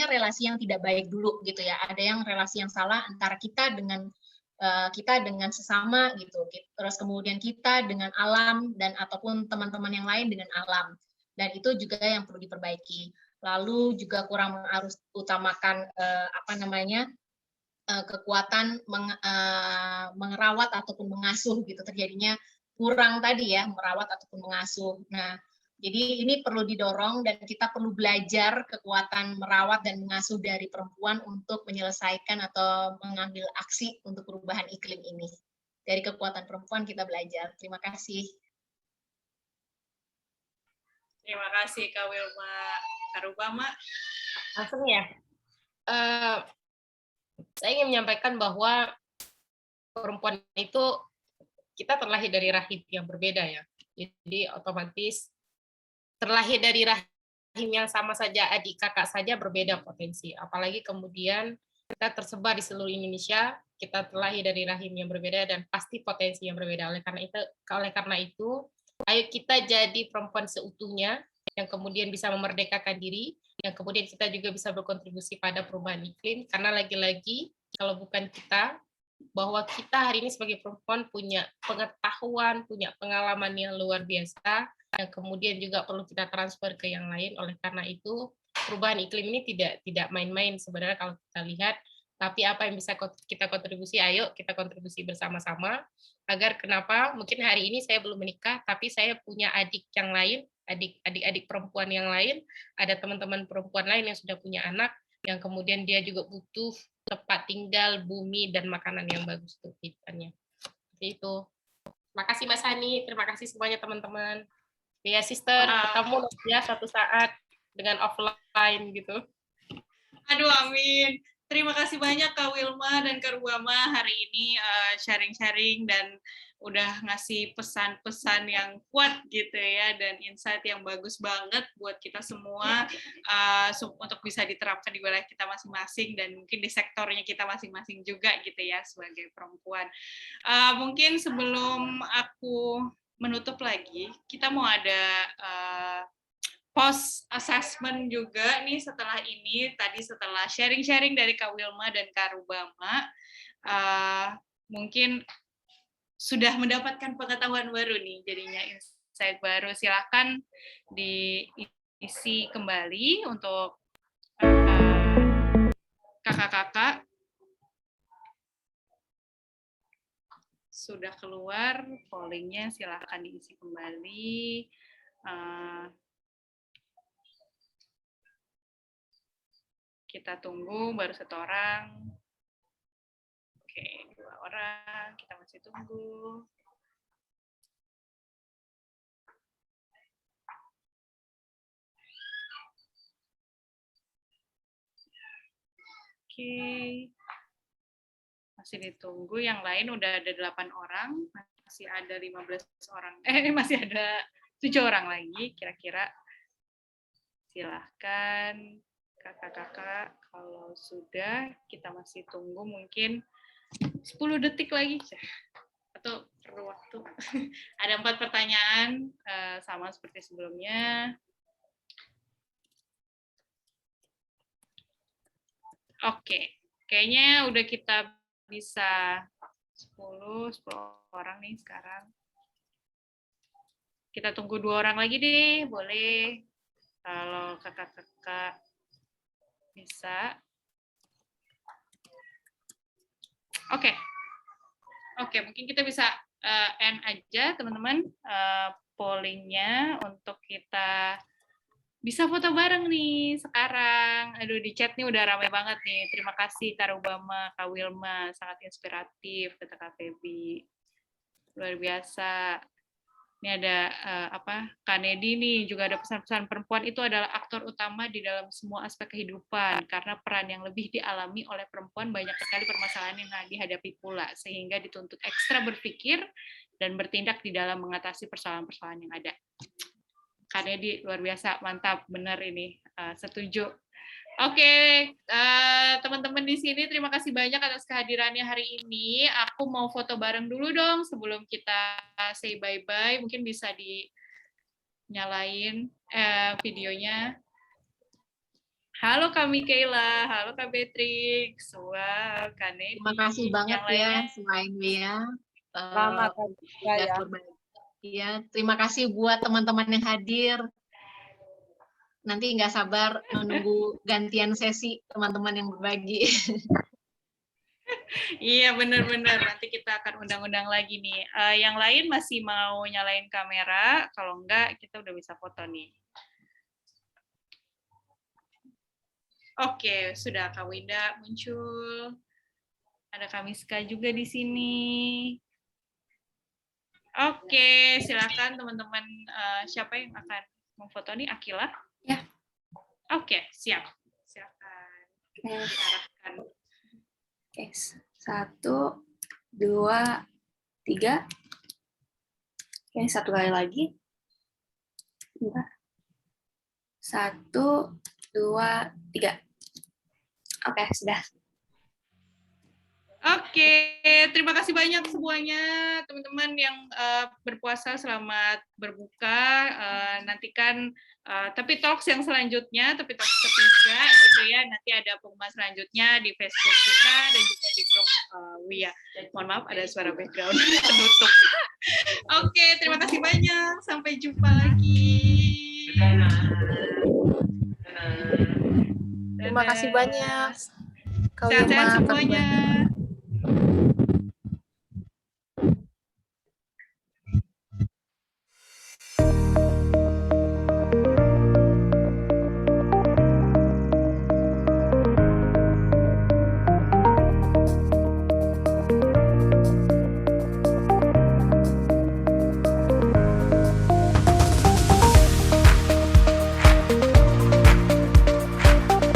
[SPEAKER 4] relasi yang tidak baik dulu gitu ya, ada yang relasi yang salah antara kita dengan sesama gitu, terus kemudian kita dengan alam dan ataupun teman-teman yang lain dengan alam, dan itu juga yang perlu diperbaiki. Lalu juga kurang mengarus utamakan kekuatan merawat ataupun mengasuh gitu, terjadinya kurang tadi ya merawat ataupun mengasuh. Nah, jadi ini perlu didorong dan kita perlu belajar kekuatan merawat dan mengasuh dari perempuan untuk menyelesaikan atau mengambil aksi untuk perubahan iklim ini. Dari kekuatan perempuan kita belajar. Terima kasih.
[SPEAKER 2] Terima kasih Kak Wilma. Kak Rubama.
[SPEAKER 3] Langsung ya. Saya ingin menyampaikan bahwa perempuan itu kita terlahir dari rahim yang berbeda ya. Jadi otomatis terlahir dari rahim yang sama saja, adik kakak saja berbeda potensi. Apalagi kemudian kita tersebar di seluruh Indonesia, kita terlahir dari rahim yang berbeda dan pasti potensi yang berbeda. Oleh karena itu, ayo kita jadi perempuan seutuhnya yang kemudian bisa memerdekakan diri, yang kemudian kita juga bisa berkontribusi pada perubahan iklim. Karena lagi-lagi kalau bukan kita, bahwa kita hari ini sebagai perempuan punya pengetahuan, punya pengalaman yang luar biasa, yang kemudian juga perlu kita transfer ke yang lain. Oleh karena itu, perubahan iklim ini tidak main-main sebenarnya kalau kita lihat, tapi apa yang bisa kita kontribusi, ayo kita kontribusi bersama-sama, agar kenapa, mungkin hari ini saya belum menikah, tapi saya punya adik yang lain, adik-adik perempuan yang lain, ada teman-teman perempuan lain yang sudah punya anak, yang kemudian dia juga butuh tempat tinggal, bumi, dan makanan yang bagus untuk kehidupannya. Seperti itu. Terima kasih Mbak Sani, terima kasih semuanya teman-teman. Ya sister, ketemu ya suatu saat dengan offline gitu.
[SPEAKER 2] Aduh, amin. Terima kasih banyak Kak Wilma dan Kak Rubama hari ini sharing-sharing dan udah ngasih pesan-pesan yang kuat gitu ya, dan insight yang bagus banget buat kita semua untuk bisa diterapkan di wilayah kita masing-masing dan mungkin di sektornya kita masing-masing juga gitu ya sebagai perempuan. Mungkin sebelum aku menutup lagi, kita mau ada post assessment juga nih setelah ini. Tadi setelah sharing-sharing dari Kak Wilma dan Kak Rubama, mungkin sudah mendapatkan pengetahuan baru nih, jadinya insight baru. Silakan diisi kembali untuk kakak-kakak. Sudah keluar pollingnya, silakan diisi kembali. Kita tunggu, baru 1 orang. Oke, 2 orang, kita masih tunggu. Oke. Masih ditunggu, yang lain udah ada 8 orang, masih ada 15 orang. Masih ada 7 orang lagi kira-kira. Silahkan kakak-kakak, kalau sudah kita masih tunggu mungkin 10 detik lagi atau perlu waktu. Ada 4 pertanyaan, sama seperti sebelumnya. Oke, kayaknya udah kita bisa 10 orang nih sekarang. Kita tunggu 2 orang lagi deh, boleh. Kalau kakak-kakak bisa. Oke, mungkin kita bisa end aja teman-teman pollingnya untuk kita bisa foto bareng nih sekarang. Aduh, di chat nih udah ramai banget nih. Terima kasih Kak Rubama, Kak Wilma, sangat inspiratif kata Kak Febi. Luar biasa. Ini ada Kak Nedi nih juga ada pesan-pesan perempuan itu adalah aktor utama di dalam semua aspek kehidupan karena peran yang lebih dialami oleh perempuan banyak sekali permasalahan yang dihadapi pula sehingga dituntut ekstra berpikir dan bertindak di dalam mengatasi persoalan-persoalan yang ada. Kak Nedi luar biasa, mantap, benar ini, setuju. Oke, teman-teman di sini terima kasih banyak atas kehadirannya hari ini. Aku mau foto bareng dulu dong sebelum kita say bye-bye. Mungkin bisa dinyalain videonya. Halo Kak Mikaela, halo Kak Beatrix, wow, Kak Nedi.
[SPEAKER 4] Terima kasih banget ya, selain Bea.
[SPEAKER 7] Selamat ya.
[SPEAKER 4] Ya, terima kasih buat teman-teman yang hadir. Nanti nggak sabar menunggu gantian sesi teman-teman yang berbagi.
[SPEAKER 2] Iya benar-benar nanti kita akan undang-undang lagi nih. Yang lain masih mau nyalain kamera, kalau enggak kita udah bisa foto nih. Oke, sudah Kak Winda muncul. Ada Kak Miska juga di sini. Oke, silakan teman-teman. Siapa yang akan memfoto nih? Akila?
[SPEAKER 8] Ya.
[SPEAKER 2] Oke, siap. Silakan. Arahkan.
[SPEAKER 8] Oke, 1, 2, 3. Oke, 1 kali lagi. 1, 2, 3. Oke, sudah.
[SPEAKER 2] Oke, terima kasih banyak semuanya teman-teman yang berpuasa, selamat berbuka. Nantikan tapi talks yang selanjutnya, tapi talks ketiga gitu ya. Nanti ada pengumuman selanjutnya di Facebook kita dan juga di grup WIA. Mohon maaf ada suara background penutup. Oke, terima kasih banyak. Sampai jumpa lagi.
[SPEAKER 3] Terima kasih banyak.
[SPEAKER 2] Sehat-sehat semuanya.